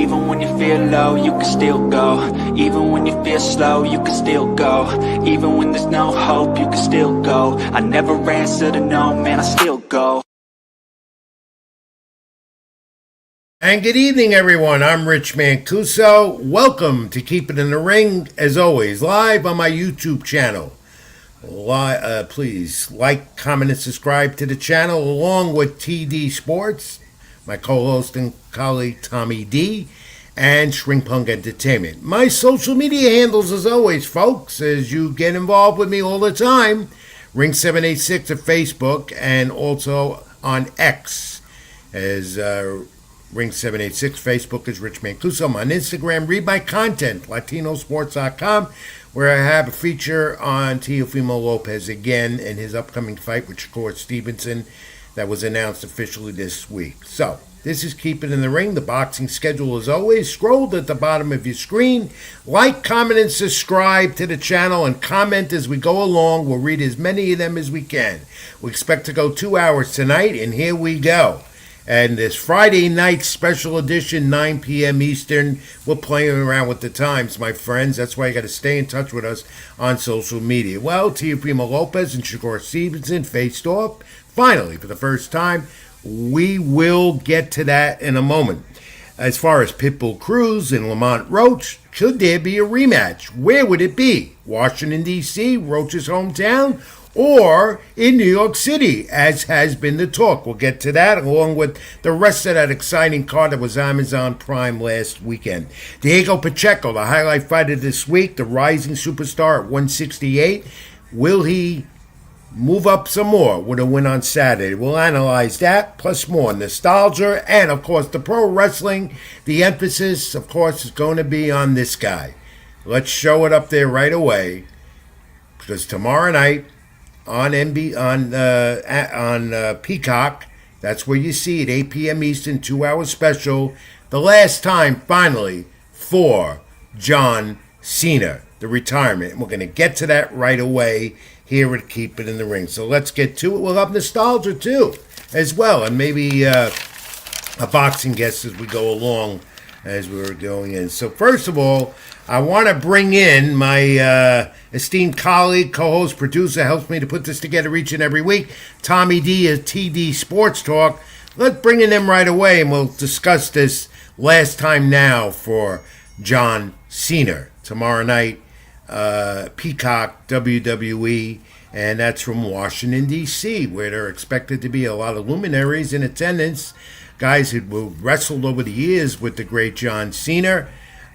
Even when you feel low, you can still go. Even when you feel slow, you can still go. Even when there's no hope, you can still go. I never answer to no, man, I still go. And good evening, everyone. I'm Rich Mancuso. Welcome to Keep It in the Ring, as always, live on my YouTube channel. Please like, comment, and subscribe to the channel, along with TD Sports, my co-host and colleague Tommy D, and Shrink Punk Entertainment. My social media handles, as always, folks, as you get involved with me all the time, Ring786 at Facebook, and also on X as Ring786. Facebook is Rich Mancuso. I'm on Instagram. Read my content, LatinoSports.com, where I have a feature on Teofimo Lopez again and his upcoming fight with Shakur Stevenson that was announced officially this week. So, this is Keep It in the Ring. The boxing schedule, as always, scrolled at the bottom of your screen. Like, comment, and subscribe to the channel, and comment as we go along. We'll read as many of them as we can. We expect to go 2 hours tonight, and here we go. And this Friday night special edition, 9 p.m. Eastern, we're playing around with the times, my friends. That's why you got to stay in touch with us on social media. Well, Teofimo Lopez and Shakur Stevenson faced off, finally, for the first time. We will get to that in a moment. As far as Pitbull Cruz and Lamont Roach, should there be a rematch? Where would it be? Washington, D.C., Roach's hometown? Or in New York City, as has been the talk. We'll get to that, along with the rest of that exciting card that was Amazon Prime last weekend. Diego Pacheco, the highlight fighter this week, the rising superstar at 168. Will he move up some more with a win on Saturday? We'll analyze that, plus more nostalgia, and, of course, the pro wrestling. The emphasis, of course, is going to be on this guy. Let's show it up there right away, because tomorrow night, on Peacock, that's where you see it, 8 p.m. Eastern, 2-hour special. The last time, finally, for John Cena, the retirement. And we're going to get to that right away here at Keep It in the Ring. So let's get to it. We'll have nostalgia, too, as well, and maybe a boxing guest as we go along as we're going in. So first of all, I want to bring in my esteemed colleague, co-host, producer, helps me to put this together each and every week, Tommy D of TD Sports Talk. Let's bring in him right away, and we'll discuss this last time now for John Cena. Tomorrow night, Peacock, WWE, and that's from Washington, D.C., where there are expected to be a lot of luminaries in attendance, guys who wrestled over the years with the great John Cena,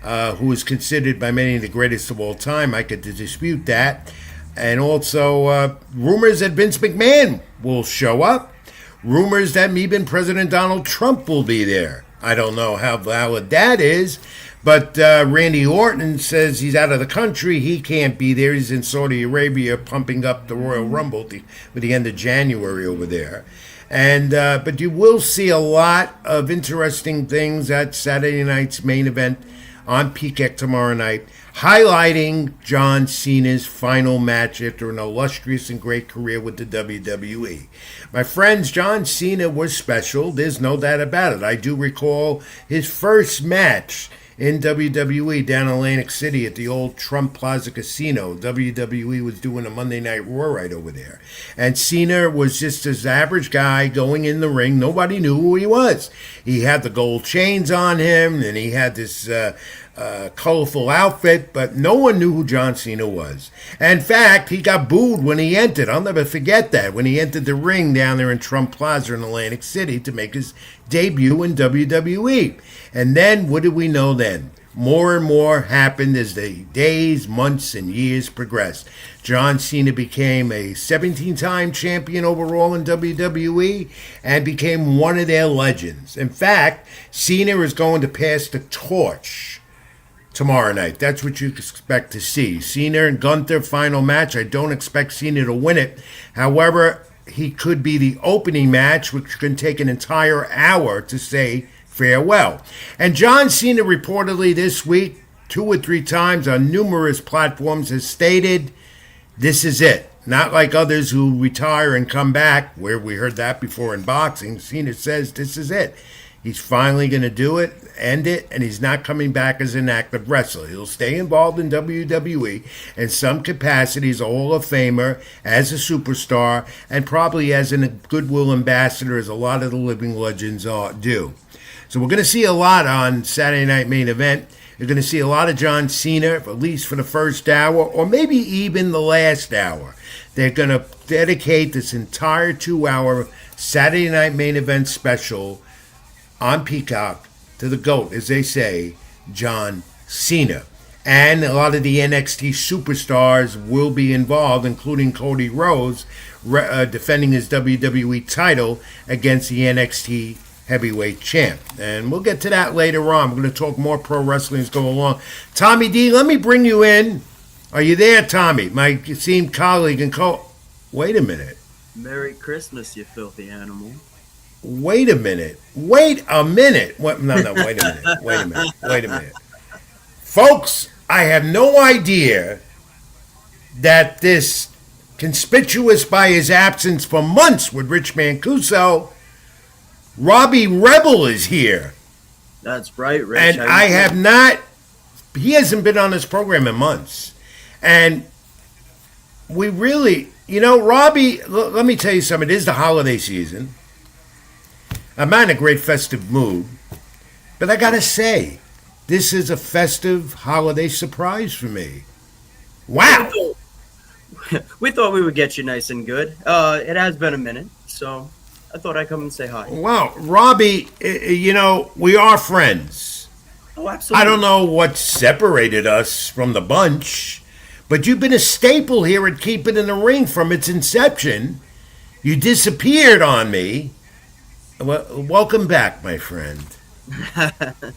who is considered by many the greatest of all time. I could dispute that. And also rumors that Vince McMahon will show up. Rumors that even President Donald Trump will be there. I don't know how valid that is. But Randy Orton says he's out of the country. He can't be there. He's in Saudi Arabia pumping up the Royal Rumble for the end of January over there. And but you will see a lot of interesting things at Saturday night's main event on Peacock tomorrow night, highlighting John Cena's final match after an illustrious and great career with the WWE. My friends, John Cena was special. There's no doubt about it. I do recall his first match in WWE down in Atlantic City at the old Trump Plaza Casino. WWE was doing a Monday Night Raw right over there. And Cena was just this average guy going in the ring. Nobody knew who he was. He had the gold chains on him, and he had this colorful outfit, but no one knew who John Cena was. In fact, he got booed when he entered. I'll never forget that, when he entered the ring down there in Trump Plaza in Atlantic City to make his debut in WWE. And then, what did we know then? More and more happened as the days, months, and years progressed. John Cena became a 17-time champion overall in WWE and became one of their legends. In fact, Cena is going to pass the torch tomorrow night. That's what you expect to see. Cena and Gunther, final match. I don't expect Cena to win it. However, he could be the opening match, which can take an entire hour to say farewell. And John Cena reportedly this week, 2 or 3 times on numerous platforms, has stated, this is it. not like others who retire and come back, where we heard that before in boxing. Cena says this is it. He's finally going to do it, end it, and he's not coming back as an active wrestler. He'll stay involved in WWE in some capacity as a Hall of Famer, as a superstar, and probably as a goodwill ambassador, as a lot of the living legends do. So we're going to see a lot on Saturday Night Main Event. You're going to see a lot of John Cena, at least for the first hour, or maybe even the last hour. They're going to dedicate this entire 2-hour Saturday Night Main Event special on Peacock to the GOAT, as they say, John Cena. And a lot of the NXT superstars will be involved, including Cody Rhodes, defending his WWE title against the NXT heavyweight champ. And we'll get to that later on. We're going to talk more pro wrestling as go along. Tommy D, let me bring you in. Are you there, Tommy? My esteemed colleague and Wait a minute. Merry Christmas, you filthy animal. Wait a minute. Wait a minute. What? No, wait a minute. Wait a minute. Folks, I have no idea that this conspicuous by his absence for months with Rich Mancuso, Robbie Rebel is here. That's right, Rich. And I have not, he hasn't been on this program in months. And we really, Robbie, let me tell you something. It is the holiday season. I'm not in a great festive mood. But I got to say, this is a festive holiday surprise for me. Wow. We thought we would get you nice and good. It has been a minute, so I thought I'd come and say hi. Wow. Robbie, we are friends. Oh, absolutely. I don't know what separated us from the bunch, but you've been a staple here at Keep It in the Ring from its inception. You disappeared on me. Well, welcome back, my friend.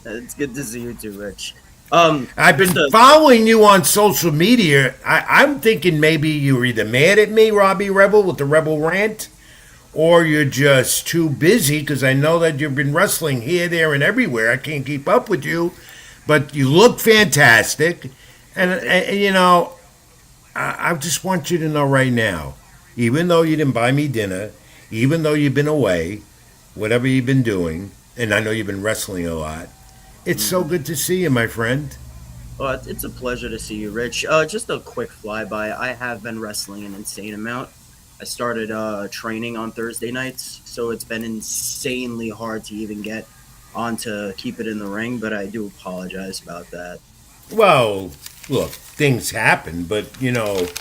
It's good to see you too, Rich. I've been following you on social media. I'm thinking maybe you were either mad at me, Robbie Rebel, with the Rebel Rant, or you're just too busy, because I know that you've been wrestling here, there, and everywhere. I can't keep up with you, but you look fantastic. And I just want you to know right now, even though you didn't buy me dinner, even though you've been away, whatever you've been doing, and I know you've been wrestling a lot, it's so good to see you, my friend. Well, it's a pleasure to see you, Rich. Just a quick flyby. I have been wrestling an insane amount. I started training on Thursday nights, so it's been insanely hard to even get on to Keep It in the Ring, but I do apologize about that. Well, look, things happen, but, you've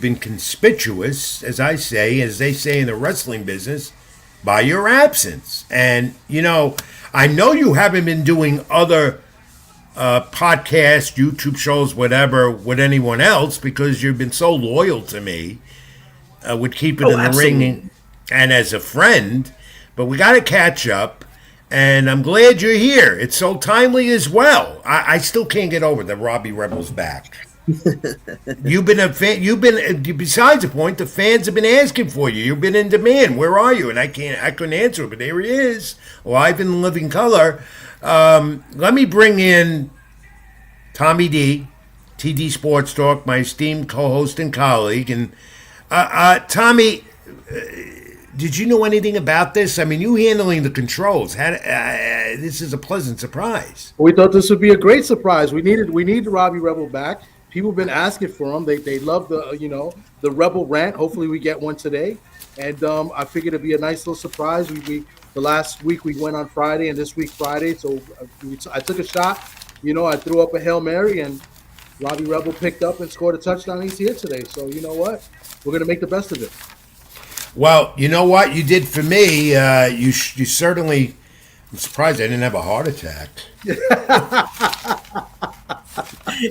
been conspicuous, as they say in the wrestling business, by your absence. And, I know you haven't been doing other podcasts, YouTube shows, whatever, with anyone else, because you've been so loyal to me with Keep It in the Ring and as a friend. But we got to catch up, and I'm glad you're here. It's so timely as well. I still can't get over that Robbie Rebel's back. You've been a fan. Besides the point, the fans have been asking for you. You've been in demand. Where are you? And I couldn't answer it, but there he is, live in living color. Let me bring in Tommy D, TD Sports Talk, my esteemed co-host and colleague. And Tommy, did you know anything about this? I mean, you handling the controls. This is a pleasant surprise. We thought this would be a great surprise. We needed Robbie Rebel back. People have been asking for him. They love the Rebel Rant. Hopefully we get one today. And I figured it'd be a nice little surprise. The last week we went on Friday, and this week Friday. So I took a shot. I threw up a Hail Mary, and Robbie Rebel picked up and scored a touchdown. He's here today. So you know what? We're going to make the best of it. Well, you know what you did for me? You certainly... I'm surprised I didn't have a heart attack.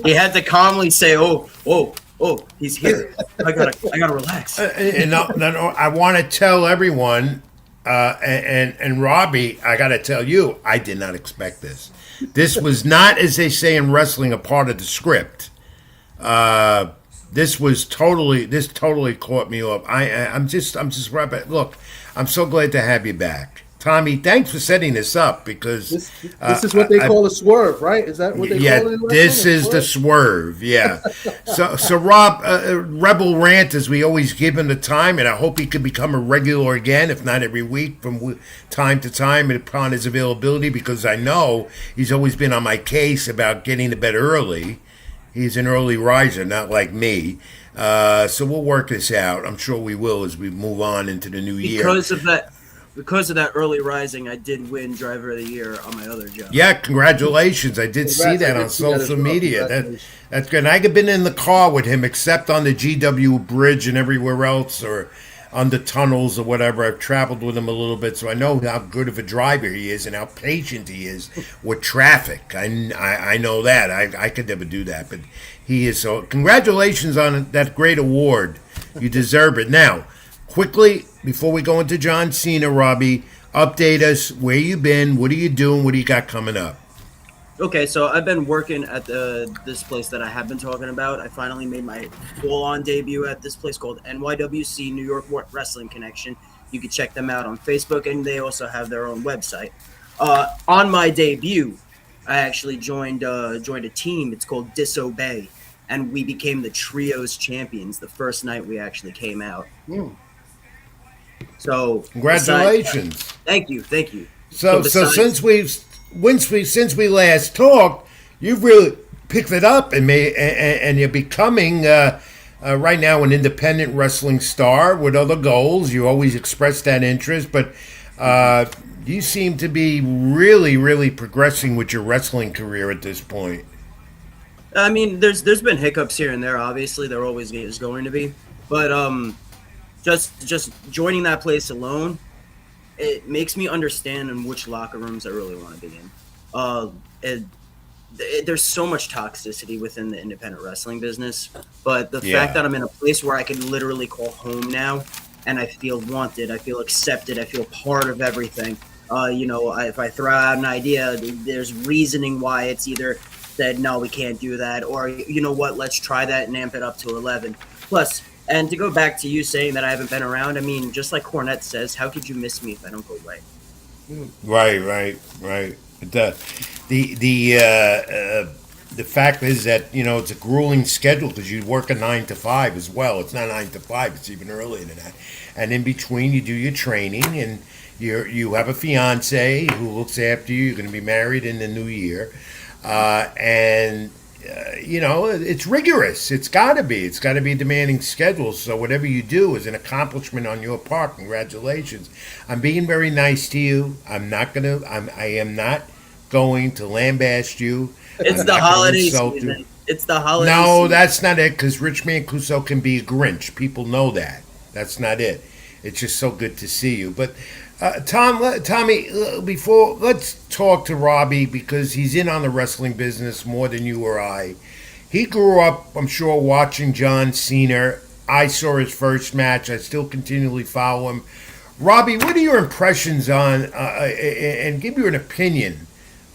He had to calmly say, "Oh, he's here. I gotta relax." I want to tell everyone, and Robbie, I got to tell you, I did not expect this. This was not, as they say in wrestling, a part of the script. This totally caught me off. I'm just right back. Look, I'm so glad to have you back, Tommy, thanks for setting this up because This is what they call a swerve, right? Is that what they call it? In this wrestling? is the swerve. Yeah. So Rob, Rebel Rant, as we always give him the time, and I hope he could become a regular again, if not every week, from time to time, upon his availability, because I know he's always been on my case about getting to bed early. He's an early riser, not like me. So we'll work this out. I'm sure we will as we move on into the new year. Because of that early rising, I did win Driver of the Year on my other job. Yeah, congratulations. I did see that on social media. That's good. And I have been in the car with him, except on the GW Bridge and everywhere else, or on the tunnels or whatever. I've traveled with him a little bit, so I know how good of a driver he is and how patient he is with traffic. I know that. I could never do that, but he is. So congratulations on that great award. You deserve it. Now, quickly, before we go into John Cena, Robbie, update us. Where you been? What are you doing? What do you got coming up? Okay, so I've been working at this place that I have been talking about. I finally made my full-on debut at this place called NYWC, New York Wrestling Connection. You can check them out on Facebook, and they also have their own website. On my debut, I actually joined a team. It's called Disobey, and we became the Trios champions the first night we actually came out. So congratulations! Thank you. So since we last talked, you've really picked it up and you're becoming right now an independent wrestling star with other goals. You always express that interest, but you seem to be really, really progressing with your wrestling career at this point. I mean, there's been hiccups here and there. Obviously, there always is going to be, but just joining that place alone, it makes me understand in which locker rooms I really want to be in. There's so much toxicity within the independent wrestling business, but the fact that I'm in a place where I can literally call home now, and I feel wanted, I feel accepted, I feel part of everything. If I throw out an idea, there's reasoning why it's either said, no, we can't do that, or, you know what, let's try that and amp it up to 11. Plus, and to go back to you saying that I haven't been around, I mean, just like Cornette says, how could you miss me if I don't go away? Right. The fact is that it's a grueling schedule because you work a 9 to 5 as well. It's not 9 to 5; it's even earlier than that. And in between, you do your training, and you have a fiance who looks after you. You're going to be married in the new year, and it's rigorous. It's got to be. It's got to be a demanding schedule. So whatever you do is an accomplishment on your part. Congratulations. I'm being very nice to you. I am not going to lambaste you. It's the holiday season. It's the holiday season. No, that's not it, because Rich Mancuso can be a Grinch. People know that. That's not it. It's just so good to see you. But Tommy, let's talk to Robbie, because he's in on the wrestling business more than you or I. He grew up, I'm sure, watching John Cena. I saw his first match. I still continually follow him. Robbie, what are your impressions on, and give you an opinion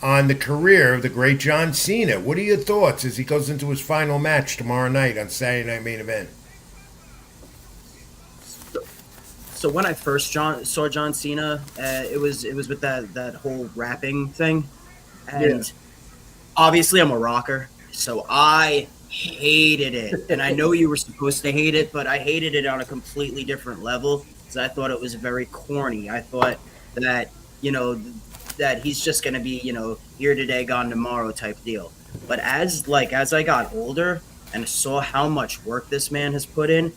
on the career of the great John Cena? What are your thoughts as he goes into his final match tomorrow night on Saturday Night Main Event? So when I first saw John Cena, it was with that whole rapping thing, and obviously I'm a rocker, so I hated it. And I know you were supposed to hate it, but I hated it on a completely different level, because I thought it was very corny. I thought that that he's just gonna be here today, gone tomorrow type deal. But as I got older and saw how much work this man has put in.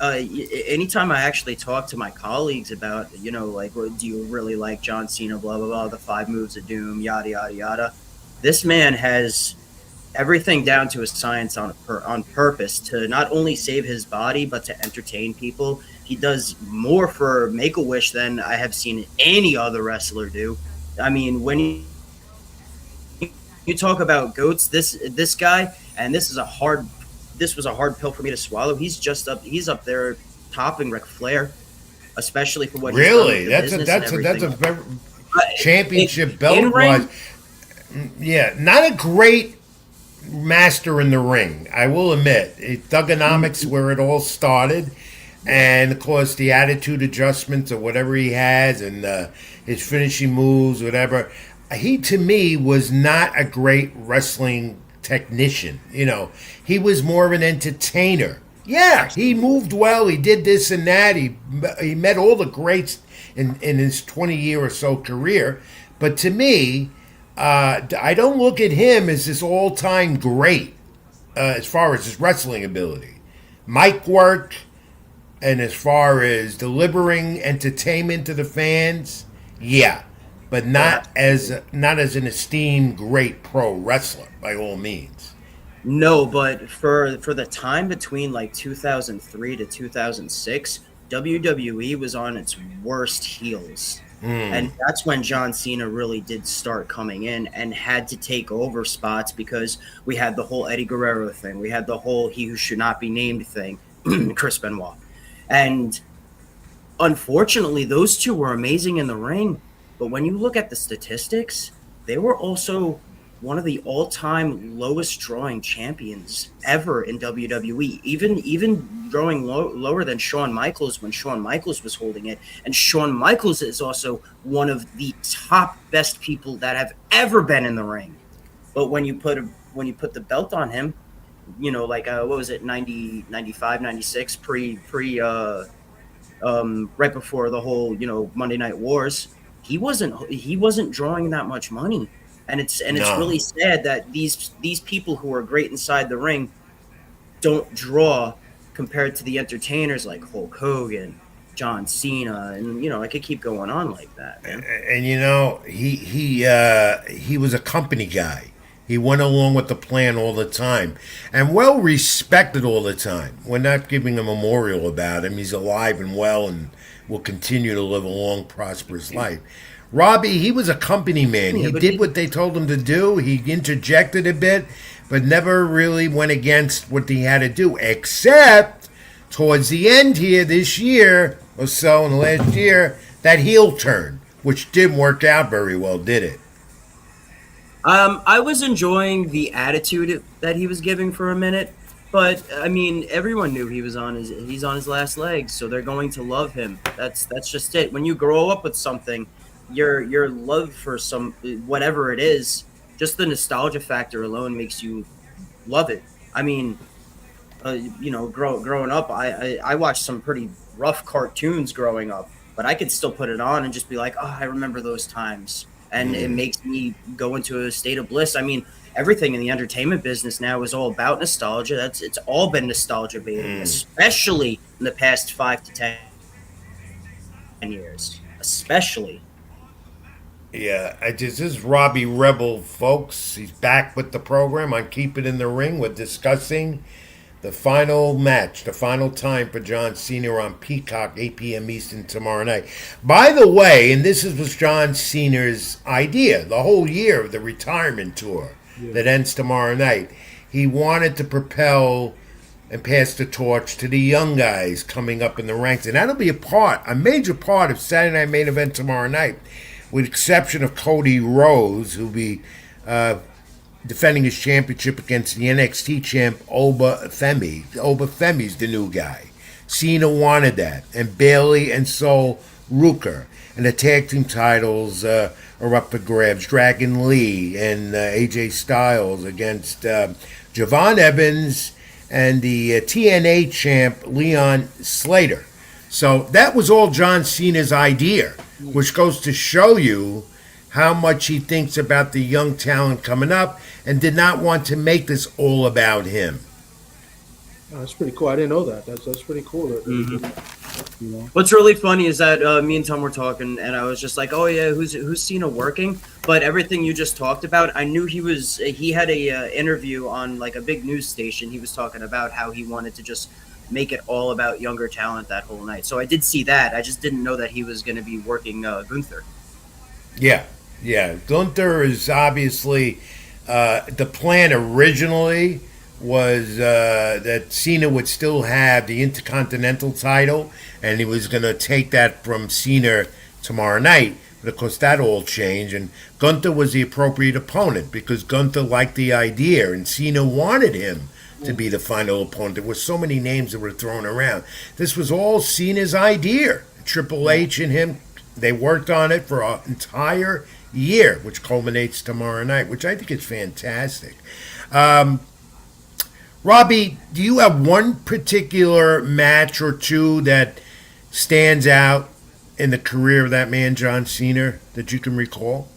Anytime I actually talk to my colleagues about, do you really like John Cena, blah, blah, blah, the 5 moves of doom, yada, yada, yada. This man has everything down to a science on purpose to not only save his body, but to entertain people. He does more for Make-A-Wish than I have seen any other wrestler do. I mean, when you talk about GOATs, this guy, and this was a hard pill for me to swallow. He's up there topping Ric Flair, especially for what really. He's done That's a very championship belt was. Yeah, not a great master in the ring, I will admit. Thugonomics where it all started. And of course, the attitude adjustments or whatever he has, and his finishing moves, whatever. He, to me, was not a great wrestling technician. He was more of an entertainer. Yeah, he moved well. He did this and that. He met all the greats in his 20-year or so career. But to me, I don't look at him as this all-time great as far as his wrestling ability. Mic work, and as far as delivering entertainment to the fans, yeah, but not as an esteemed great pro wrestler by all means. No, but for the time between like 2003 to 2006, WWE was on its worst heels. And that's when John Cena really did start coming in and had to take over spots, because we had the whole Eddie Guerrero thing. We had the whole he who should not be named thing, Chris Benoit. And unfortunately, those two were amazing in the ring. But when you look at the statistics, they were also one of the all-time lowest drawing champions ever in WWE, even drawing lower than Shawn Michaels when Shawn Michaels was holding it. And Shawn Michaels is also one of the top best people that have ever been in the ring. But when you put the belt on him, like what was it, 90, 95, 96, right before the whole Monday Night Wars, he wasn't drawing that much money. And it's really sad that these people who are great inside the ring don't draw compared to the entertainers like Hulk Hogan, John Cena, and I could keep going on like that, man. And he was a company guy. He went along with the plan all the time, and well respected all the time. We're not giving a memorial about him. He's alive and well, and will continue to live a long, prosperous life. Robbie, he was a company man. He did what they told him to do. He interjected a bit, but never really went against what he had to do, except towards the end here this year or so, in the last year, that heel turn, which didn't work out very well, did it? I was enjoying the attitude that he was giving for a minute, but I mean, everyone knew he's on his last legs, so they're going to love him. That's just it. When you grow up with something, your love for whatever it is, just the nostalgia factor alone makes you love it. I mean, growing up, I watched some pretty rough cartoons growing up, but I could still put it on and just be like, oh, I remember those times. And it makes me go into a state of bliss. I mean, everything in the entertainment business now is all about nostalgia. It's all been nostalgia baiting, especially in the past 5 to 10 years, especially. Yeah, this is Robbie Rebel, folks. He's back with the program on Keep It in the Ring. We're discussing the final match, the final time for John Cena on Peacock, 8 p.m. Eastern tomorrow night. By the way, and this was John Cena's idea, the whole year of the retirement tour that ends tomorrow night. He wanted to propel and pass the torch to the young guys coming up in the ranks. And that'll be a major part of Saturday Night Main Event tomorrow night, with the exception of Cody Rhodes, who'll be defending his championship against the NXT champ Oba Femi. Oba Femi's the new guy. Cena wanted that. And Bayley and Sol Ruker. And the tag team titles are up for grabs. Dragon Lee and AJ Styles against Javon Evans and the TNA champ Leon Slater. So that was all John Cena's idea, which goes to show you how much he thinks about the young talent coming up, and did not want to make this all about him. Oh, that's pretty cool. I didn't know that. That's pretty cool. What's really funny is that me and Tom were talking, and I was just like, "Oh yeah, who's Cena working?" But everything you just talked about, I knew he had a interview on like a big news station. He was talking about how he wanted to just make it all about younger talent that whole night. So I did see that. I just didn't know that he was going to be working Gunther. Yeah. Gunther is obviously the plan originally was that Cena would still have the Intercontinental title, and he was going to take that from Cena tomorrow night. But of course, that all changed, and Gunther was the appropriate opponent because Gunther liked the idea, and Cena wanted him to be the final opponent. There were so many names that were thrown around. This was all Cena's idea. Triple H and him, they worked on it for an entire year, which culminates tomorrow night, which I think is fantastic. Robbie, do you have one particular match or two that stands out in the career of that man, John Cena, that you can recall?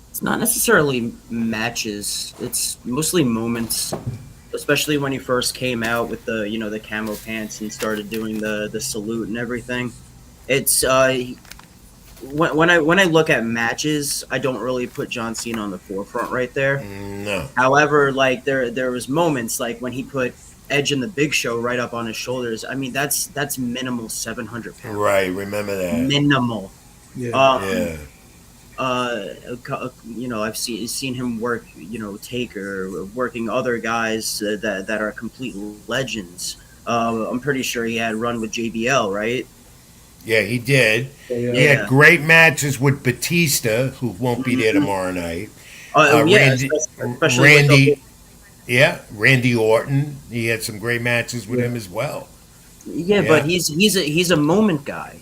It's not necessarily matches. It's mostly moments, especially when he first came out with the camo pants and started doing the salute and everything. It's when I look at matches, I don't really put John Cena on the forefront right there. No. However, like there was moments like when he put Edge and the Big Show right up on his shoulders. I mean, that's minimal 700 pounds. Right, remember that. Minimal. Yeah. Yeah. I've seen him work, Taker, working other guys that are complete legends. I'm pretty sure he had run with JBL, right? Yeah, he did. Yeah. He had great matches with Batista, who won't be there tomorrow night. Randy, especially with Randy Orton. He had some great matches with him as well. Yeah, but he's a moment guy.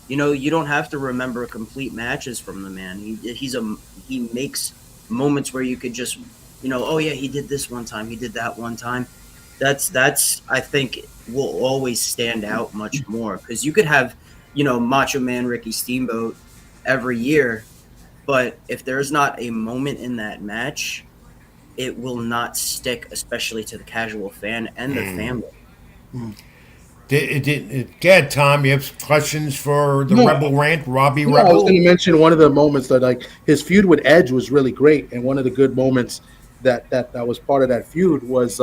You don't have to remember complete matches from the man. He makes moments where you could just, oh yeah, he did this one time, he did that one time. That's I think will always stand out much more because you could have, Macho Man Ricky Steamboat every year, but if there's not a moment in that match, it will not stick, especially to the casual fan and the family. Gad, Tom, you have questions for the Rebel Rant, Robbie I was Rebel? going to mention one of the moments that, like, his feud with Edge was really great, and one of the good moments that was part of that feud was,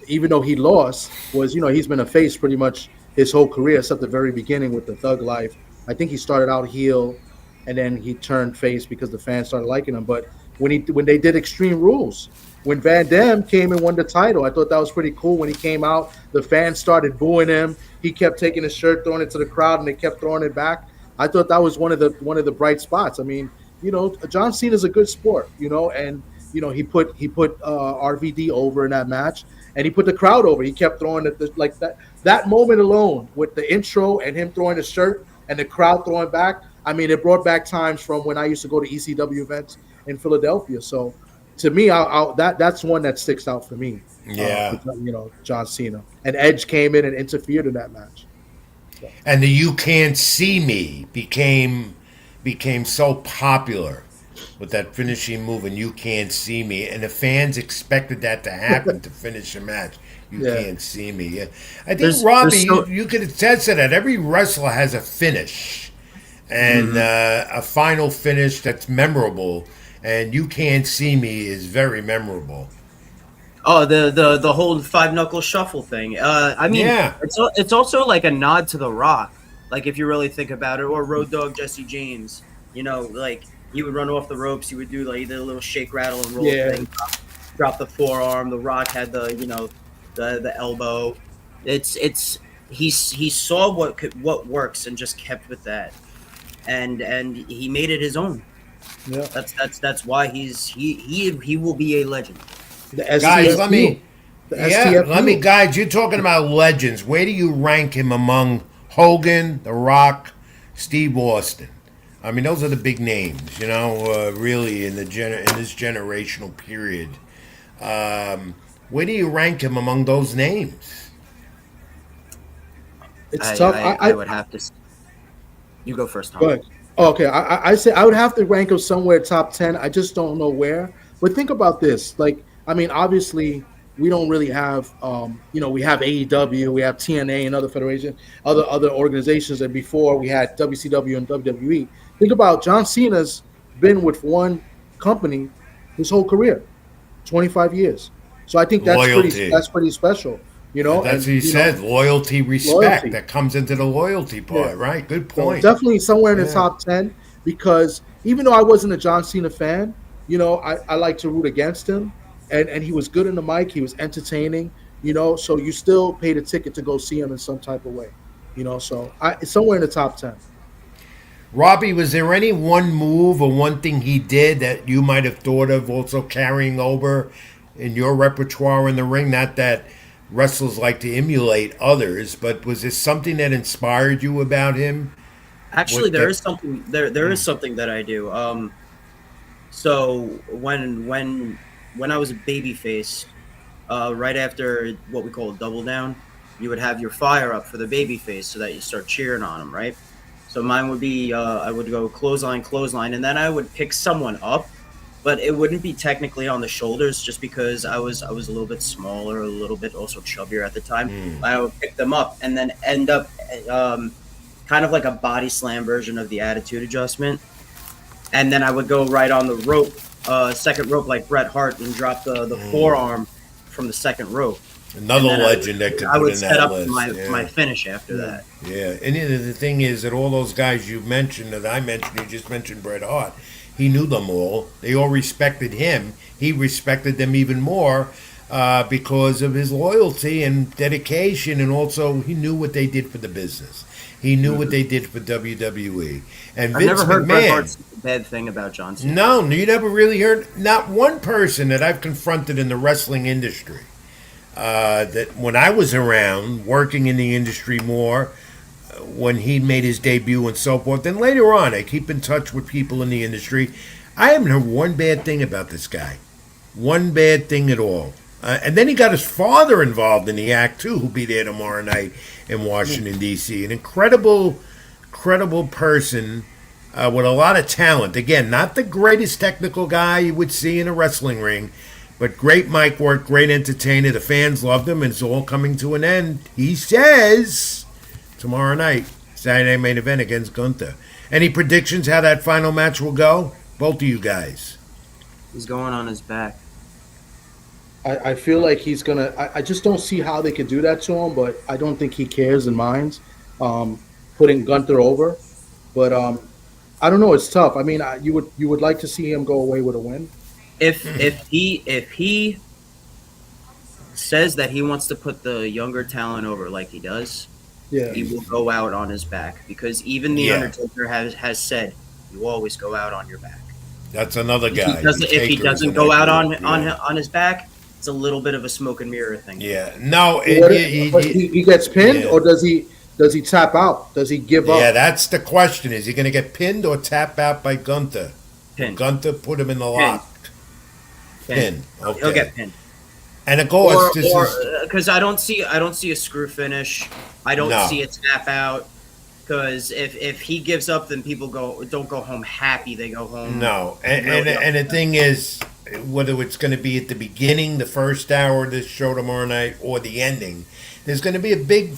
even though he lost, was he's been a face pretty much his whole career, except the very beginning with the Thug Life. I think he started out heel, and then he turned face because the fans started liking him. But when they did Extreme Rules, when Van Dam came and won the title, I thought that was pretty cool. When he came out, the fans started booing him. He kept taking his shirt, throwing it to the crowd, and they kept throwing it back. I thought that was one of the bright spots. I mean, John Cena's a good sport, and he put RVD over in that match, and he put the crowd over. He kept throwing it like that. That moment alone with the intro and him throwing his shirt and the crowd throwing back. I mean, it brought back times from when I used to go to ECW events in Philadelphia. So, to me, that's one that sticks out for me. Yeah. John Cena. And Edge came in and interfered in that match. So. And the "You Can't See Me" became so popular with that finishing move, and "You Can't See Me," and the fans expected that to happen to finish a match. You can't see me. Yeah. I think, Robbie, you could attest to that. Every wrestler has a finish and a final finish that's memorable, and "You Can't See Me" is very memorable. Oh, the whole 5-knuckle shuffle thing. It's also like a nod to The Rock. Like, if you really think about it, or Road Dogg Jesse James. Like, he would run off the ropes. He would do like the little shake, rattle, and roll thing. Drop the forearm. The Rock had the elbow. He saw what works and just kept with that, and he made it his own. Yeah, that's why he will be a legend. Guys, let me guys, you're talking about legends. Where do you rank him among Hogan, The Rock, Steve Austin? I mean, those are the big names, really in this generational period. Where do you rank him among those names? It's tough. I would have to. You go first, Tom. Go ahead. Okay, I say I would have to rank him somewhere top 10. I just don't know where. But think about this. Like, I mean, obviously, we don't really have, we have AEW, we have TNA and other federations, other organizations. And before we had WCW and WWE. Think about John Cena's been with one company his whole career, 25 years. So I think that's pretty special. That's what he said. Loyalty, respect. That comes into the loyalty part, right? Good point. So definitely somewhere in the top 10, because even though I wasn't a John Cena fan, I like to root against him, and he was good in the mic. He was entertaining, so you still paid a ticket to go see him in some type of way, so it's somewhere in the top 10. Robbie, was there any one move or one thing he did that you might have thought of also carrying over in your repertoire in the ring? Not that wrestlers like to emulate others, but was this something that inspired you about him? Actually, there is something there is something that I do. So when I was a babyface, right after what we call a double down, you would have your fire up for the babyface so that you start cheering on him, right? So mine would be I would go clothesline, and then I would pick someone up, but it wouldn't be technically on the shoulders just because I was a little bit smaller, a little bit also chubbier at the time. I would pick them up and then end up kind of like a body slam version of the attitude adjustment, and then I would go right on the rope, second rope like Bret Hart, and drop the forearm from the second rope. Another legend that could I put would in set that up list. my finish after that. Yeah, and the thing is that all those guys you mentioned, that I mentioned, you just mentioned Bret Hart, he knew them all. They all respected him. He respected them even more because of his loyalty and dedication, and also he knew what they did for the business. He knew what they did for WWE. And I've Vince never heard Bret McMahon. Hart say a bad thing about John Cena. No, you never really heard. Not one person that I've confronted in the wrestling industry that when I was around working in the industry more, when he made his debut and so forth, and later on, I keep in touch with people in the industry. I haven't heard one bad thing about this guy, one bad thing at all. And then he got his father involved in the act too, who'll be there tomorrow night in Washington D.C. An incredible person with a lot of talent. Again, not the greatest technical guy you would see in a wrestling ring, but great mic work, great entertainer. The fans loved him, and it's all coming to an end. He says tomorrow night, Saturday main event against Gunther. Any predictions how that final match will go? Both of you guys. He's going on his back. I feel like he's gonna. I just don't see how they could do that to him, but I don't think he cares and minds putting Gunther over. But I don't know. It's tough. I mean, you would like to see him go away with a win. If he says that he wants to put the younger talent over like he does, Yeah, he will go out on his back, because even the Undertaker has said you always go out on your back. That's another guy. If he doesn't go out on his back, it's a little bit of a smoke and mirror thing. Yeah. No. He gets pinned, or does he tap out? Does he give up? Yeah, that's the question. Is he going to get pinned or tap out by Gunther? Pinned. Gunther put him in the lock. Pin. Okay. He'll get pinned. And of course, because I don't see a screw finish. I don't see a tap out. Because if he gives up, then people don't go home happy. They go home. No, and the thing is, whether it's going to be at the beginning, the first hour of this show tomorrow night, or the ending, there's going to be a big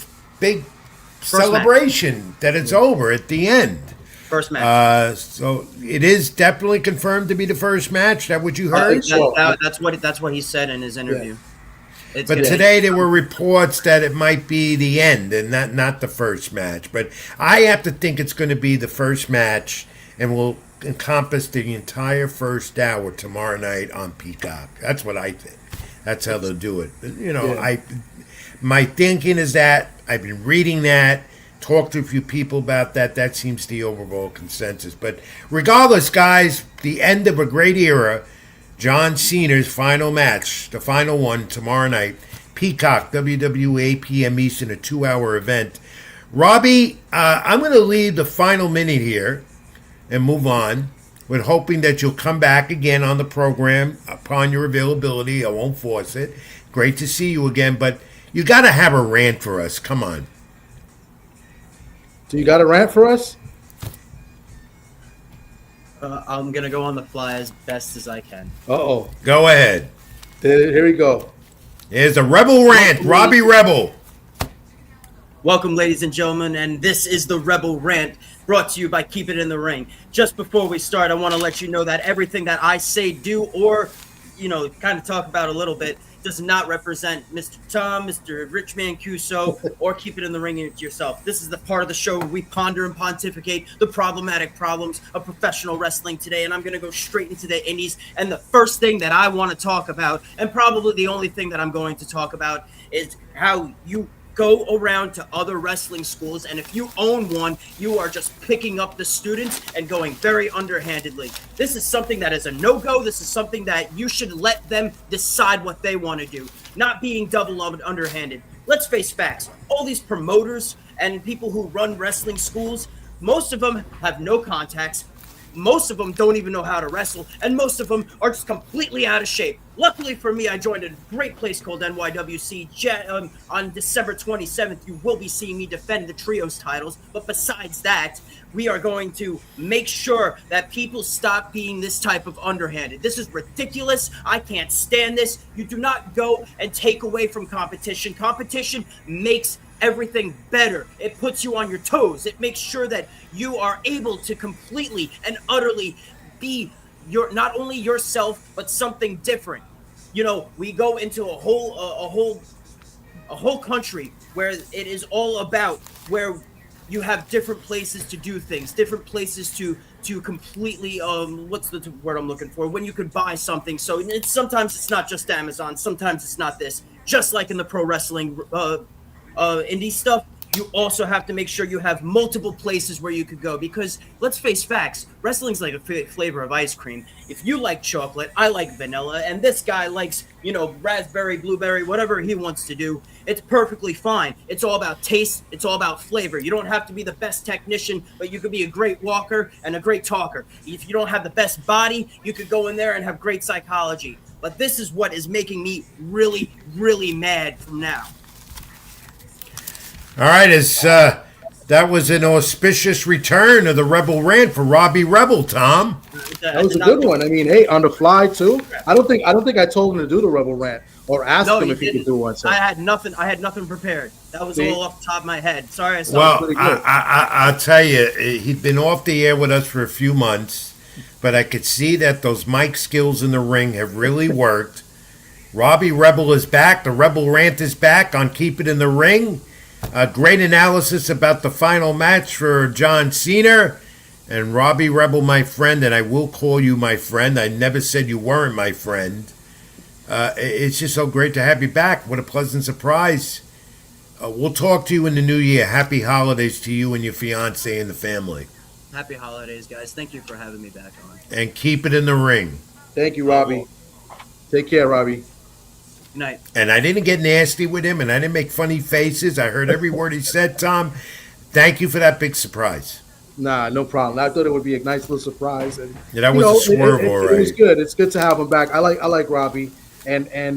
celebration that it's over at the end. First match. So it is definitely confirmed to be the first match. That what you heard? That's what he said in his interview. Yeah. But today there were reports that it might be the end and not the first match. But I have to think it's going to be the first match and will encompass the entire first hour tomorrow night on Peacock. That's what I think. That's how they'll do it. My thinking is that I've been reading that, talked to a few people about that. That seems the overall consensus. But regardless, guys, the end of a great era. John Cena's final match, the final one tomorrow night. Peacock, WWE, 8 p.m. Eastern, a 2-hour event. Robbie, I'm going to leave the final minute here and move on with hoping that you'll come back again on the program upon your availability. I won't force it. Great to see you again, but you got to have a rant for us. Come on. So you got a rant for us? I'm going to go on the fly as best as I can. Uh-oh. Go ahead. Here we go. Here's a Rebel rant. Robbie Rebel. Welcome, ladies and gentlemen, and this is the Rebel Rant, brought to you by Keep It in the Ring. Just before we start, I want to let you know that everything that I say, do, or, kind of talk about a little bit, does not represent Mr. Tom, Mr. Rich Mancuso, or Keep It in the Ring yourself. This is the part of the show where we ponder and pontificate the problematic problems of professional wrestling today, and I'm going to go straight into the indies. And the first thing that I want to talk about, and probably the only thing that I'm going to talk about, is how you Go around to other wrestling schools, and if you own one, you are just picking up the students and going very underhandedly. This is something that is a no-go. This is something that you should let them decide what they want to do, not being double underhanded. Let's face facts. All these promoters and people who run wrestling schools, most of them have no contacts. Most of them don't even know how to wrestle, and most of them are just completely out of shape. Luckily for me, I joined a great place called NYWC. On December 27th, you will be seeing me defend the trios titles. But besides that, we are going to make sure that people stop being this type of underhanded. This is ridiculous. I can't stand this. You do not go and take away from competition. Competition makes everything better. It puts you on your toes. It makes sure that you are able to completely and utterly be not only yourself but something different. You know, we go into a whole country where it is all about where you have different places to do things, different places to completely what's the word I'm looking for, when you could buy something. So sometimes it's not just Amazon, sometimes it's not this. Just like in the pro wrestling indie stuff, you also have to make sure you have multiple places where you could go, because let's face facts, wrestling's like a flavor of ice cream. If you like chocolate, I like vanilla, and this guy likes, raspberry, blueberry, whatever he wants to do. It's perfectly fine. It's all about taste. It's all about flavor. You don't have to be the best technician, but you could be a great walker and a great talker. If you don't have the best body, you could go in there and have great psychology. But this is what is making me really, really mad from now. All right, that was an auspicious return of the Rebel Rant for Robbie Rebel, Tom. That was a good one. I mean, hey, on the fly too. I don't think I told him to do the Rebel Rant or asked him if he could do one. So. I had nothing prepared. That was all off the top of my head. Sorry, I'll tell you, he'd been off the air with us for a few months, but I could see that those mic skills in the ring have really worked. Robbie Rebel is back. The Rebel Rant is back on Keep It in the Ring. A great analysis about the final match for John Cena. And Robbie Rebel, my friend, and I will call you my friend. I never said you weren't my friend. It's just so great to have you back. What a pleasant surprise. We'll talk to you in the new year. Happy holidays to you and your fiance and the family. Happy holidays, guys. Thank you for having me back on. And keep it in the ring. Thank you, Robbie. Take care, Robbie. Good night. And I didn't get nasty with him, and I didn't make funny faces. I heard every word he said, Tom. Thank you for that big surprise. Nah, no problem. I thought it would be a nice little surprise, and that was a swerve, all right. It was good. It's good to have him back. I like Robbie, and I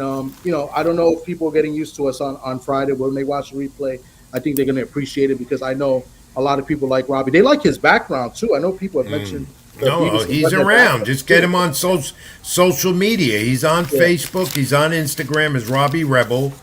don't know if people are getting used to us on Friday when they watch the replay. I think they're going to appreciate it because I know a lot of people like Robbie. They like his background too. I know people have mentioned. No, he's around. Just get him on social media. He's on Facebook. He's on Instagram as Robbie Rebel.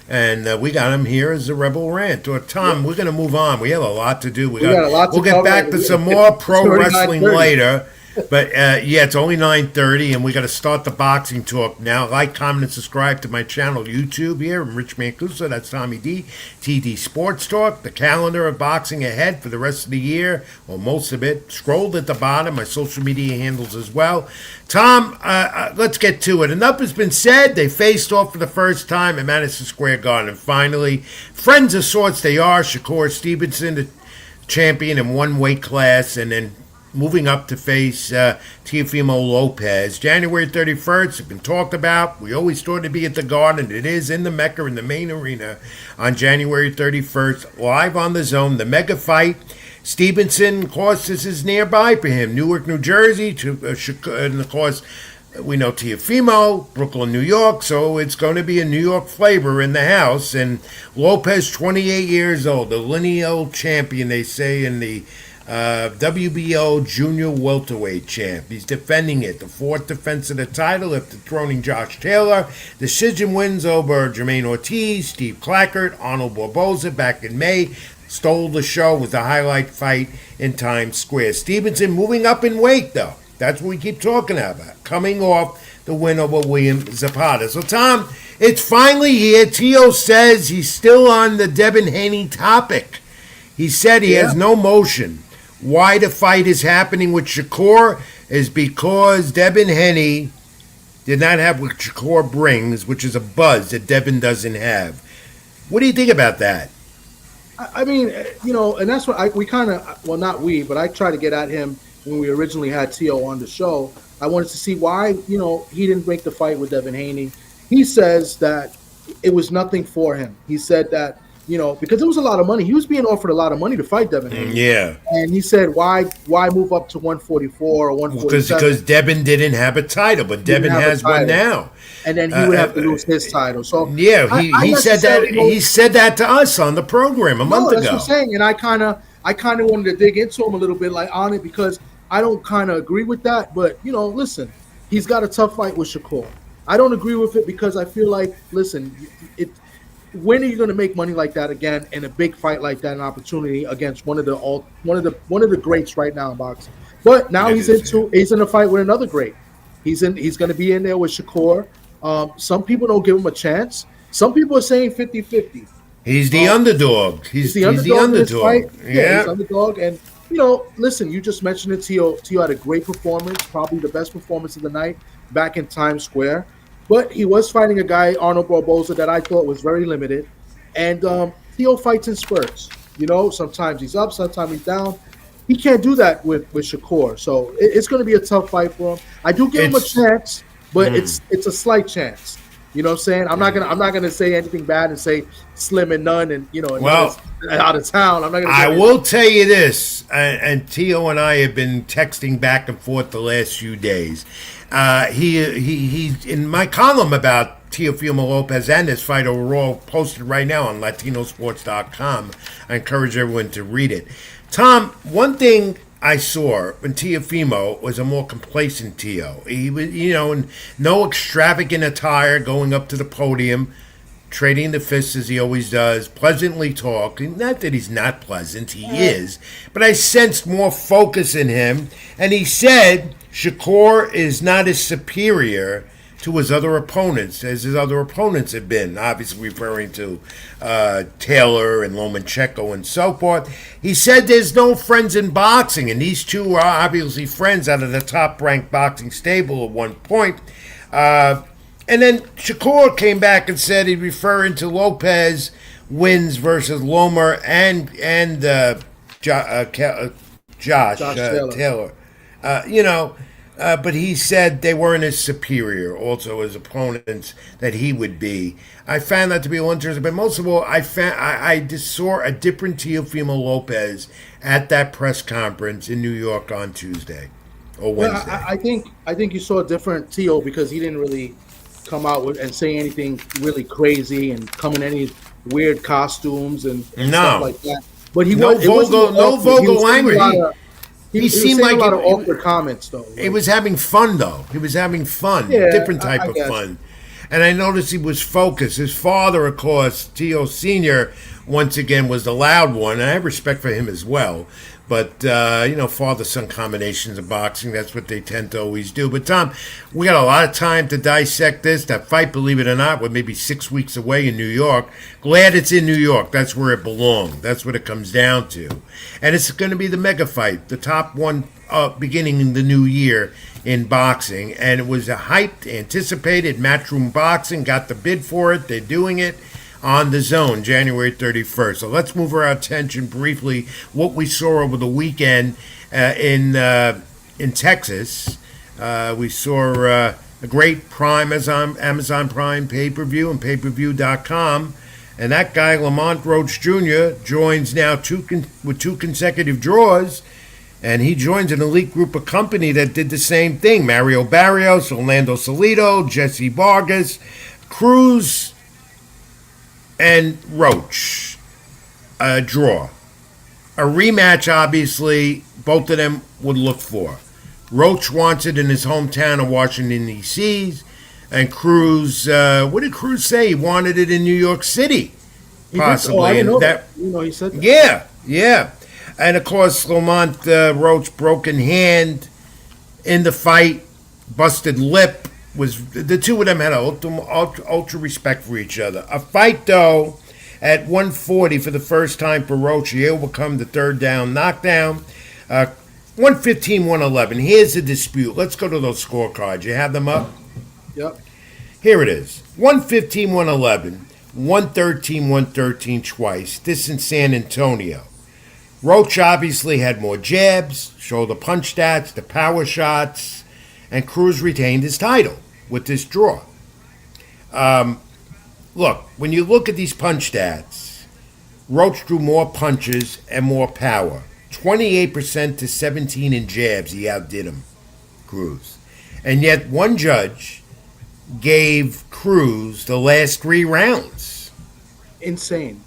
And we got him here as a Rebel Rant. Or Tom, we're going to move on. We have a lot to do. We got a lot to get back to some more pro wrestling later. But it's only 9:30, and we got to start the boxing talk now. Like, comment, and subscribe to my channel, YouTube here. I'm Rich Mancuso. That's Tommy D. TD Sports Talk. The calendar of boxing ahead for the rest of the year, or most of it. Scrolled at the bottom. My social media handles as well. Tom, let's get to it. Enough has been said. They faced off for the first time at Madison Square Garden. And finally, friends of sorts they are. Shakur Stevenson, the champion in one weight class, and then moving up to face Teofimo Lopez. January 31st, it's been talked about. We always thought it'd be at the Garden. It is in the Mecca, in the main arena, on January 31st. Live on the Zone, the mega fight. Stevenson, of course, this is nearby for him. Newark, New Jersey, and of course, we know Teofimo, Brooklyn, New York, so it's going to be a New York flavor in the house. And Lopez, 28 years old, the lineal champion, they say, in the WBO Junior Welterweight champ. He's defending it, the fourth defense of the title after throning Josh Taylor. Decision wins over Jermaine Ortiz, Steve Clackert, Arnold Barboza back in May. Stole the show, was the highlight fight in Times Square. Stevenson moving up in weight, though. That's what we keep talking about. Coming off the win over William Zapata. So, Tom, it's finally here. Tio says he's still on the Devin Haney topic. He said he has no motion. Why the fight is happening with Shakur is because Devin Haney did not have what Shakur brings, which is a buzz that Devin doesn't have. What do you think about that? I mean, and that's what we kind of, well, not we, but I tried to get at him when we originally had Tio on the show. I wanted to see why, he didn't break the fight with Devin Haney. He says that it was nothing for him. He said that, because it was a lot of money. He was being offered a lot of money to fight Devin Haney. Yeah. And he said, why move up to 144 or 147? Because Devin didn't have a title, but Devin has one now. And then he would have to lose his title. So yeah, he said that. He said that to us on the program a month ago. That's what I'm saying. And I kind of wanted to dig into him a little bit, like on it, because I don't kind of agree with that. But listen, he's got a tough fight with Shakur. I don't agree with it because I feel like, listen, when are you going to make money like that again in a big fight like that, an opportunity against one of the greats right now in boxing? But now he's in a fight with another great. He's going to be in there with Shakur. Some people don't give him a chance. Some people are saying 50-50. He's the underdog. He's the underdog. In this fight. Yeah, he's underdog. And listen, you just mentioned it. Tio had a great performance, probably the best performance of the night back in Times Square. But he was fighting a guy, Arnold Barboza, that I thought was very limited. And Tio fights in spurts. Sometimes he's up, sometimes he's down. He can't do that with Shakur. So it's going to be a tough fight for him. I do give him a chance, but it's a slight chance. You know what I'm saying? I'm not gonna say anything bad and say slim and none and out of town. I'm not gonna. I will tell you this, and Tio and I have been texting back and forth the last few days. He in my column about Teofimo Lopez and his fight overall, posted right now on LatinoSports.com. I encourage everyone to read it. Tom, one thing I saw when Teofimo was a more complacent Tio. He was, in no extravagant attire, going up to the podium, trading the fists as he always does, pleasantly talking. Not that he's not pleasant, he is. But I sensed more focus in him. And he said Shakur is not as superior to his other opponents as his other opponents have been, obviously referring to Taylor and Lomachenko and so forth. He said there's no friends in boxing, and these two are obviously friends out of the top-ranked boxing stable at one point. And then Shakur came back and said he's referring to Lopez wins versus Loma and Josh Taylor. But he said they weren't as superior, also as opponents, that he would be. I found that to be a little interesting, but most of all, I just saw a different Teofimo Lopez at that press conference in New York on Tuesday or Wednesday. I think you saw a different Tio because he didn't really come out with and say anything really crazy and come in any weird costumes and stuff like that. But he no vocal language. He seemed like a lot of awkward comments, though. He was having fun, though. He was having fun, different type of fun. And I noticed he was focused. His father, of course, Tio Sr., once again, was the loud one. And I have respect for him as well. But, father-son combinations of boxing, that's what they tend to always do. But, Tom, we got a lot of time to dissect this. That fight, believe it or not, was maybe 6 weeks away in New York. Glad it's in New York. That's where it belonged. That's what it comes down to. And it's going to be the mega fight, the top one beginning in the new year in boxing. And it was a hyped, anticipated Matchroom Boxing. Got the bid for it. They're doing it on the Zone, January 31st. So let's move our attention briefly what we saw over the weekend in Texas. We saw a great Amazon Prime pay-per-view and pay-per-view.com. And that guy, Lamont Roach Jr., joins now with two consecutive draws. And he joins an elite group of company that did the same thing. Mario Barrios, Orlando Salido, Jesse Vargas, Cruz, and Roach. A draw. A rematch, obviously, both of them would look for. Roach wants it in his hometown of Washington, D.C., and Cruz, what did Cruz say? He wanted it in New York City, possibly. I didn't know that. He said that. Yeah. And, of course, Lamont Roach, broken hand in the fight, busted lip. The two of them had ultra respect for each other. A fight, though, at 140 for the first time for Roach. He overcome the third down knockdown. 115-111. Here's the dispute. Let's go to those scorecards. You have them up? Yep. Here it is. 115-111. 113 twice. This in San Antonio. Roach obviously had more jabs, shoulder punch stats, the power shots, and Cruz retained his title with this draw. Look, when you look at these punch stats, Roach drew more punches and more power. 28% to 17 in jabs, he outdid him, Cruz. And yet one judge gave Cruz the last 3 rounds. Insane.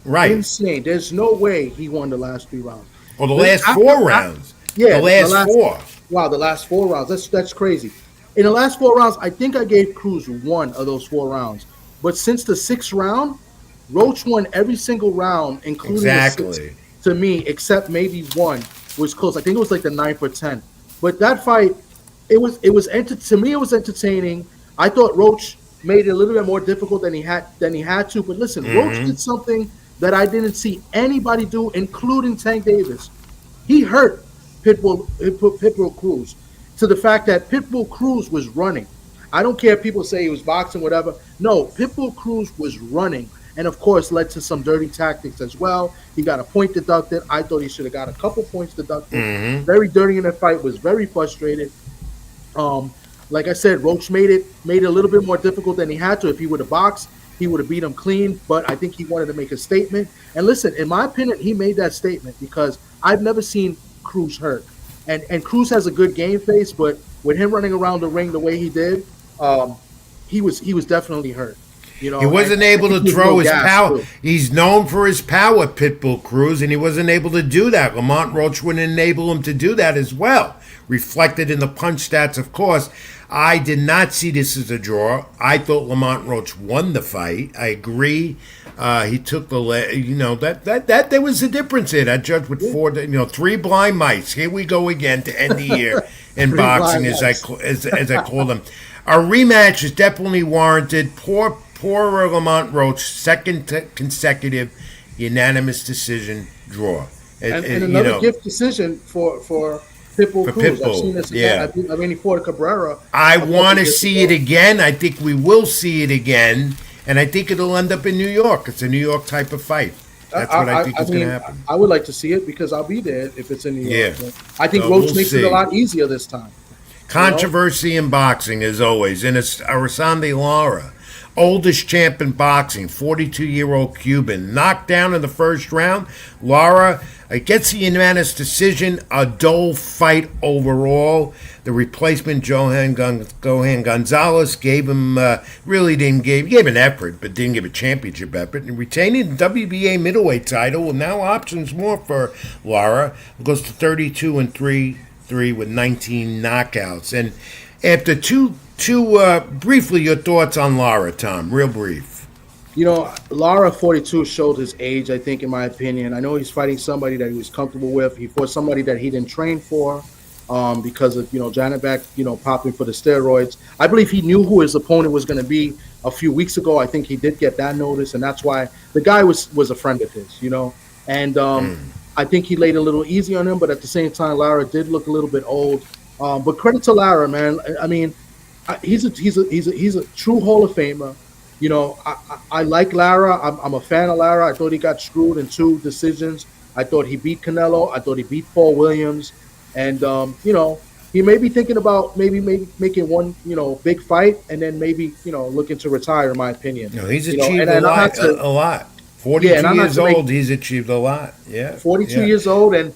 Right. Insane. There's no way he won the last 3 rounds. Or the last 4 rounds. Yeah, the last 4. Wow, the last 4 rounds. That's crazy. In the last 4 rounds, I think I gave Cruz 1 of those 4 rounds. But since the 6th round, Roach won every single round, including the 6th, to me, except maybe one was close. I think it was like the 9th or 10th. But that fight, to me, it was entertaining. I thought Roach made it a little bit more difficult than he had to. But listen, Roach did something that I didn't see anybody do, including Tank Davis. He hurt Pitbull Cruz to the fact that Pitbull Cruz was running. I don't care if people say he was boxing, whatever. No, Pitbull Cruz was running, and of course led to some dirty tactics as well. He got a point deducted. I thought he should have got a couple points deducted. Very dirty in the fight. Was very frustrated. Like I said, Roach made it a little bit more difficult than he had to. If he would have boxed, he would have beat him clean. But I think he wanted to make a statement. And listen, in my opinion, he made that statement because I've never seen Cruz hurt. And Cruz has a good game face, but with him running around the ring the way he did, he was definitely hurt. You know, he wasn't able to throw his power. He's known for his power, Pitbull Cruz, and he wasn't able to do that. Lamont Roach wouldn't enable him to do that as well. Reflected in the punch stats, of course. I did not see this as a draw. I thought Lamont Roach won the fight. I agree. He took that there was a difference there. That judge with 3 blind mice. Here we go again to end the year in boxing, as I call them. A rematch is definitely warranted. Poor Lamont Roach, second consecutive unanimous decision draw. And another gift decision for Pitbull Cruz. I've seen this again. Yeah. I mean, he fought Cabrera. I want to see it again. I think we will see it again. And I think it'll end up in New York. It's a New York type of fight. That's what I think is going to happen. I would like to see it because I'll be there if it's in New York. Yeah. I think Roach makes it a lot easier this time. Controversy in boxing, as always. And it's Arasande Lara, oldest champ in boxing, 42-year-old Cuban. Knocked down in the first round. Lara gets the unanimous decision, a dull fight overall. The replacement, Gohan Gonzalez, gave him, gave an effort, but didn't give a championship effort. And retaining the WBA middleweight title, with now options more for Lara. It goes to 32-3 with 19 knockouts. And after briefly, your thoughts on Lara, Tom, real brief. Lara 42 showed his age, I think, in my opinion. I know he's fighting somebody that he was comfortable with. He fought somebody that he didn't train for because of, Janibek, popping for the steroids. I believe he knew who his opponent was going to be a few weeks ago. I think he did get that notice, and that's why the guy was a friend of his, And I think he laid a little easy on him, but at the same time, Lara did look a little bit old. But credit to Lara, man. I mean, he's a true Hall of Famer. I like Lara. I'm a fan of Lara. I thought he got screwed in 2 decisions. I thought he beat Canelo. I thought he beat Paul Williams. And, he may be thinking about maybe making one, big fight and then maybe, looking to retire, in my opinion. No, he's achieved a lot. 42 years old, he's achieved a lot. Yeah. 42 years old, and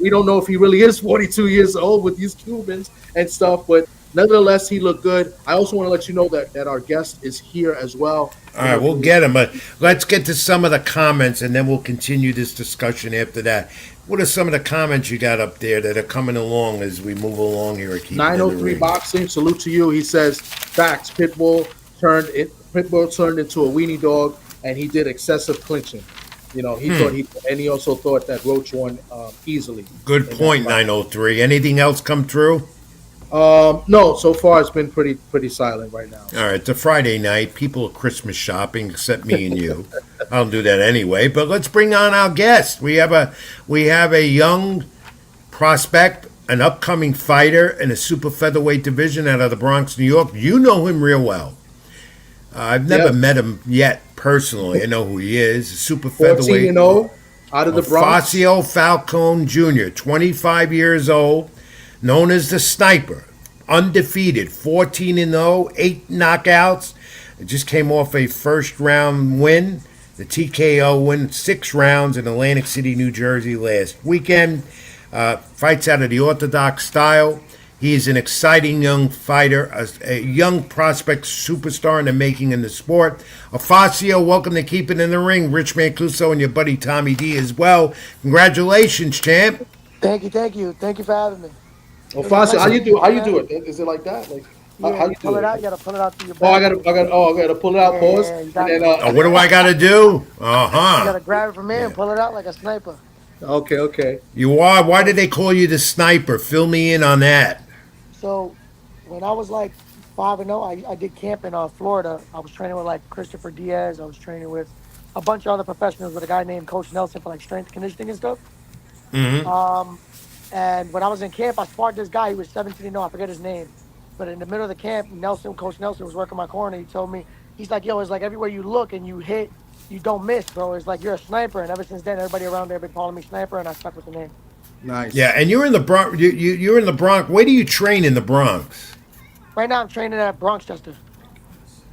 we don't know if he really is 42 years old with these Cubans and stuff, but nevertheless, he looked good. I also want to let you know that our guest is here as well. All right, we'll get him, but let's get to some of the comments, and then we'll continue this discussion after that. What are some of the comments you got up there that are coming along as we move along here? 903 Boxing, salute to you. He says, facts, Pitbull turned into a weenie dog, and he did excessive clinching. He thought and he also thought that Roach won easily. Good point, 903. Anything else come through? No, so far it's been pretty silent right now. All right, it's a Friday night. People are Christmas shopping, except me and you. I don't do that anyway. But let's bring on our guest. We have a young prospect, an upcoming fighter in a super featherweight division out of the Bronx, New York. You know him real well. I've never Yep. met him yet personally. I know who he is. Super 14 featherweight. and 0 out of the Bronx. OFACIO Falcon Jr., 25 years old, known as the Sniper. Undefeated, 14 and 0, 8 knockouts. Just came off a first round win, the TKO win, 6 rounds in Atlantic City, New Jersey last weekend. Fights out of the orthodox style. He is an exciting young fighter, a young prospect superstar in the making in the sport. OFACIO, welcome to Keep It in the Ring. Rich Mancuso and your buddy Tommy D as well. Congratulations, champ. Thank you, thank you for having me. Oh, It's a Fassi, how pleasure you being do? How here, you man. do it? Is it like that? Like Yeah, how you you pull do it out. it? You gotta pull it out through your Oh, back. I gotta pull it out. Pause, Yeah, you and got it. then What do I got to do? You gotta grab it from here Yeah. and pull it out like a sniper. okay. You are? Why did they call you the Sniper? Fill me in on that. So, when I was like 5-0, I did camp in Florida. I was training with like Christopher Diaz. I was training with a bunch of other professionals with a guy named Coach Nelson for like strength conditioning and stuff. Um, and when I was in camp, I sparred this guy. He was 17 and 0. I forget his name. But in the middle of the camp, Coach Nelson was working my corner. He told me, he's like, yo, it's like everywhere you look and you hit, you don't miss, bro. It's like you're a sniper. And ever since then, everybody around there been calling me sniper, and I stuck with the name. Yeah, Nice. and you're in the Bronx. You're in the Bronx. Where do you train in the Bronx? Right now, I'm training at Bronxchester.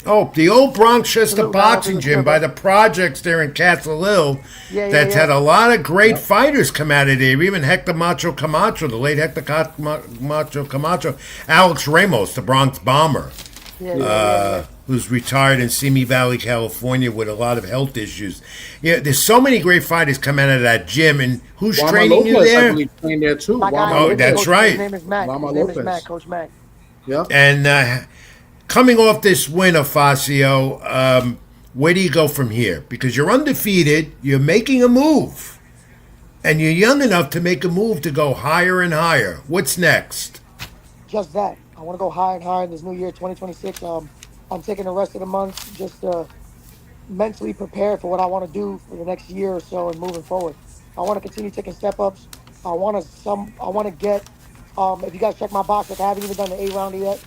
Oh, the old It's a Bronxchester little down to boxing the gym strip, by bro. the projects there in Castle Hill. That's had Yeah. a lot of great Yep. fighters come out of there. Even Hector Macho Camacho, the late Hector Macho Camacho, Alex Ramos, the Bronx Bomber, Yeah. who's retired in Simi Valley, California, with a lot of health issues. Yeah, there's so many great fighters come out of that gym. And who's Wama training you Lopez, I there? believe, trained there too. My guy, Wama Oh, his that's Lopez. right. His name is Mac. Wama His name is Lopez. Mac, Coach Mac. Yep. And coming off this win of Facio, where do you go from here? Because you're undefeated, you're making a move, and you're young enough to make a move to go higher and higher. What's next? Just that. I want to go higher and higher in this new year, 2026. I'm taking the rest of the month just to mentally prepare for what I want to do for the next year or so and moving forward. I want to continue taking step ups. I want to get if you guys check my box, like I haven't even done the 8 rounder yet.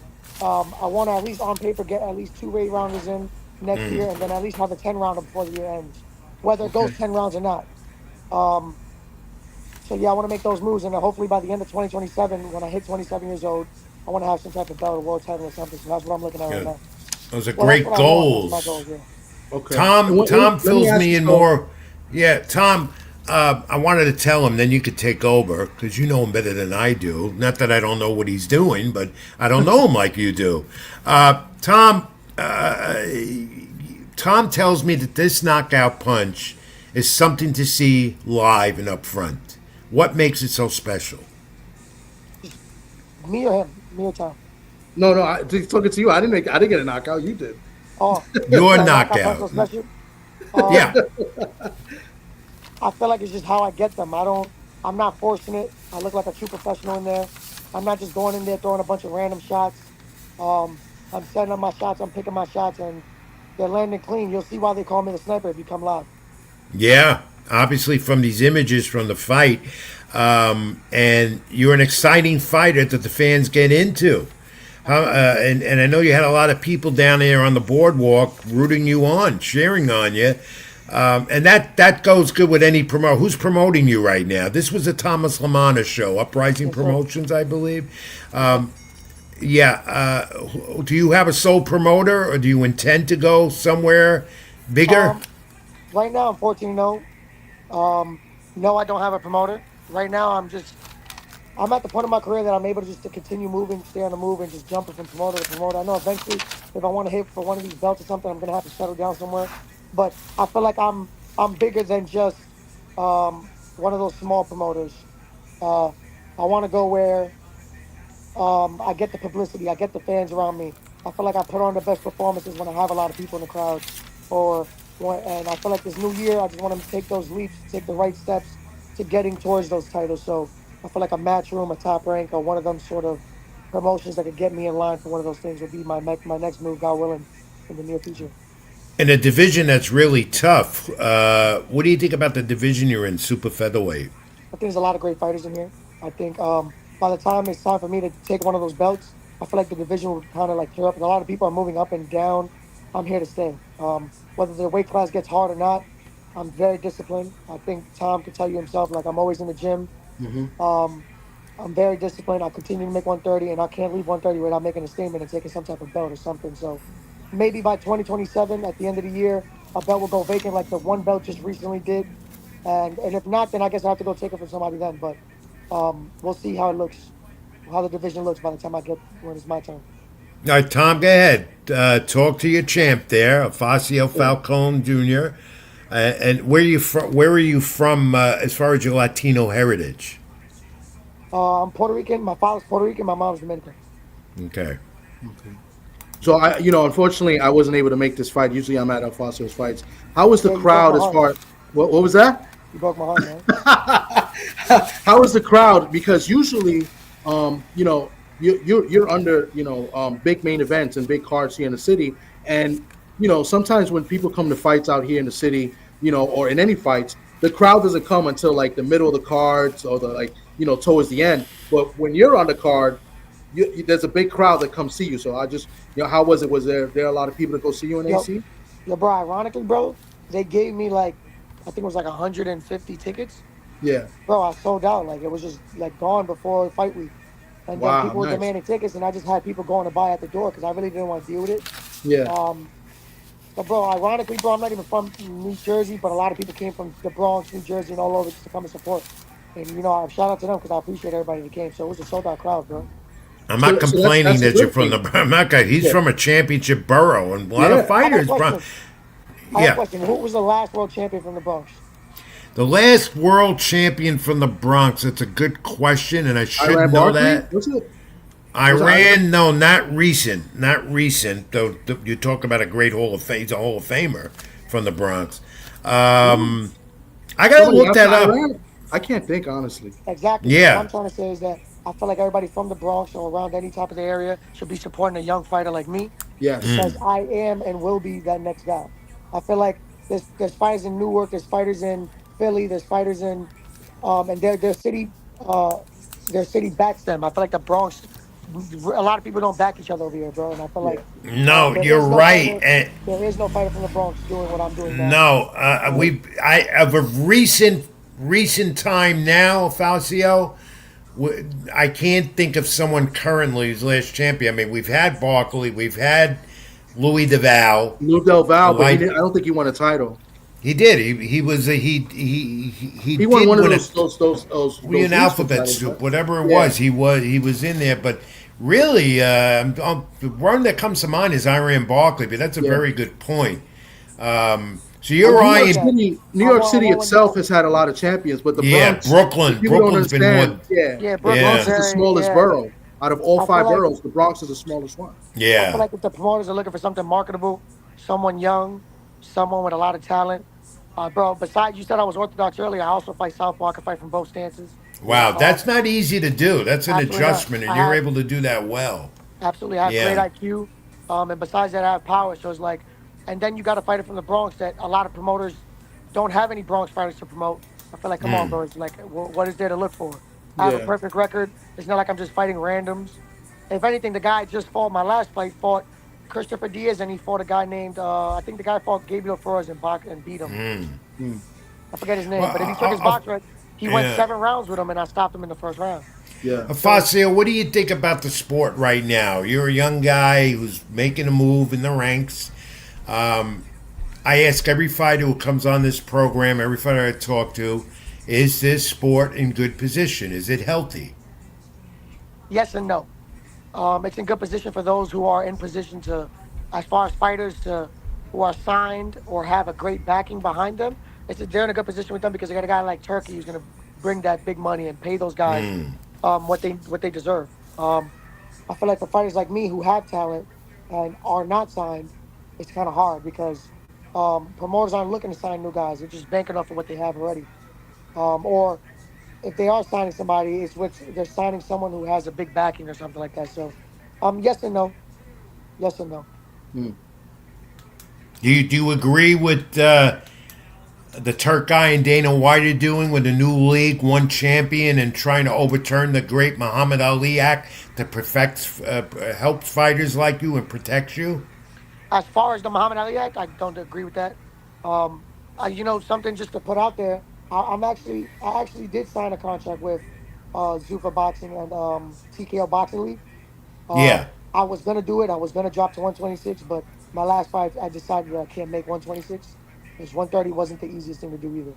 I want to at least on paper get at least 2 8 rounders in next year and then at least have a 10 rounder before the year ends. Whether it goes Okay. 10 rounds or not. Um, so yeah, I want to make those moves and then hopefully by the end of 2027 when I hit 27 years old, I want to have some type of belt or world title or something. So that's what I'm looking at right Good. now. Those are Well, that's great what I want. That's my goals. goals, yeah. Okay. Tom Let me fills ask me you in so- more. Yeah, Tom, I wanted to tell him, then you could take over because you know him better than I do. Not that I don't know what he's doing, but I don't know him like you do. Tom, Tom tells me that this knockout punch is something to see live and up front. What makes it so special? Me or him? Me or Tom? No, talking to you. I didn't get a knockout. You did. Oh, Your that knockout punch knockout. was special. Um, Yeah. I feel like it's just how I get them. I'm not forcing it. I look like a true professional in there. I'm not just going in there throwing a bunch of random shots. I'm setting up my shots. I'm picking my shots, and they're landing clean. You'll see why they call me the sniper if you come live. Yeah, obviously from these images from the fight, and you're an exciting fighter that the fans get into. And I know you had a lot of people down there on the boardwalk rooting you on, cheering on you, and that goes good with any promoter. Who's promoting you right now? This was a Thomas Lamana show, Uprising Yes, sir. Promotions, I believe. Yeah, do you have a sole promoter, or do you intend to go somewhere bigger? Um, right now, I'm 14-0. No, I don't have a promoter. Right now, I'm at the point of my career that I'm able to just to continue moving, stay on the move, and just jumping from promoter to promoter. I know eventually, if I want to hit for one of these belts or something, I'm gonna have to settle down somewhere. But I feel like I'm bigger than just one of those small promoters. I want to go where I get the publicity, I get the fans around me. I feel like I put on the best performances when I have a lot of people in the crowd, and I feel like this new year, I just want to take those leaps, take the right steps to getting towards those titles. So I feel like a Matchroom, a Top Rank, or one of them sort of promotions that could get me in line for one of those things would be my next move, God willing, in the near future. In a division that's really tough, what do you think about the division you're in, super featherweight? I think there's a lot of great fighters in here. I think by the time it's time for me to take one of those belts, I feel like the division will kind of like clear up. And a lot of people are moving up and down I'm here to stay. Whether the weight class gets hard or not, I'm very disciplined. I think Tom can tell you himself. Like I'm always in the gym. Hmm. Um, I'm very disciplined. I continue to make 130, and I can't leave 130 without making a statement and taking some type of belt or something. So maybe by 2027, at the end of the year, a belt will go vacant like the one belt just recently did. And if not, then I guess I have to go take it from somebody then. But we'll see how it looks, how the division looks by the time I get when it's my turn. All right, Tom, go ahead. Talk to your champ there, OFACIO Yeah. Falcon Jr. And where you from? Where are you from as far as your Latino heritage? I'm Puerto Rican. My father's Puerto Rican. My mom's Dominican. Okay. Okay. So unfortunately, I wasn't able to make this fight. Usually, I'm at Alfonso's fights. How was the Yeah, you broke crowd my as heart. far? What was that? You broke my heart, man. How was the crowd? Because usually, you're under big main events and big cards here in the city, and sometimes when people come to fights out here in the city, or in any fights, the crowd doesn't come until like the middle of the cards or the towards the end. But when you're on the card, there's a big crowd that comes see you. So I just how was it? Was there a lot of people to go see you in Yo, AC? yo, bro. Ironically, bro, they gave me like, I think it was like 150 tickets. Yeah. Bro, I sold out. Like it was just like gone before fight week. And then Wow. people were Nice. demanding tickets, and I just had people going to buy at the door because I really didn't want to deal with it. Yeah. Um, but bro, ironically, bro, I'm not even from New Jersey, but a lot of people came from the Bronx, New Jersey, and all over just to come and support. And shout out to them because I appreciate everybody that came. So it was a sold out crowd, bro. I'm not So that's complaining that's a that you're good from thing. the. I'm not. He's Yeah. from a championship borough, and a lot of Yeah. I got a fighters from. question. I got a Yeah, question. Who was the last world champion from the Bronx? the last world champion from the Bronx. That's a good question, and I should Iran know Barkley? that. Was it? Was it Iran? Iran, no, not recent, not recent. Though you talk about a great Hall of Fame, he's a Hall of Famer from the Bronx. Um, I gotta Somebody look after that up. Iran? I can't think honestly. Exactly. So what I'm Yeah. trying to say is that I feel like everybody from the Bronx or around any type of the area should be supporting a young fighter like me Yes. because I am and will be that next guy. I feel like there's fighters in Newark, there's fighters in Philly, there's fighters in and uh their city backs them. I feel like the Bronx, a lot of people don't back each other over here, bro. And I feel Yeah. like No, there you're is no right. fighter, And there is no fighter from the Bronx doing what I'm doing now. no, Um, we I of a recent time now, Falcio. I can't think of someone currently who's last champion. I mean, we've had Barkley, we've had Louis DeVal. Lou Del Val, but Like I don't think he won a title. he did. He was a, he He won did one of win a those an useful alphabet titles, right? soup, whatever it Yeah. was. He was in there, but really, the one that comes to mind is Iran Barkley. But that's a Yeah. very good point. So I you're will New say York eyeing, that. City, New I York won't, I City won't itself has had a lot of champions, but the yeah, Bronx, if Brooklyn. people don't Brooklyn's been understand, one. yeah, Yeah, the Brooklyn's Bronx Yeah, is the very, smallest yeah. borough. Out of all I feel five like boroughs, the Bronx is the smallest one. I feel yeah. like if the promoters are looking for something marketable, someone young, someone with a lot of talent, bro. Besides, you said I was orthodox earlier. I also fight southpaw. I can fight from both stances. Wow, that's Um, not easy to do. That's an absolutely not. adjustment, and I you're have able to do that well. absolutely have great Yeah. IQ. And besides that, I have power. So it's like, and then you got to fight it from the Bronx. That a lot of promoters don't have any Bronx fighters to promote. I feel like, come on, bro. It's like, what is there to look for? I have a Yeah. perfect record. It's not like I'm just fighting randoms. If anything, the guy just fought my last fight fought Christopher Diaz, and he fought a guy named I think the guy fought Gabriel Flores and beat him. Hmm. I forget his name, Well, but if he took his box right, he went yeah. 7 rounds with him, and I stopped him in the first round. Yeah. So Facio, what do you think about the sport right now? You're a young guy who's making a move in the ranks. I ask every fighter who comes on this program, every fighter I talk to, is this sport in good position? Is it healthy? yes and no. It's in good position for those who are in position to, as far as fighters to who are signed or have a great backing behind them. They're in a good position with them because they got a guy like Turkey who's going to bring that big money and pay those guys what they deserve. I feel like for fighters like me who have talent and are not signed, it's kind of hard because promoters aren't looking to sign new guys. They're just banking off of what they have already. Or if they are signing somebody, they're signing someone who has a big backing or something like that. So, yes and no, yes and no. Hmm. Do you agree with the Turk guy and Dana White are doing with the new league, one champion, and trying to overturn the great Muhammad Ali Act that helps fighters like you and protects you? As far as the Muhammad Ali act, I don't agree with that. Something just to put out there. I actually did sign a contract with Zuffa Boxing and TKO Boxing League. Yeah. I was gonna do it. I was gonna drop to 126, but my last fight, I decided that I can't make 126 because 130 wasn't the easiest thing to do either.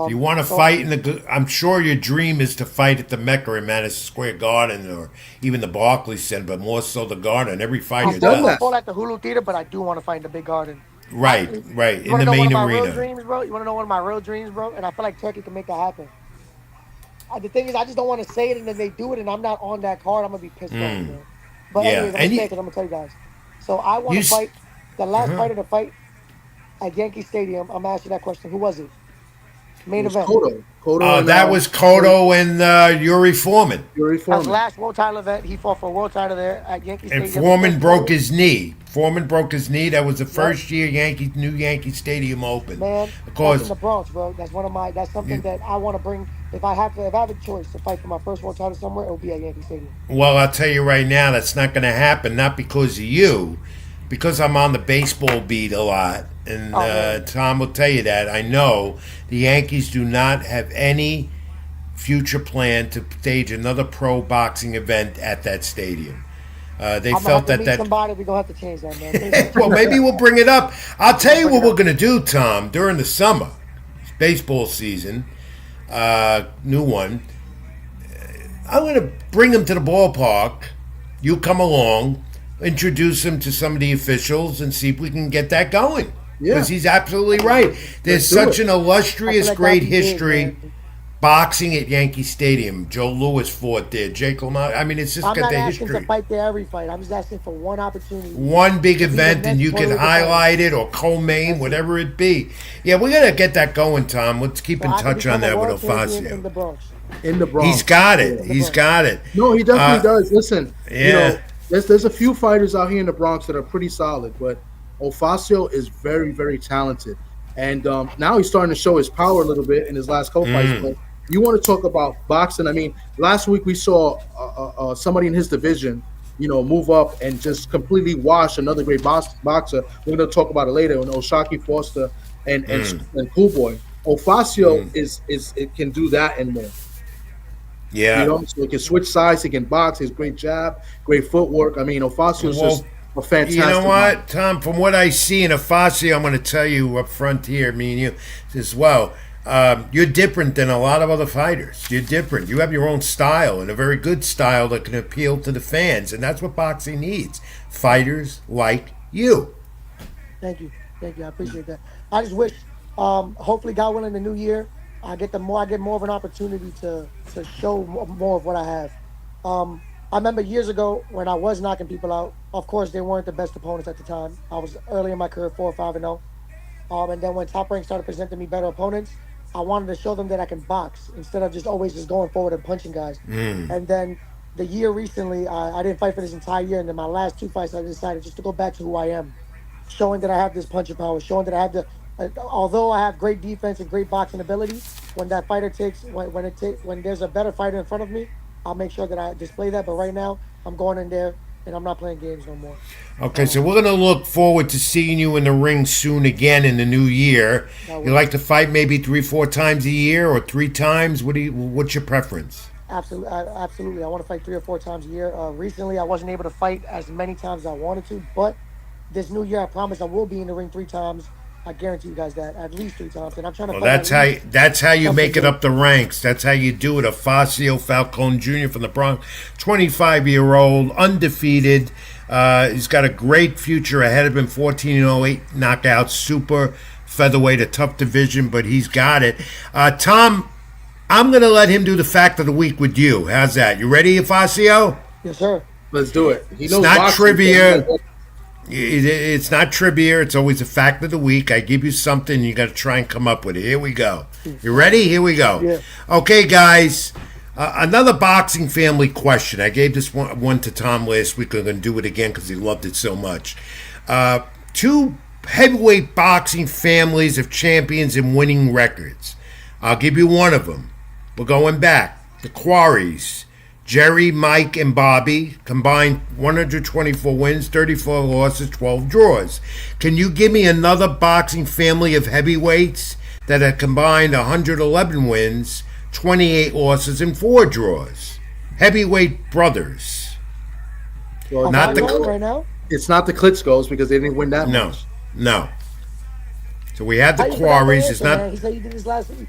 If you want to So fight I'm sure your dream is to fight at the Mecca in Madison Square Garden or even the Barclays Center, but more so the Garden. Every fighter done I does. that. fought at the Hulu Theater, but I do want to fight in the big garden. Right, right, You in want to the know one main of my real arena. dreams, bro? You want to know one of my real dreams, bro? And I feel like Turkey can make that happen. The thing is, I just don't want to say it, and then they do it, and I'm not on that card. I'm gonna be pissed off, man. But Yeah, anyways, I'm gonna and say it because I'm gonna tell you guys. So I want you, to s- fight the last fighter to fight at Yankee Stadium. I'm gonna ask you that question. Who was it? It Main was event. Cotto. Cotto and that was Cotto and Yuri Foreman. Yuri His Foreman. last world title event, he fought for a world title there at Yankee And Stadium. The Foreman first broke fighter. his knee. Foreman broke his knee. That was the Yep. first year new Yankee Stadium opened. Man, Of that's in course, the Bronx, bro. That's something that I want to bring. If I have a choice to fight for my first world title somewhere, it will be at Yankee Stadium. well, I'll tell you right now, that's not going to happen. Not because of you, because I'm on the baseball beat a lot, and Oh man, Tom will tell you that. I know the Yankees do not have any future plan to stage another pro boxing event at that stadium. They I'm gonna have felt to that meet somebody. We're gonna have to change that, man. well, maybe we'll bring it up. I'll tell you Bring what it we're up. going to do, Tom, during the summer baseball season, new one. I'm going to bring him to the ballpark. You come along, introduce him to some of the officials, and see if we can get that going. Because Yeah, he's absolutely right. There's let's do such it. an I feel illustrious, like that'd great be big, history man. boxing at Yankee Stadium. Joe Louis fought there. Jake LaMotta. I mean, it's just I'm got not the asking to history. fight there every fight. I'm just asking for one opportunity One big to be the event and next you Puerto can Rican fighter. highlight it or co-main, That's it. whatever it be. Yeah, we got to get that going, Tom. Let's keep So in I can touch on become a that with world champion in OFACIO. the Bronx. In the He's Bronx. got Yeah. it. In the He's Bronx. got it. No, he definitely does. Listen, Yeah. there's a few fighters out here in the Bronx that are pretty solid, but Ofacio is very, very talented. And now he's starting to show his power a little bit in his last couple fights. But you want to talk about boxing? I mean, last week we saw somebody in his division, move up and just completely wash another great boxer. We're going to talk about it later. When Oshaki Foster and Cool Boy, Ofacio is it can do that and more. Yeah. So he can switch sides, he can box, he has great jab, great footwork. I mean, Ofacio is just Well, a you know fantastic boxer. what, Tom? From what I see in OFACIO, I'm going to tell you up front here, me and you as well. You're different than a lot of other fighters. You're different. You have your own style and a very good style that can appeal to the fans, and that's what boxing needs. Fighters like you. Thank you. Thank you. I appreciate that. I just wish, hopefully, God willing, the new year, I get more of an opportunity to show more of what I have. I remember years ago when I was knocking people out. Of course, they weren't the best opponents at the time. I was early in my career, 4-5-0. And then when Top Rank started presenting me better opponents, I wanted to show them that I can box instead of just always just going forward and punching guys. And then the year recently, I didn't fight for this entire year. And then my last two fights, I decided just to go back to who I am, showing that I have this punching power, showing that I have although I have great defense and great boxing ability, when that fighter takes, when there's a better fighter in front of me, I'll make sure that I display that. But right now, I'm going in there and I'm not playing games no more. Okay, so we're going to look forward to seeing you in the ring soon again in the new year. You like to fight maybe 3-4 times a year or 3 times? What's your preference? Absolutely, absolutely. I want to fight 3 or 4 times a year. Recently, I wasn't able to fight as many times as I wanted to, but this new year, I promise I will be in the ring 3 times. I guarantee you guys that at least 3 times, and I'm trying to Well, fight at least that's how you once a make it year. up the ranks. That's how you do it. OFACIO Falcon Jr. from the Bronx, 25-year-old, undefeated. He's got a great future ahead of him. 14-08 knockouts, super featherweight, a tough division, but he's got it. Tom, I'm going to let him do the fact of the week with you. How's that? You ready, OFACIO? Yes, sir. Let's do it. He It's knows not boxing. trivia. It's not trivia. It's always a fact of the week. I give you something. You got to try and come up with it. Here we go. You ready? Here we go. Yeah. Okay, guys. Another boxing family question. I gave this one to Tom last week. I'm going to do it again because he loved it so much. 2 heavyweight boxing families of champions and winning records. I'll give you one of them. We're going back. The Quarries. Jerry, Mike, and Bobby combined 124 wins, 34 losses, 12 draws. Can you give me another boxing family of heavyweights that had combined 111 wins, 28 losses, and 4 draws? Heavyweight brothers. Well, Not the right now. it's not the Klitschko's because they didn't win that no, much. no. So we had How the you forgot Quarries. answer, It's not. man? He said you did this last week.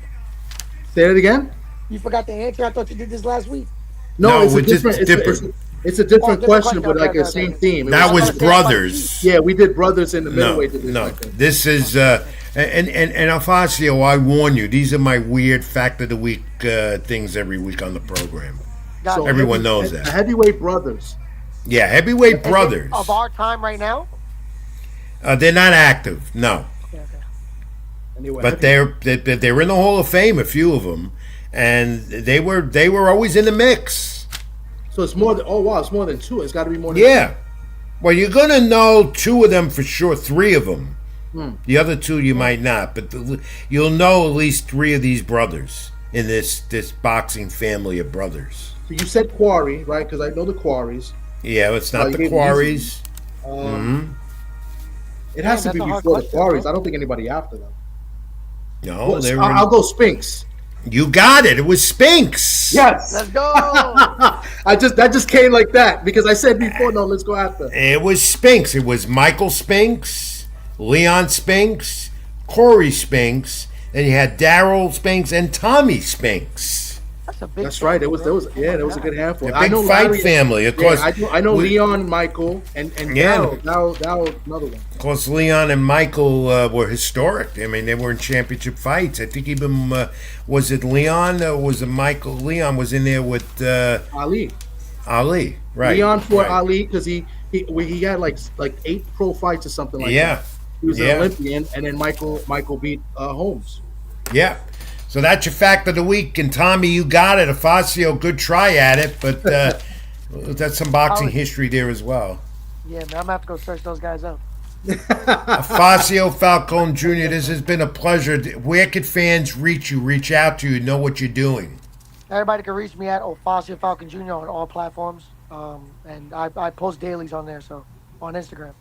Say it again. You forgot the answer. I thought you did this last week. No, it's a it's just different. different. It's a different different question, but question. like the Okay, same okay. theme. It That was Okay. brothers. Yeah, we did brothers in the No, middleweight division. no. I think. This is and Alfacio, I warn you, these are my weird fact of the week things every week on the program. Got it. Everyone knows that. Heavyweight brothers. Yeah, heavyweight Is it brothers. of our time right now. They're not active, no, Okay, okay. Anyway, but they're in the Hall of Fame, a few of them, and they were always in the mix. so it's more than. Oh wow, it's more than 2. It's got to be more than. Yeah. Well, you're gonna know 2 of them for sure, 3 of them. The other 2 you might not, but you'll know at least 3 of these brothers in this boxing family of brothers. So you said Quarry, right? Because I know the Quarries. Yeah, it's Oh, not you the gave me Quarries. It has to that's be a hard before the question, Quarries. bro. I don't think anybody after them. No, Well, they were. I'll go Spinks. You got it. It was Spinks. Yes. Let's go. That just came like that because I said before. No, let's go after. It was Spinks. It was Michael Spinks, Leon Spinks, Corey Spinks, and you had Daryl Spinks and Tommy Spinks. That's a big. That's right. There was bro. there was a good handful. A big fight Larry- family. Of Yeah, course, I know Leon, Michael, and Yeah. Daryl, another one. of course, Leon and Michael were historic. I mean, they were in championship fights. I think even was it Leon or was it Michael? Leon was in there with Ali. Ali, right? Leon fought right. Ali because he had like 8 pro fights or something like Yeah, that. He was Yeah. an Olympian, and then Michael beat Holmes. yeah. So that's your fact of the week. And Tommy, you got it. Afacio, good try at it, but that's some boxing history there as well. Yeah, man. I'm gonna have to go search those guys up. Afacio Falcon Jr., this has been a pleasure. Where could fans reach you, reach out to you, know what you're doing? Everybody can reach me at OFACIO FALCON Jr. on all platforms, and I post dailies on there, so on Instagram.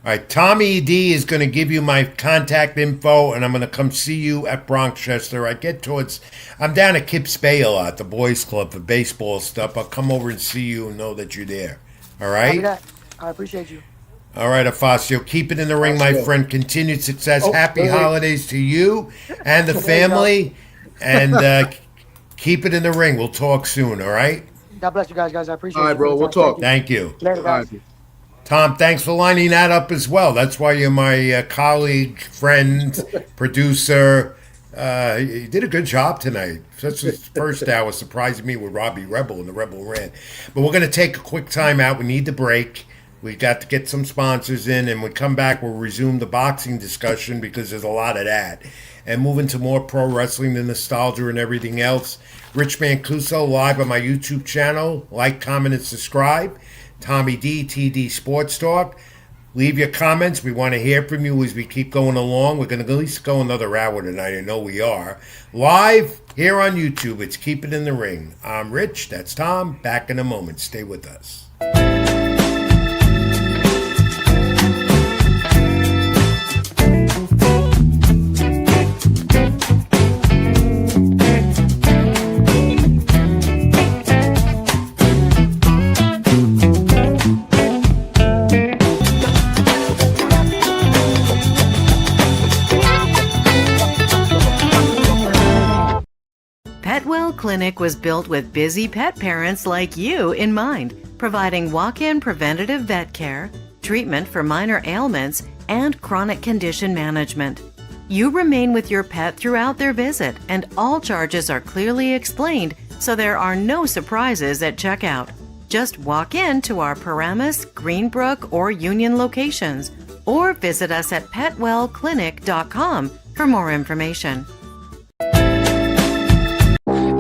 All right, Tommy D is going to give you my contact info, and I'm going to come see you at Bronxchester. I'm down at Kips Bay a lot, the boys club for baseball stuff. I'll come over and see you and know that you're there. All Copy right? that. I appreciate you. All right, Afacio, keep it in the ring, my friend. Continued success. Happy wait. holidays to you and the family, and keep it in the ring. We'll talk soon, all right? God bless you guys. I appreciate All right, you. bro, we'll talk. Thank you. Later, All guys. right. Tom, thanks for lining that up as well. That's why you're my colleague, friend, producer. You did a good job tonight. Such the first hour surprised me with Robbie Rebel and the Rebel Rant. But we're going to take a quick time out. We need the break. We got to get some sponsors in, and when we come back, we'll resume the boxing discussion because there's a lot of that. And move into more pro wrestling, the nostalgia, and everything else. Rich Mancuso live on my YouTube channel. Like, comment, and subscribe. Tommy D, TD Sports Talk. Leave your comments. We want to hear from you as we keep going along. We're going to at least go another hour tonight. I know we are. Live here on YouTube. It's Keep It in the Ring. I'm Rich. That's Tom. Back in a moment. Stay with us. Petwell Clinic was built with busy pet parents like you in mind, providing walk-in preventative vet care, treatment for minor ailments, and chronic condition management. You remain with your pet throughout their visit, and all charges are clearly explained, so there are no surprises at checkout. Just walk in to our Paramus, Greenbrook, or Union locations, or visit us at petwellclinic.com for more information.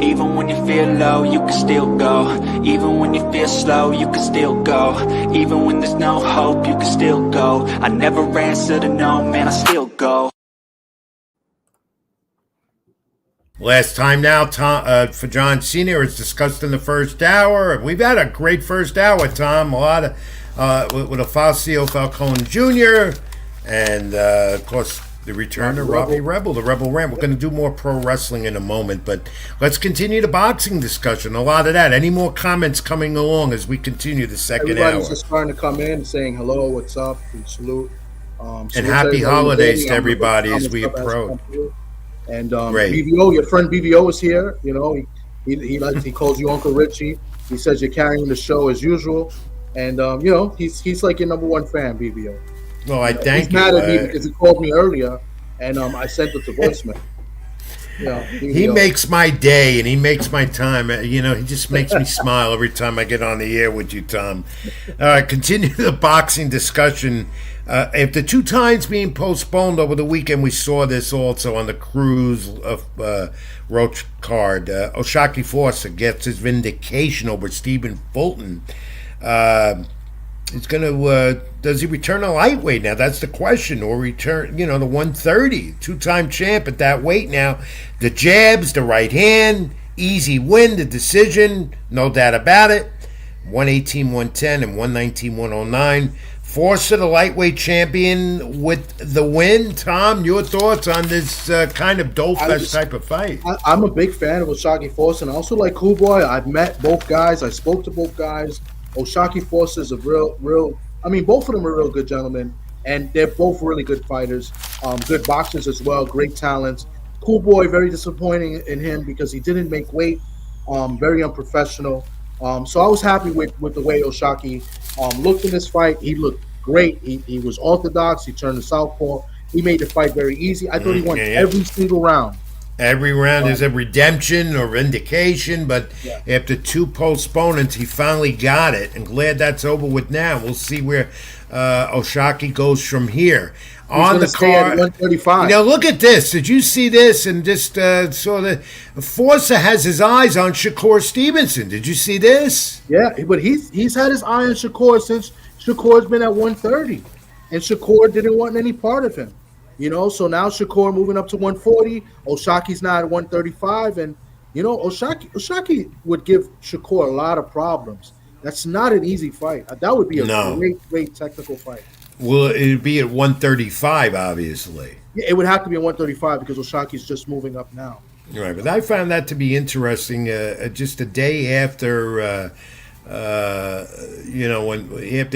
Even when you feel low, you can still go. Even when you feel slow, you can still go. Even when there's no hope, you can still go. I never answer to no, man, I still go. Last time now, for John Cena, it's discussed in the first hour. We've had a great first hour, Tom. A lot of with OFACIO FALCON Jr. and of course the return of Robbie Rebel, the Rebel Rant. We're going to do more pro wrestling in a moment, but let's continue the boxing discussion. A lot of that. Any more comments coming along as we continue the second Everybody's hour? just starting to come in, saying hello, what's up, and salute. And happy holidays to everybody as we approach. And Great. BVO, your friend BVO is here. You know, he calls you Uncle Richie. He says you're carrying the show as usual, and you know he's like your number one fan, BVO. Well, I thank you. He's mad at me because he called me earlier, and I sent it to voicemail. You know, he makes my day and he makes my time. You know, he just makes me smile every time I get on the air with you, Tom. All right, continue the boxing discussion. After 2 times being postponed over the weekend, we saw this also on the Cruz of Roach card. O'Shaquie Foster gets his vindication over Stephen Fulton. He's going to, does he return a lightweight now? That's the question. Or return, the 130, 2-time champ at that weight now. The jabs, the right hand, easy win, the decision, no doubt about it. 118-110 and 119-109. Forster, the lightweight champion, with the win. Tom, your thoughts on this kind of dope-fest type of fight? I'm a big fan of O'Shaquie Foster, and I also like Cool Boy. I've met both guys. I spoke to both guys. O'Shaquie Foster is a real. I mean, both of them are real good gentlemen, and they're both really good fighters. Good boxers as well. Great talents. Cool Boy, very disappointing in him because he didn't make weight. Very unprofessional. So I was happy with the way O'Shaquie looked in this fight. He looked great. He was orthodox. He turned to southpaw. He made the fight very easy. I thought he won every single round. Every round is a redemption or vindication, but after 2 postponements, he finally got it. And glad that's over with now. We'll see where O'Shaquie goes from here. On the card, 135. Now look at this. Did you see this? And just saw that Forza has his eyes on Shakur Stevenson. Did you see this? Yeah, but he's had his eye on Shakur since Shakur's been at 130, and Shakur didn't want any part of him. So now Shakur moving up to 140. O'Shaquie's now at 135, and O'Shaquie would give Shakur a lot of problems. That's not an easy fight. That would be a great technical fight. Well, it'd be at 135, obviously. Yeah, it would have to be at 135 because O'Shaquie's just moving up now. Right, but I found that to be interesting. Just a day after, after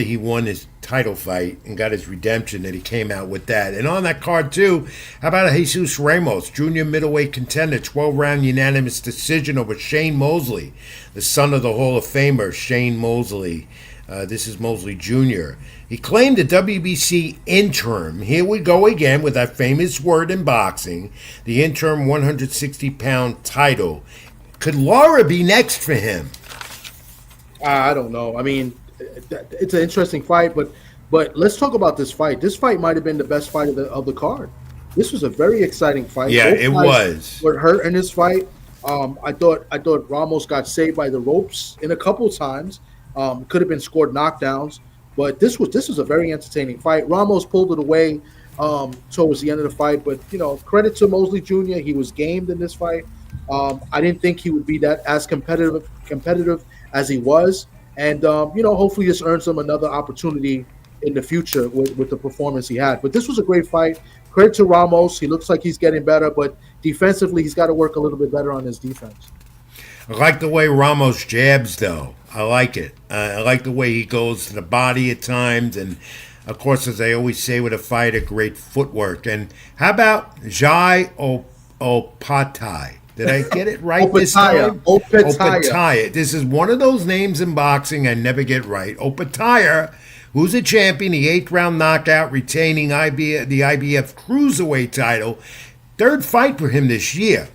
he won his title fight and got his redemption, that he came out with that. And on that card too, how about Jesus Ramos, junior middleweight contender, 12-round unanimous decision over Shane Mosley, the son of the Hall of Famer Shane Mosley. This is Mosley Jr. He claimed the WBC interim. Here we go again with that famous word in boxing, the interim 160-pound title. Could Lara be next for him? I don't know. I mean, it's an interesting fight, but let's talk about this fight. This fight might have been the best fight of the card. This was a very exciting fight. Yeah, both it was. Were hurt in this fight. I thought Ramos got saved by the ropes in a couple times. Could have been scored knockdowns, but this was a very entertaining fight. Ramos pulled it away towards the end of the fight, but credit to Mosley Jr. He was gamed in this fight. I didn't think he would be that as competitive as he was, and hopefully this earns him another opportunity in the future with the performance he had. But this was a great fight. Credit to Ramos. He looks like he's getting better, but defensively he's got to work a little bit better on his defense. I like the way Ramos jabs, though. I like it. I like the way he goes to the body at times. And, of course, as I always say with a fighter, great footwork. And how about Jai Opatai? Did I get it right this time? Opatai. This is one of those names in boxing I never get right. Opatai, who's a champion, the 8th-round knockout, retaining the IBF Cruiserweight title. 3rd fight for him this year.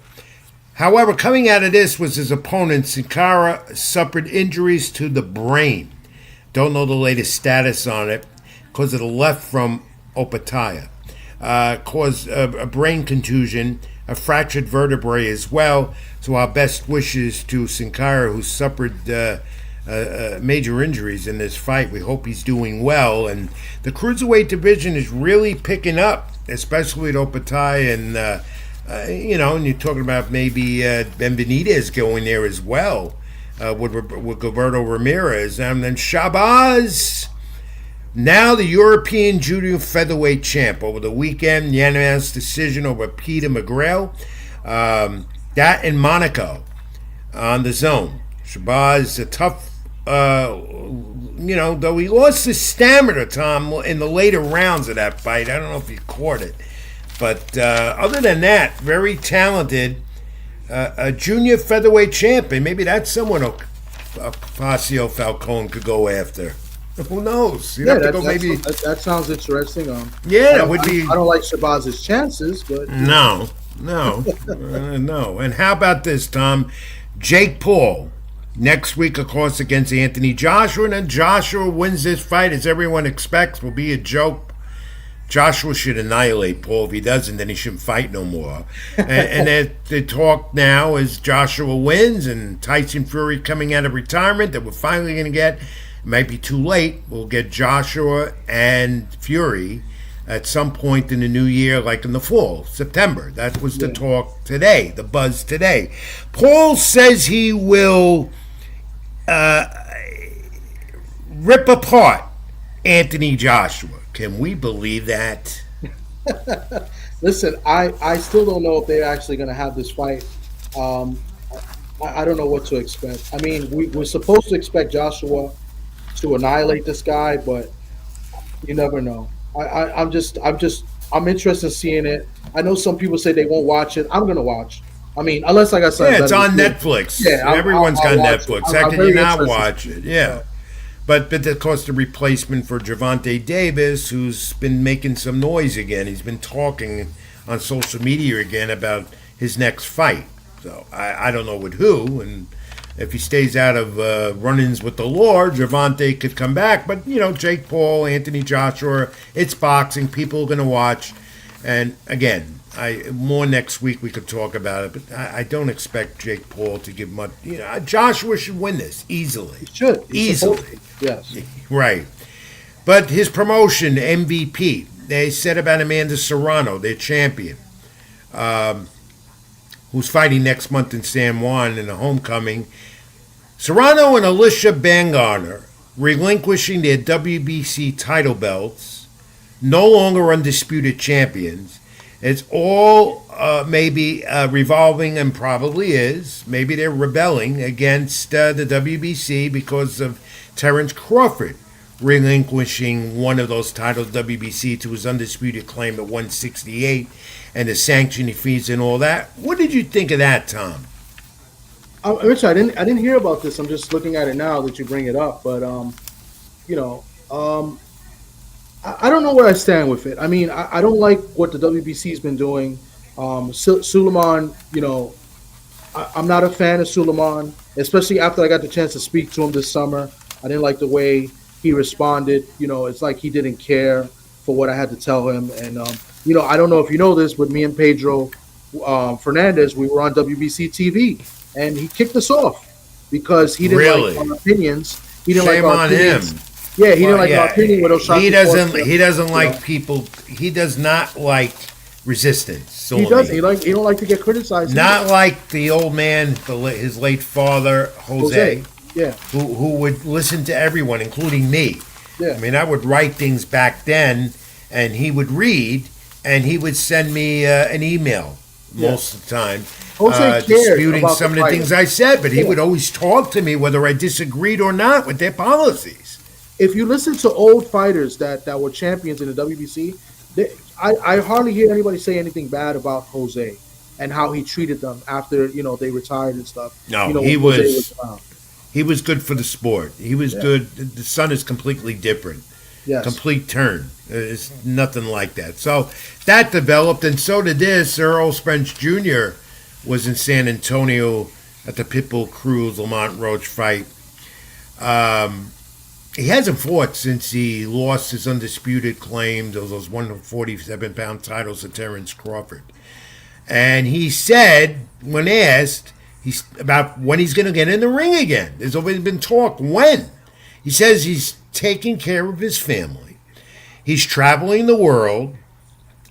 However, coming out of this was his opponent, Sankara, suffered injuries to the brain. Don't know the latest status on it because of the left from Opatai. Caused a brain contusion, a fractured vertebrae as well. So our best wishes to Sankara, who suffered major injuries in this fight. We hope he's doing well. And the Cruiserweight division is really picking up, especially with Opatai and And you're talking about maybe Benvenidez going there as well with Gilberto Ramirez. And then Shabazz, now the European Junior Featherweight champ. Over the weekend, unanimous decision over Peter McGrail. That in Monaco on the zone. Shabazz, a tough, though he lost his stamina, Tom, in the later rounds of that fight. I don't know if you caught it. But other than that, very talented. A junior featherweight champion. Maybe that's someone OFACIO Falcon could go after. Who knows? That sounds interesting. That would be. I don't like Shabazz's chances, but no. And how about this, Tom? Jake Paul next week, of course, against Anthony Joshua, and then Joshua wins this fight, as everyone expects, will be a joke. Joshua should annihilate Paul. If he doesn't, then he shouldn't fight no more. And the talk now is Joshua wins and Tyson Fury coming out of retirement that we're finally going to get. It might be too late. We'll get Joshua and Fury at some point in the new year, like in the fall, September. That was the talk today, the buzz today. Paul says he will rip apart Anthony Joshua. Can we believe that? Listen, I still don't know if they're actually going to have this fight. I don't know what to expect. I mean, we're supposed to expect Joshua to annihilate this guy, but you never know. I'm interested in seeing it. I know some people say they won't watch it. I'm going to watch. I mean, unless, like I said, it's on Netflix. Yeah, everyone's got Netflix. How can you not watch it? Yeah. But of course, the replacement for Gervonta Davis, who's been making some noise again. He's been talking on social media again about his next fight. So I don't know with who. And if he stays out of run-ins with the law, Gervonta could come back. But, Jake Paul, Anthony Joshua, it's boxing. People are going to watch. And, again, more next week we could talk about it, but I don't expect Jake Paul to give much. Joshua should win this easily. He should. Easily. Yes. Right. But his promotion, MVP, they said about Amanda Serrano, their champion, who's fighting next month in San Juan in a homecoming. Serrano and Alicia Baumgardner relinquishing their WBC title belts, no longer undisputed champions. It's all maybe revolving, and probably is. Maybe they're rebelling against the WBC because of Terrence Crawford relinquishing one of those titles, WBC, to his undisputed claim at 168, and the sanctioning fees and all that. What did you think of that, Tom? Rich, I didn't hear about this. I'm just looking at it now that you bring it up, but I don't know where I stand with it. I mean, I don't like what the WBC's been doing. Suleiman, I'm not a fan of Suleiman, especially after I got the chance to speak to him this summer. I didn't like the way he responded. It's like he didn't care for what I had to tell him. And, I don't know if you know this, but me and Pedro Fernandez, we were on WBC TV, and he kicked us off because he didn't like our opinions. He didn't Shame like our on opinions. him. Yeah, he didn't like our opinion with Osaka. He doesn't like people. He does not like resistance. So he does. He don't like to get criticized. Not like the old man, his late father, Jose. Yeah. Who would listen to everyone, including me. Yeah. I mean, I would write things back then, and he would read, and he would send me an email most of the time, disputing some of the things I said. But he would always talk to me whether I disagreed or not with their policies. If you listen to old fighters that were champions in the WBC, I hardly hear anybody say anything bad about Jose and how he treated them after they retired and stuff. No, he was good for the sport. He was good. The son is completely different. Yes. Complete turn. It's nothing like that. So that developed, and so did this. Errol Spence Jr. was in San Antonio at the Pitbull Cruz Lamont Roach fight. He hasn't fought since he lost his undisputed claim, those 147-pound titles to Terrence Crawford. And he said, when asked about when he's going to get in the ring again, there's always been talk when. He says he's taking care of his family. He's traveling the world,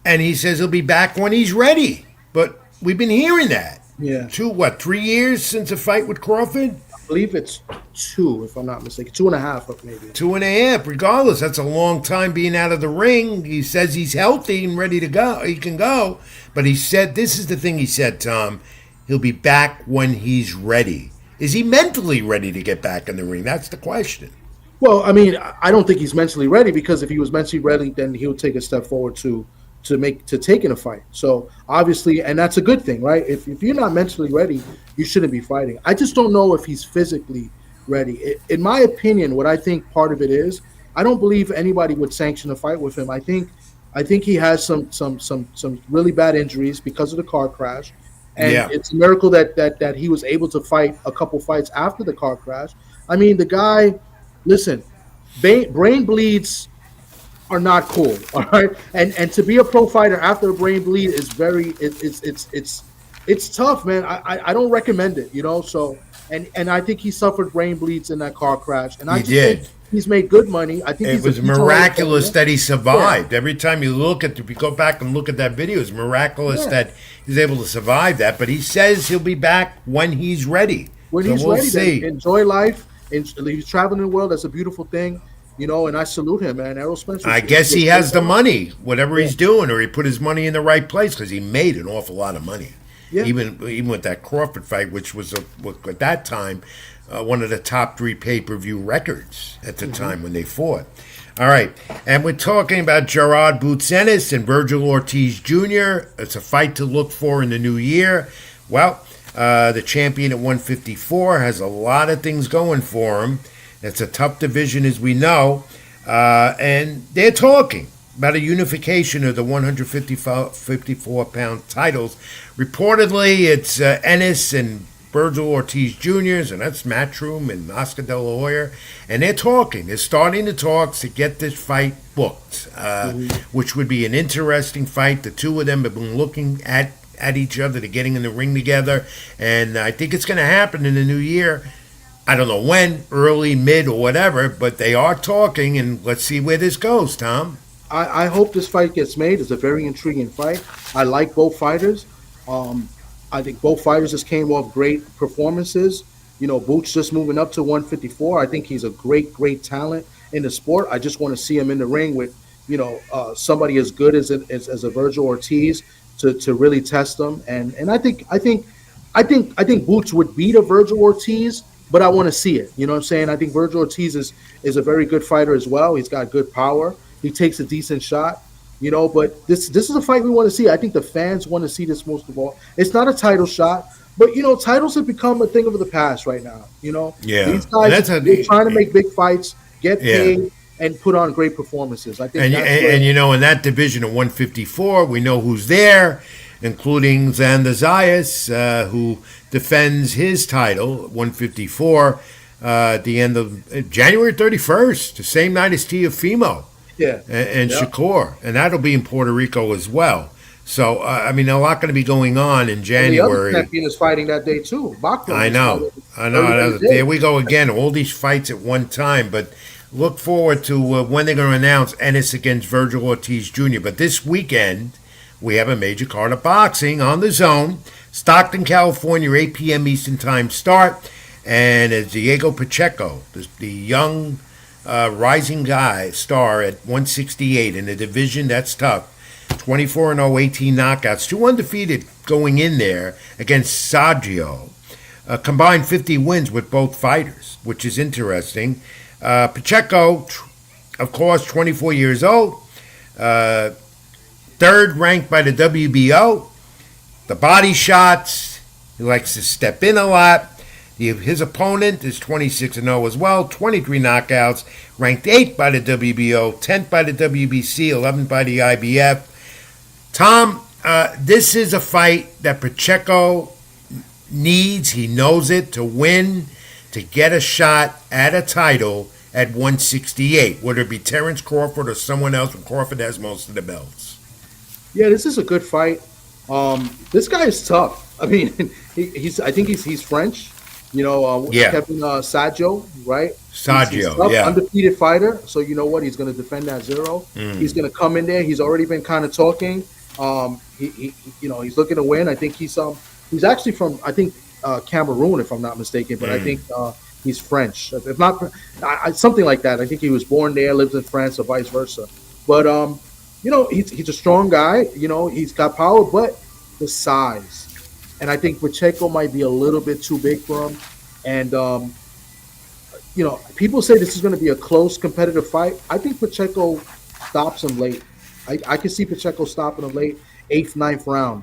and he says he'll be back when he's ready. But We've been hearing that. Yeah. 3 years since a fight with Crawford? I believe it's 2, if I'm not mistaken. 2.5, maybe. 2.5. Regardless, that's a long time being out of the ring. He says he's healthy and ready to go. He can go. But he said, this is the thing he said, Tom. He'll be back when he's ready. Is he mentally ready to get back in the ring? That's the question. Well, I mean, I don't think he's mentally ready, because if he was mentally ready, then he'll take a step forward to taking a fight. So obviously, and that's a good thing, right? If you're not mentally ready, you shouldn't be fighting. I just don't know if he's physically ready. In my opinion, what I think part of it is, I don't believe anybody would sanction a fight with him. I think he has some really bad injuries because of the car crash, and it's a miracle that he was able to fight a couple fights after the car crash. I mean, the guy, listen, brain bleeds are not cool, all right. And to be a pro fighter after a brain bleed is it's tough, man. I don't recommend it, So and I think he suffered brain bleeds in that car crash, and I just think he's made good money. I think it was miraculous that he survived. Every time you if you go back and look at that video, it's miraculous that he's able to survive that. But he says he'll be back when he's ready. When he's ready, see. Enjoy life. He's traveling the world. That's a beautiful thing. And I salute him, man. Errol Spencer. I guess he has the money, whatever he's doing, or he put his money in the right place, because he made an awful lot of money. Yeah. Even with that Crawford fight, which was at that time one of the top 3 pay-per-view records at the time when they fought. All right, and we're talking about Gerard Boots Ennis and Virgil Ortiz Jr. It's a fight to look for in the new year. Well, the champion at 154 has a lot of things going for him. It's a tough division, as we know, and they're talking about a unification of the 154-pound titles. Reportedly, it's Ennis and Virgil Ortiz Jr., and that's Matchroom and Oscar De La Hoya, and they're talking. They're starting the talks to get this fight booked, which would be an interesting fight. The two of them have been looking at each other. They're getting in the ring together, and I think it's going to happen in the new year. I don't know when, early, mid, or whatever, but they are talking, and let's see where this goes, Tom. I hope this fight gets made. It's a very intriguing fight. I like both fighters. I think both fighters just came off great performances. Boots just moving up to 154. I think he's a great talent in the sport. I just want to see him in the ring with, somebody as good as a Virgil Ortiz to really test him. And I think Boots would beat a Virgil Ortiz, but I want to see it. You know what I'm saying? I think Virgil Ortiz is a very good fighter as well. He's got good power. He takes a decent shot, but this is a fight we want to see. I think the fans want to see this most of all. It's not a title shot, but, titles have become a thing of the past right now, Yeah. These guys are trying to make big fights, get paid, and put on great performances. I think in that division of 154, we know who's there, including Xander Zayas, who defends his title, 154, at the end of January 31st, the same night as Teofimo and Shakur. And that'll be in Puerto Rico as well. So, a lot going to be going on in January. And the other champion is fighting that day, too. I know. There we go again. All these fights at one time. But look forward to when they're going to announce Ennis against Virgil Ortiz Jr. But this weekend, we have a major card of boxing on the Zone. Stockton, California, 8 p.m. Eastern Time start. And it's Diego Pacheco, the young rising star at 168 in a division that's tough. 24-0, 18 knockouts, 2 undefeated going in there against Saggio. Combined 50 wins with both fighters, which is interesting. Pacheco, of course, 24 years old. Third ranked by the WBO. The body shots, he likes to step in a lot. His opponent is 26-0 as well, 23 knockouts, ranked 8th by the WBO, 10th by the WBC, 11th by the IBF. Tom, this is a fight that Pacheco needs, he knows it, to win, to get a shot at a title at 168, whether it be Terrence Crawford or someone else, when Crawford has most of the belts. Yeah, this is a good fight. This guy is tough. I mean, I think he's French. Kevin Saggio, right? Saggio, he's undefeated fighter. So you know what? He's going to defend that 0. He's going to come in there. He's already been kind of talking. He's looking to win. I think he's actually from, I think, Cameroon, if I'm not mistaken, but I think he's French, if not something like that. I think he was born there, lives in France, or vice versa. But he's a strong guy. He's got power, but the size, and I think Pacheco might be a little bit too big for him. And people say this is going to be a close, competitive fight. I think Pacheco stops him late. I can see Pacheco stopping him late, 8th, 9th round,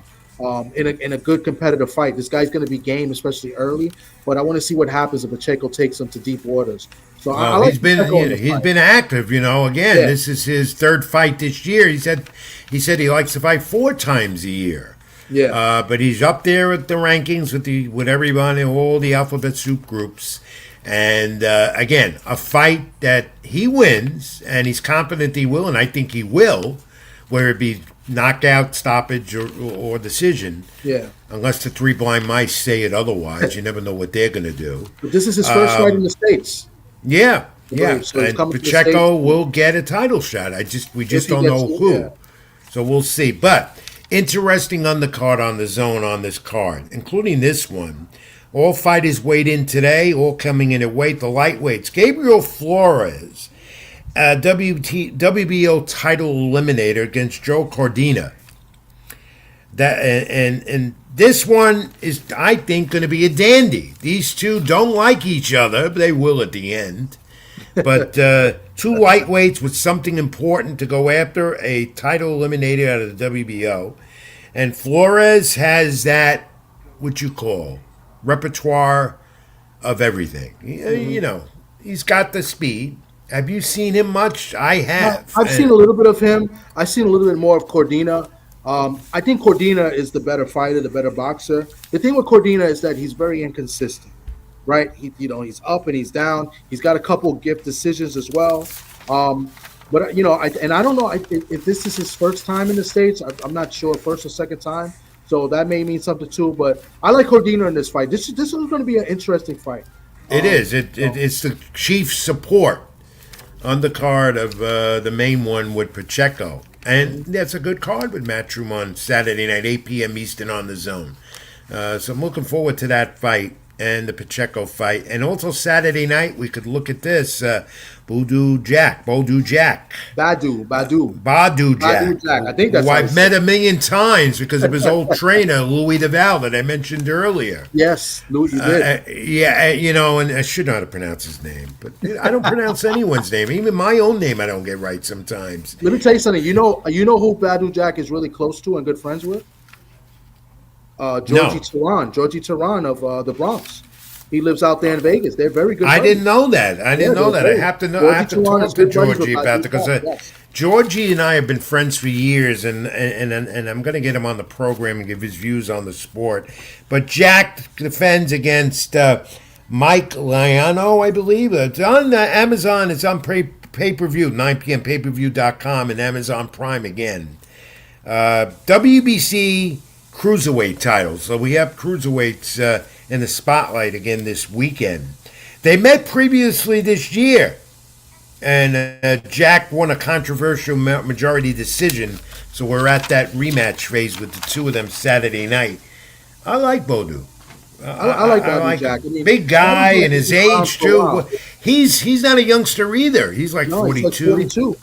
in a good competitive fight. This guy's going to be game, especially early. But I want to see what happens if Pacheco takes him to deep waters. So I like he's been active. Again, this is his 3rd fight this year. He said he likes to fight 4 times a year. Yeah. But he's up there at the rankings with everybody, all the alphabet soup groups. And again, a fight that he wins, and he's confident he will, and I think he will, whether it be knockout, stoppage, or decision. Yeah. Unless the 3 blind mice say it otherwise, you never know what they're going to do. But this is his first fight in the States. Yeah. So and Pacheco will get a title shot. We just don't know who. Yeah. So we'll see. But interesting undercard on the zone on this card, including this one. All fighters weighed in today, all coming in at weight. The lightweights. Gabriel Flores, WBO title eliminator against Joe Cordina. And this one is, I think, going to be a dandy. These two don't like each other, but they will at the end. But 2 lightweights with something important to go after, a title eliminator out of the WBO. And Flores has that, what you call, repertoire of everything. He's got the speed. Have you seen him much? I have. I've seen a little bit of him. I've seen a little bit more of Cordina. I think Cordina is the better fighter, the better boxer. The thing with Cordina is that he's very inconsistent, right? He's up and he's down. He's got a couple gift decisions as well. But I don't know if this is his first time in the States. I'm not sure, first or second time. So that may mean something too. But I like Cordina in this fight. This is going to be an interesting fight. It is. It's the chief support on the card of the main one with Pacheco. And that's a good card with Matchroom on Saturday night, 8 p.m. Eastern on the zone. So I'm looking forward to that fight and the Pacheco fight. And also Saturday night, we could look at this. Badu Jack. Badu Jack. I think that's who I've met a million times because of his old trainer, Louis DeVal, that I mentioned earlier. Yes, Louis, you did. And I should know how to pronounce his name, but I don't pronounce anyone's name. Even my own name I don't get right sometimes. Let me tell you something. You know who Badu Jack is really close to and good friends with? Georgie Tehran of the Bronx. He lives out there in Vegas. They're very good. I didn't know that. I have to talk to Georgie about that because Georgie and I have been friends for years, and I'm going to get him on the program and give his views on the sport. But Jack defends against Mike Liano, I believe. It's on Amazon. It's on pay-per-view, 9 p.m. pay-per-view.com and Amazon Prime again. WBC cruiserweight titles. So we have cruiserweights in the spotlight again this weekend. They met previously this year, and Jack won a controversial majority decision, so we're at that rematch phase with the two of them Saturday night. I like Bodu. I like Jack. Big guy and his age too. He's not a youngster either. He's like 42. He's like 42.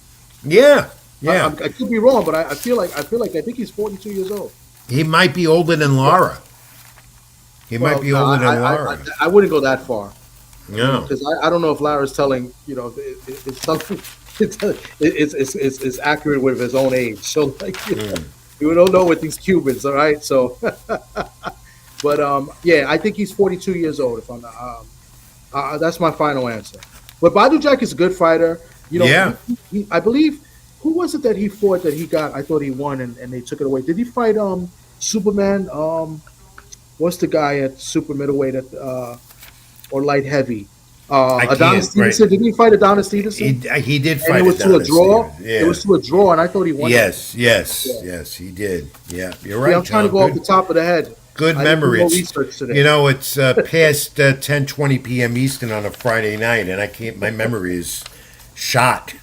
Yeah. I could be wrong, but I think he's 42 years old. He might be older than Lara. He might be older than Lara. I wouldn't go that far. No, because I don't know if Lara's telling it's something. It's accurate with his own age. So we don't know with these Cubans. All right, so. But I think he's 42 years old. If I'm not, that's my final answer. But Badu Jack is a good fighter. He, I believe. Who was it that he fought that he got? I thought he won and they took it away. Did he fight Superman? What's the guy at super middleweight or light heavy? Adonis Stevenson. Right. Didn't he fight Adonis Stevenson? He did fight. And it was to a draw. Yeah. It was to a draw, and I thought he won. Yes, he did. Yeah, you're right. I'm trying to go off the top of the head. Good memory. It's past 10:20 p.m. Eastern on a Friday night, and my memory is shot.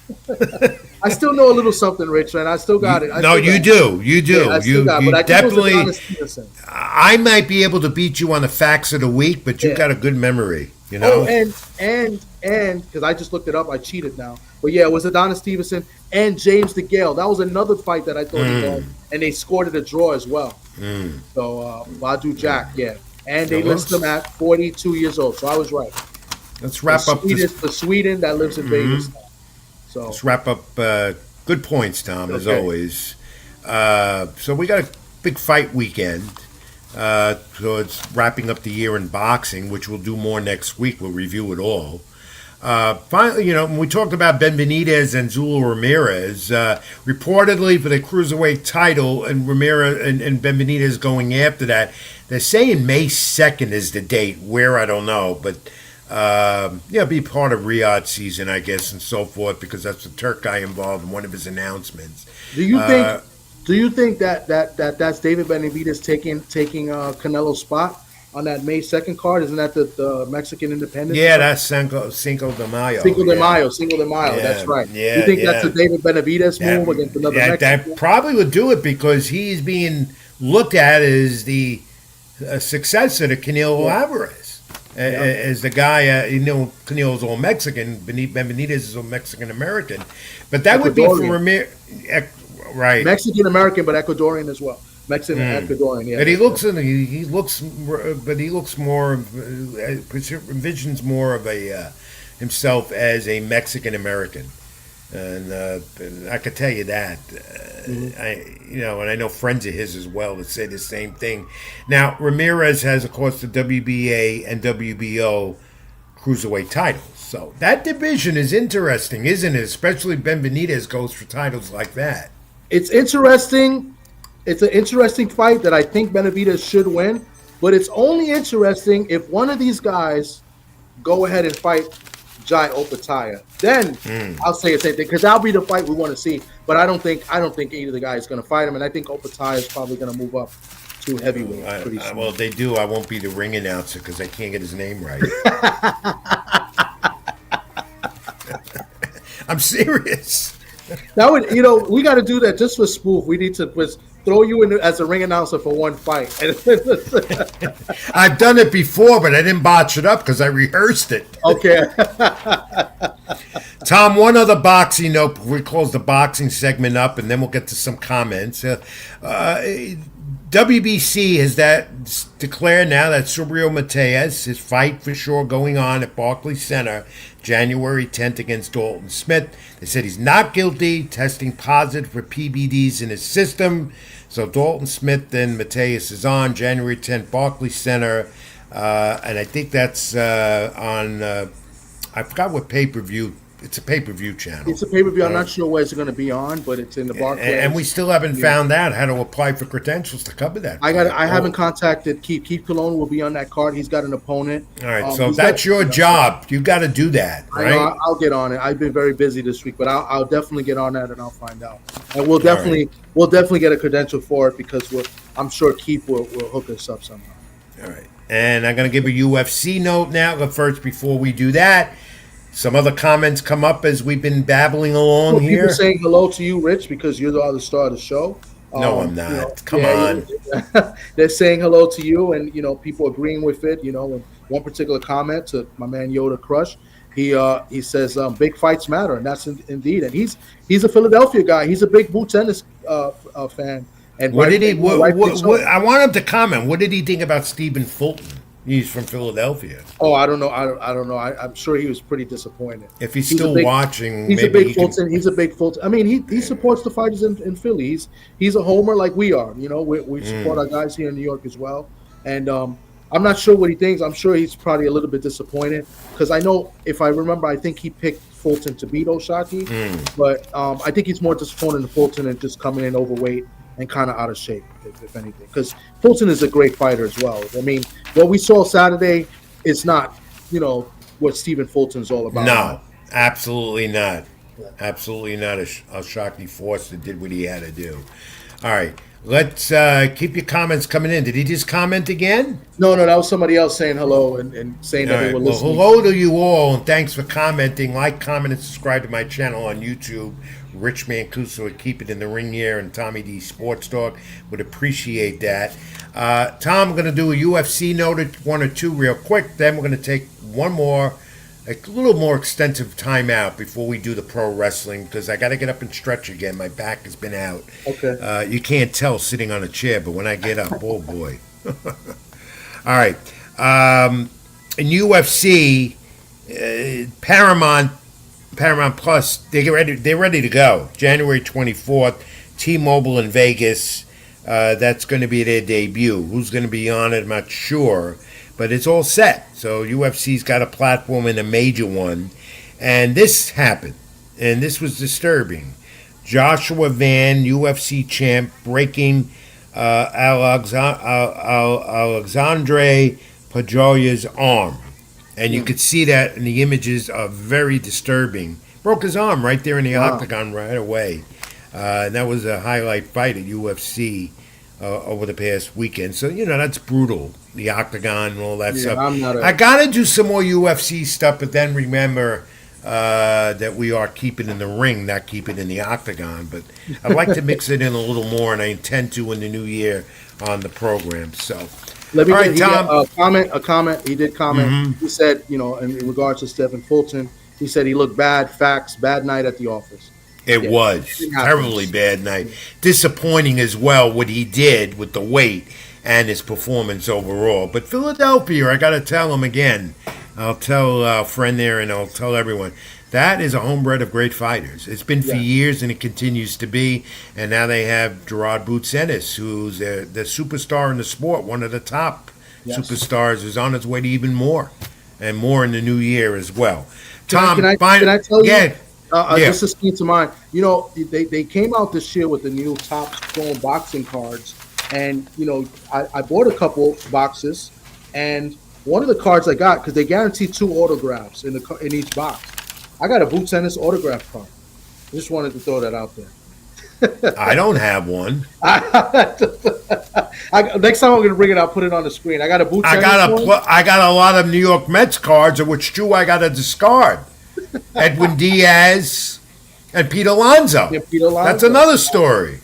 I still know a little something, Rich, and I still got it. You do. You do. Yeah, I still got it, you but I think it was definitely. Adonis Stevenson. I might be able to beat you on the facts of the week, but you've Yeah. got a good memory. You Oh, know. and because I just looked it up, I cheated now. But yeah, it was Adonis Stevenson and James DeGale. That was another fight that I thought he won, and they scored it a draw as well. So Badu Jack, yeah, and they list him at 42 years old. So I was right. Let's wrap up this. For Sweden that lives in Vegas now. So Let's wrap up. Good points, Tom, as Okay. always. So we got a big fight weekend. So it's wrapping up the year in boxing, which we'll do more next week. We'll review it all. Finally, when we talked about Ben Benitez and Zula Ramirez, reportedly for the cruiserweight title, and Ramirez and Ben Benitez going after that, they're saying May 2nd is the date. Where, I don't know, but be part of Riyadh season, I guess, and so forth, because that's the Turk guy involved in one of his announcements. do you think? Do you think that's David Benavidez taking Canelo's spot on that May 2nd card? Isn't that the Mexican Independence? Yeah, that's Cinco de Mayo. Cinco de Mayo. That's right. Yeah, you think that's a David Benavidez move against another Mexican? That probably would do it, because he's being looked at as the successor to Canelo Alvarez. As the guy, Canelo's all Mexican, Ben Benitez is all Mexican American, but that would be for Ramirez, right? Mexican American, but Ecuadorian as well. Mexican Ecuadorian, yeah. But he looks more, envisions more of a himself as a Mexican American, and I could tell you that. And I know friends of his as well that say the same thing. Now Ramirez has, of course, the WBA and WBO cruiserweight titles, so that division is interesting, isn't it? Especially Ben Benitez goes for titles like that. It's interesting. It's an interesting fight that I think Benavidez should win, but it's only interesting if one of these guys go ahead and fight Jai Opataya. Then I'll say the same thing, because that'll be the fight we want to see. But I don't think either of the guys is going to fight him, and I think Opataya is probably going to move up to heavyweight pretty soon. Well, if they do, I won't be the ring announcer because I can't get his name right. I'm serious. That would, we got to do that just for spoof. We need to throw you in as a ring announcer for one fight. I've done it before, but I didn't botch it up because I rehearsed it. Okay. Tom, one other boxing note before we close the boxing segment up, and then we'll get to some comments. WBC has declared now that Subriel Mateus, his fight for sure going on at Barclays Center January 10th against Dalton Smith. They said he's not guilty, testing positive for PBDs in his system. So Dalton Smith and Mateus is on January 10th, Barclays Center. And I think that's on, I forgot what pay-per-view. It's a pay-per-view channel. It's a pay-per-view. I'm not sure where it's going to be on, but it's in the Barclays. And we still haven't found out how to apply for credentials to cover that. I haven't contacted Keith. Keith Cologne will be on that card. He's got an opponent. All right, so that's your job. You got to do that, right? I'll get on it. I've been very busy this week, but I'll definitely get on that and I'll find out. And we'll definitely get a credential for it, because I'm sure Keith will hook us up somehow. All right, and I'm going to give a UFC note now. But first, before we do that, some other comments come up as we've been babbling along here. People saying hello to you, Rich, because you're the star of the show. No, I'm not. Come on. They're saying hello to you, and people agreeing with it. And one particular comment to my man Yoda Crush, he says big fights matter, and that's indeed. And he's a Philadelphia guy. He's a big boot tennis fan. And what did he? I want him to comment. What did he think about Stephen Fulton? He's from Philadelphia. Oh, I don't know. I don't know. I'm sure he was pretty disappointed. If he's still watching, he's maybe a big Fulton. He's a big Fulton. I mean, he supports the fighters in Philly. He's a homer like we are. We support our guys here in New York as well. And I'm not sure what he thinks. I'm sure he's probably a little bit disappointed, because I know, if I remember, I think he picked Fulton to beat Oshaki. But I think he's more disappointed in Fulton and just coming in overweight and kind of out of shape, if anything. Because Fulton is a great fighter as well. I mean, what we saw Saturday is not, what Stephen Fulton's all about. No, absolutely not. Absolutely not a Shockey Force that did what he had to do. All right, let's keep your comments coming in. Did he just comment again? No, that was somebody else saying hello and saying that they were listening. Well, hello to you all, and thanks for commenting. Like, comment, and subscribe to my channel on YouTube, Rich Mancuso would keep it in the ring here, and Tommy D Sports Talk would appreciate that. Tom, I'm going to do a UFC note, one or two real quick. Then we're going to take one more, a little more extensive timeout before we do the pro wrestling, because I got to get up and stretch again. My back has been out. Okay. You can't tell sitting on a chair, but when I get up, oh boy. All right. In UFC, Paramount Plus, they're ready to go. January 24th, T-Mobile in Vegas. That's going to be their debut. Who's going to be on it, I'm not sure. But it's all set. So UFC's got a platform and a major one. And this happened. And this was disturbing. Joshua Van, UFC champ, breaking Alexandre Pajoya's arm. And you could see that, and the images are very disturbing. Broke his arm right there in the octagon right away. And that was a highlight fight at UFC over the past weekend. So, that's brutal. The octagon and all that stuff. I got to do some more UFC stuff, but then remember that we are keeping in the ring, not keeping in the octagon. But I'd like to mix it in a little more, and I intend to in the new year on the program. So, let me get Tom. A comment. He did comment. Mm-hmm. He said, in regards to Stephen Fulton, he said he looked bad. Facts. Bad night at the office. It was terribly bad night. Disappointing as well what he did with the weight and his performance overall. But Philadelphia, I got to tell him again. I'll tell a friend there, and I'll tell everyone. That is a homebred of great fighters. It's been for years, and it continues to be. And now they have Gerard Boots Ennis, who's the superstar in the sport, one of the top superstars, who's on his way to even more, and more in the new year as well. Tom, can I tell you? Yeah. Just to speak to mind, they came out this year with the new Top Stone boxing cards, and I bought a couple boxes, and one of the cards I got, because they guarantee 2 autographs in each box. I got a Boots Ennis autograph card. I just wanted to throw that out there. I don't have one. Next time I'm going to bring it, I'll put it on the screen. I got a Boots Ennis one. I got a lot of New York Mets cards, of which 2 I got to discard. Edwin Diaz and Pete Alonso. Yeah, Pete Alonso. That's another story.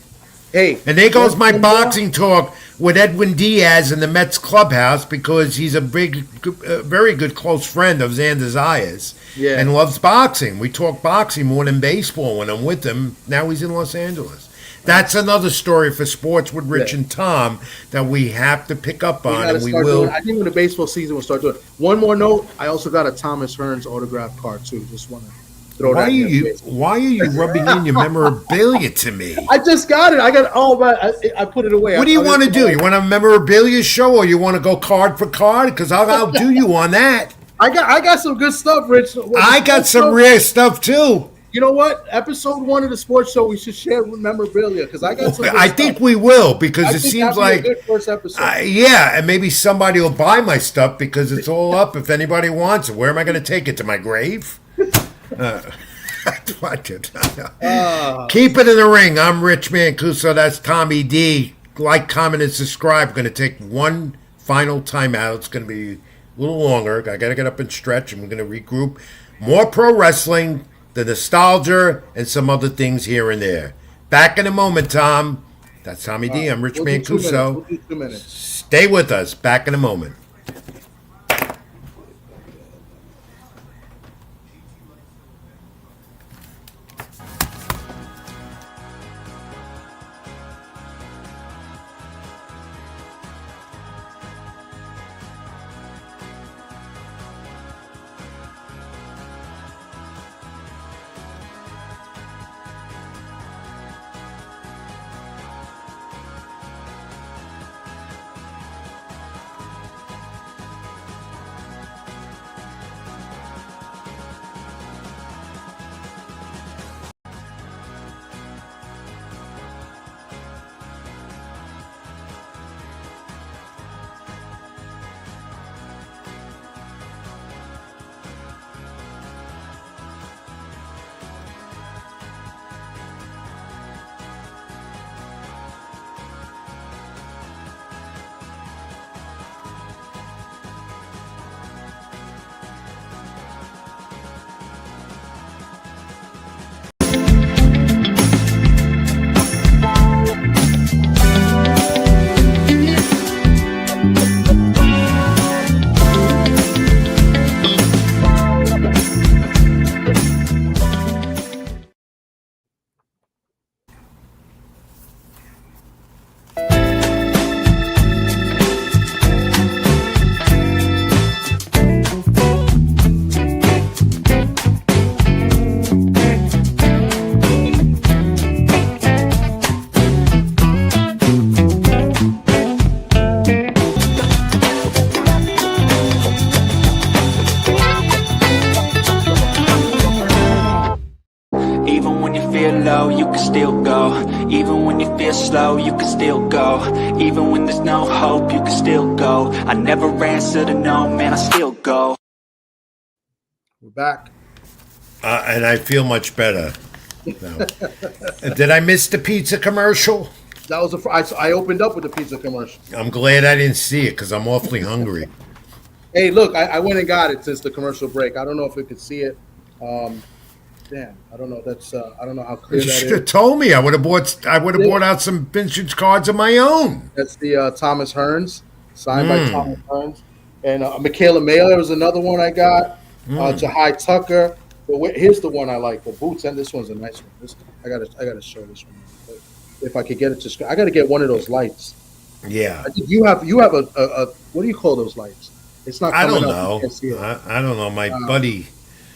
Hey, and there goes my boxing talk with Edwin Diaz in the Mets clubhouse, because he's a very good close friend of Xander Zayas and loves boxing. We talk boxing more than baseball when I'm with him. Now he's in Los Angeles. That's another story for Sports with Rich and Tom that we have to pick up on, and we will. I think when the baseball season will start doing it. One more note, I also got a Thomas Hearns autograph card too. Just want to throw that in. Why are you rubbing in your memorabilia to me? I just got it. I put it away. What do you want to do? You want a memorabilia show, or you want to go card for card? Because I'll do you on that. I got some good stuff, Rich. I got some rare stuff too. You know what? Episode 1 of the sports show, we should share memorabilia, because I got some. I think we will, because it seems like a good first episode. And maybe somebody will buy my stuff, because it's all up. If anybody wants it, where am I going to take it, to my grave? Keep it in the ring. I'm Rich Mancuso. That's Tommy D. Like, comment, and subscribe. Going to take one final timeout. It's going to be a little longer. I got to get up and stretch, and we're going to regroup. More pro wrestling, the nostalgia, and some other things here and there. Back in a moment, Tom. That's Tommy D. I'm Rich Mancuso. We'll do 2 minutes. Stay with us. Back in a moment. go, you can still go. Even when you feel slow, you can still go. Even when there's no hope, you can still go. I never answer to no, man, I still go. We're back. And I feel much better. No. Did I miss the pizza commercial? That was I opened up with the pizza commercial. I'm glad I didn't see it because I'm awfully hungry. Hey, look, I went and got it since the commercial break. I don't know if we could see it. Damn, I don't know. That's I don't know how clear You that should is. have told me. I would have bought out some vintage cards of my own. That's the Thomas Hearns, signed by Thomas Hearns, and Michaela Mailer was another one I got. Jahai Tucker. But here's the one I like, the boots, and this one's a nice one. I gotta show this one. If I could get it to screen, I gotta get one of those lights. Yeah. I think you have a what do you call those lights? It's not. I don't coming up. know. You can't see it. I don't know. My buddy.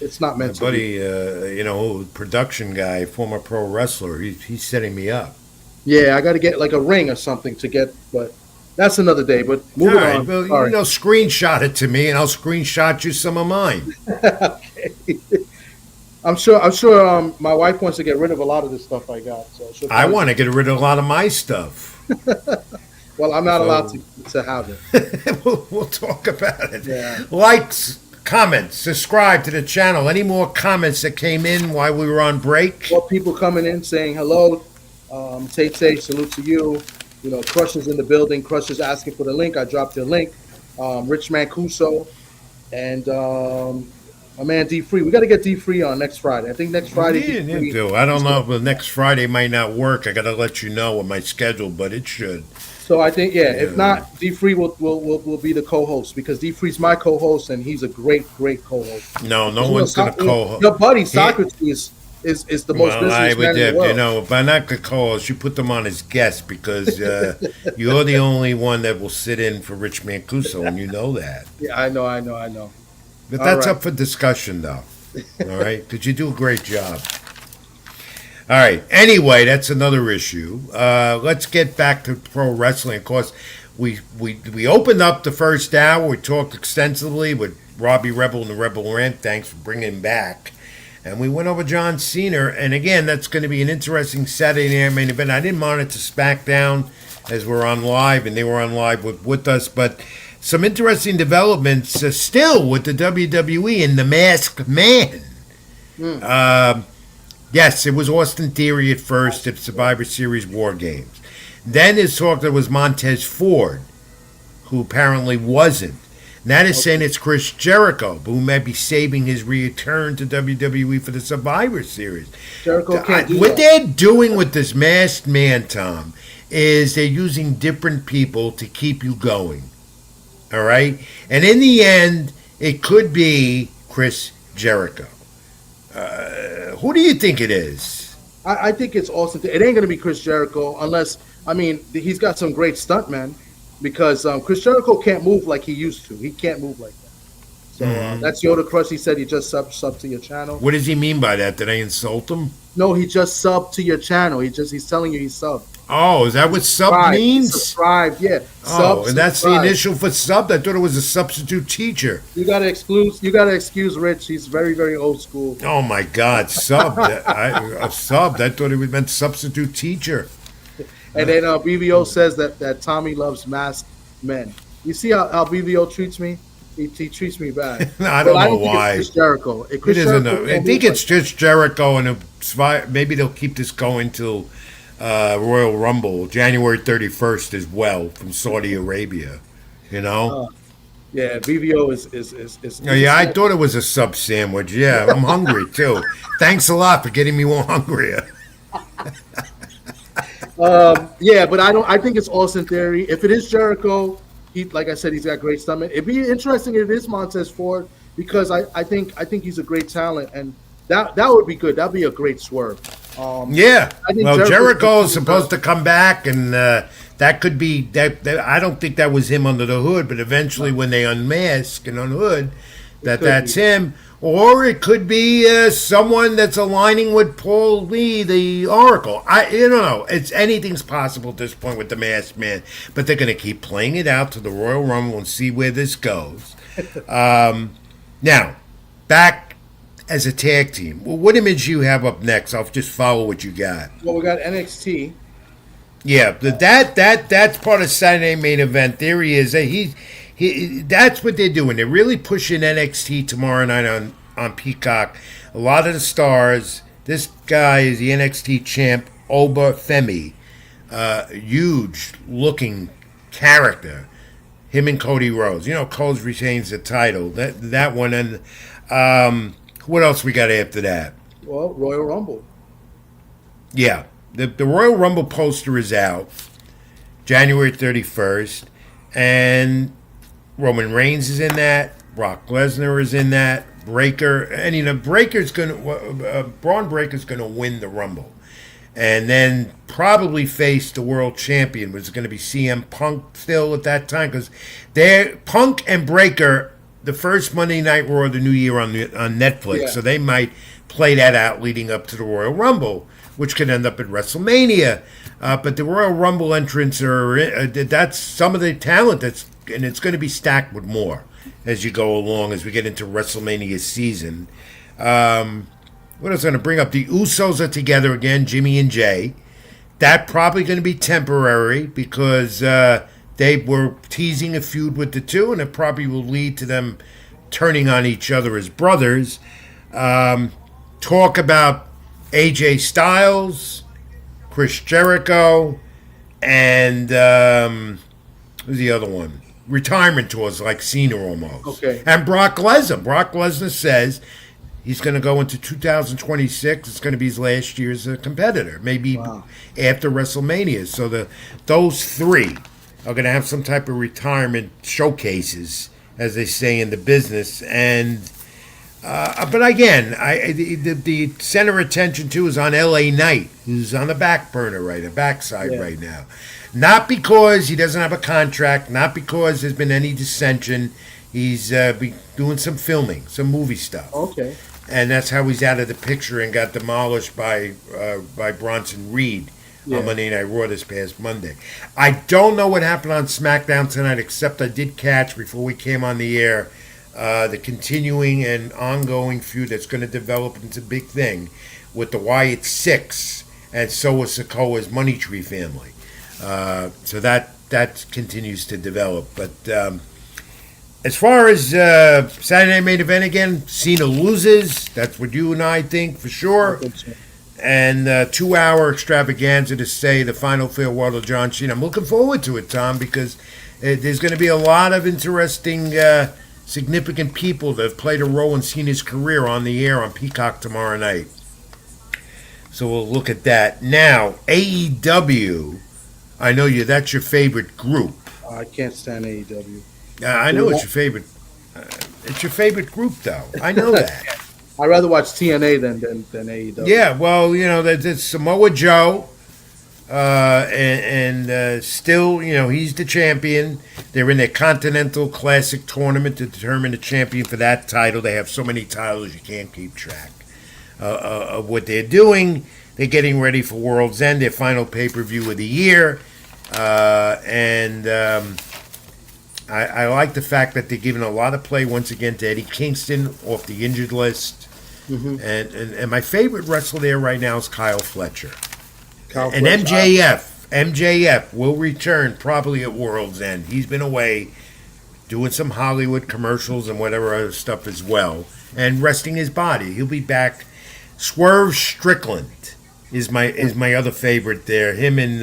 It's not meant to buddy, be. production guy, former pro wrestler, he's setting me up. Yeah, I got to get like a ring or something to get, but that's another day. But moving on. Well, screenshot it to me, and I'll screenshot you some of mine. Okay. I'm sure. My wife wants to get rid of a lot of this stuff I got. So I want to get rid of a lot of my stuff. Well, I'm not allowed to have it. We'll talk about it. Yeah. Likes, comments, subscribe to the channel. Any more comments that came in while we were on break? Well, people coming in saying hello. Tate, salute to you. Crush's in the building. Crush is asking for the link. I dropped your link. Rich Mancuso and my man D Free. We got to get D Free on next Friday. I think next Friday. Yeah, I don't know if next Friday might not work. I got to let you know with my schedule, but it should. So I think, if not, D Free will be the co-host because D Free's my co-host and he's a great co-host. No one's going to co-host. Your buddy Socrates is the most busiest man in the world. But not the co-host. You put them on as guests because you're the only one that will sit in for Rich Mancuso, and you know that. Yeah, I know. But that's up for discussion, though. All right? Because you do a great job. All right. Anyway, that's another issue. Let's get back to pro wrestling. Of course, we opened up the first hour. We talked extensively with Robbie Rebel and the Rebel Rant. Thanks for bringing him back. And we went over John Cena. And again, that's going to be an interesting Saturday Night Main Event. I didn't monitor SmackDown as we're on live, and they were on live with us. But some interesting developments still with the WWE and the Masked Man. Yes, it was Austin Theory at first at Survivor Series War Games. Then it's talk that was Montez Ford, who apparently wasn't. Now they're saying it's Chris Jericho, who may be saving his return to WWE for the Survivor Series. Jericho can't do what that. they're doing with this Masked Man, Tom, is they're using different people to keep you going. All right? And in the end, it could be Chris Jericho. Who do you think it is? I think it's Austin. It ain't going to be Chris Jericho unless, he's got some great stuntmen because Chris Jericho can't move like he used to. He can't move like that. So that's Yoda Crush. He said he just subbed to your channel. What does he mean by that? Did I insult him? No, he just subbed to your channel. He's telling you he subbed. Oh, is that what sub means? Subscribe, yeah. And that's the initial for sub? I thought it was a substitute teacher. You gotta excuse Rich. He's very, very old school. Oh my God, subbed. Subbed. I thought it meant substitute teacher. And then BVO says that Tommy loves masked men. You see how BVO treats me? He treats me bad. I don't know why. It's Chris Jericho. I think it's just Jericho, and maybe they'll keep this going till Royal Rumble, January 31st as well, from Saudi Arabia. Yeah, BVO is I thought it was a sub sandwich. Yeah, I'm hungry too. Thanks a lot for getting me more hungrier. But I think it's Austin Theory. If it is Jericho, like I said, he's got great stomach. It'd be interesting if it is Montez Ford because I think he's a great talent and that would be good. That'd be a great swerve. Jericho is supposed to come back, and that could be that. I don't think that was him under the hood, but eventually when they unmask and unhood, that's him. Or it could be someone that's aligning with Paul Lee, the Oracle. I don't know. Anything's possible at this point with the Masked Man, but they're going to keep playing it out to the Royal Rumble and see where this goes. Now, back as a tag team. Well, what image you have up next? I'll just follow what you got. Well, we got NXT. Yeah, that's part of Saturday main event. There he is. He that's what they're doing. They're really pushing NXT tomorrow night on Peacock. A lot of the stars. This guy is the NXT champ, Oba Femi. Huge looking character. Him and Cody Rhodes. You know, Coles retains the title. That one. And what else we got after that? Well, Royal Rumble. Yeah. The Royal Rumble poster is out January 31st. And Roman Reigns is in that. Brock Lesnar is in that. Breaker. And, you know, Braun Breaker's going to win the Rumble. And then probably face the world champion, was going to be CM Punk still at that time, because they're Punk and Breaker, the first Monday Night Raw of the new year on Netflix, so they might play that out leading up to the Royal Rumble, which could end up at WrestleMania. But the Royal Rumble entrants that's some of the talent and it's going to be stacked with more as you go along as we get into WrestleMania season. What else I'm going to bring up? The Usos are together again, Jimmy and Jay. That probably going to be temporary because they were teasing a feud with the two, and it probably will lead to them turning on each other as brothers. Talk about AJ Styles, Chris Jericho, and who's the other one? Retirement tours like Cena almost. Okay. And Brock Lesnar. Brock Lesnar says he's going to go into 2026. It's going to be his last year as a competitor, maybe after WrestleMania. So those three are going to have some type of retirement showcases, as they say in the business. And but again, the center of attention too is on LA Knight, who's on the back burner backside right now. Not because he doesn't have a contract, not because there's been any dissension. He's doing some filming, some movie stuff. Okay. And that's how he's out of the picture and got demolished by Bronson Reed on Monday Night Raw this past Monday. I don't know what happened on SmackDown tonight, except I did catch before we came on the air the continuing and ongoing feud that's going to develop into a big thing with the Wyatt Six and Soa Sikoa's Money Tree family. So that continues to develop. But as far as Saturday Night Main Event again, Cena loses. That's what you and I think for sure. I think so. And 2-hour extravaganza to say the final farewell to John Cena. I'm looking forward to it, Tom, because there's going to be a lot of interesting, significant people that have played a role in Cena's career on the air on Peacock tomorrow night. So we'll look at that. Now, AEW, I know that's your favorite group. I can't stand AEW. I know it's your favorite. It's your favorite group, though. I know that. I'd rather watch TNA than AEW. Yeah, well, there's Samoa Joe, and still, he's the champion. They're in their Continental Classic tournament to determine the champion for that title. They have so many titles you can't keep track of what they're doing. They're getting ready for World's End, their final pay-per-view of the year, and I like the fact that they're giving a lot of play once again to Eddie Kingston off the injured list. Mm-hmm. And my favorite wrestler there right now is Kyle Fletcher. And MJF will return probably at World's End. He's been away doing some Hollywood commercials and whatever other stuff as well, and resting his body. He'll be back. Swerve Strickland is my other favorite there. Him and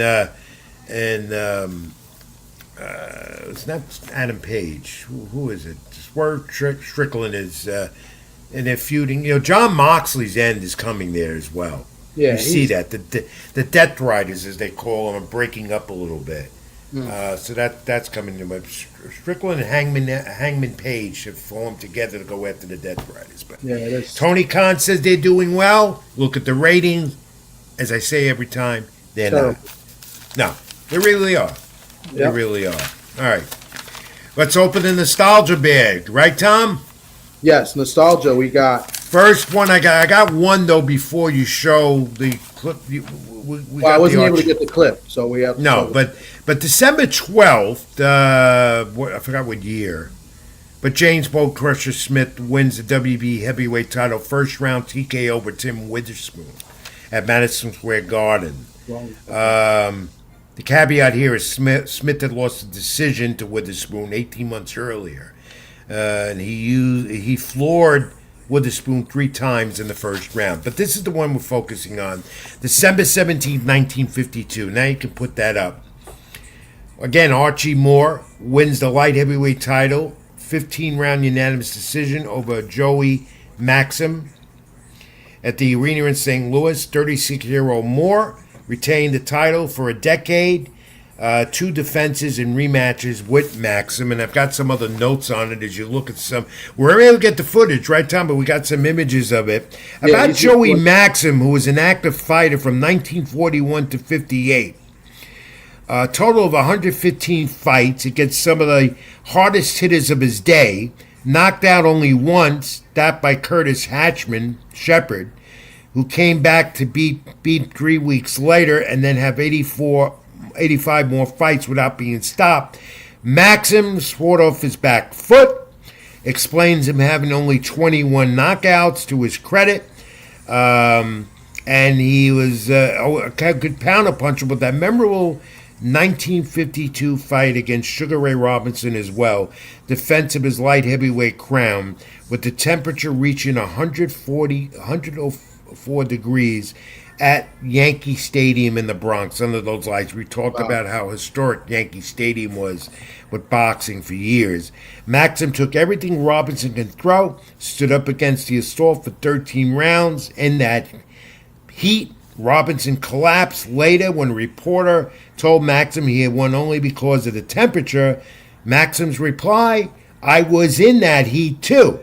it's not Adam Page. Who is it? Swerve Strickland is. And they're feuding. John Moxley's end is coming there as well. Yeah, you see that the Death Riders, as they call them, are breaking up a little bit. So that's coming to Strickland and Hangman Page should form together to go after the Death Riders. But Tony Khan says they're doing well. Look at the ratings. As I say every time, they're not. No, they really are. They really are. All right, let's open the nostalgia bag, right, Tom? Yes, nostalgia. We got first one. I got one though before you show the clip. I wasn't able to get the clip, so we have. But December 12th. I forgot what year. But James Bull Crusher Smith wins the WB heavyweight title first round TKO over Tim Witherspoon at Madison Square Garden. The caveat here is Smith had lost the decision to Witherspoon 18 months earlier. And he floored Witherspoon 3 times in the first round. But this is the one we're focusing on. December 17th, 1952. Now you can put that up. Again, Archie Moore wins the light heavyweight title. 15-round unanimous decision over Joey Maxim at the arena in St. Louis. 36-year-old Moore retained the title for a decade. 2 defenses and rematches with Maxim, and I've got some other notes on it as you look at some. We're able to get the footage, right, Tom? But we got some images of it. About Joey Maxim, who was an active fighter from 1941 to 58. A total of 115 fights against some of the hardest hitters of his day. Knocked out only once, that by Curtis Hatchman Shepard, who came back to beat 3 weeks later and then have 85 more fights without being stopped. Maxim swore off his back foot, explains him having only 21 knockouts to his credit, and he was a good counter puncher with that memorable 1952 fight against Sugar Ray Robinson as well, defense of his light heavyweight crown, with the temperature reaching 104 degrees at Yankee Stadium in the Bronx under those lights. We talked about how historic Yankee Stadium was with boxing for years. Maxim took everything Robinson can throw, stood up against the assault for 13 rounds. In that heat, Robinson collapsed later when a reporter told Maxim he had won only because of the temperature. Maxim's reply, "I was in that heat too."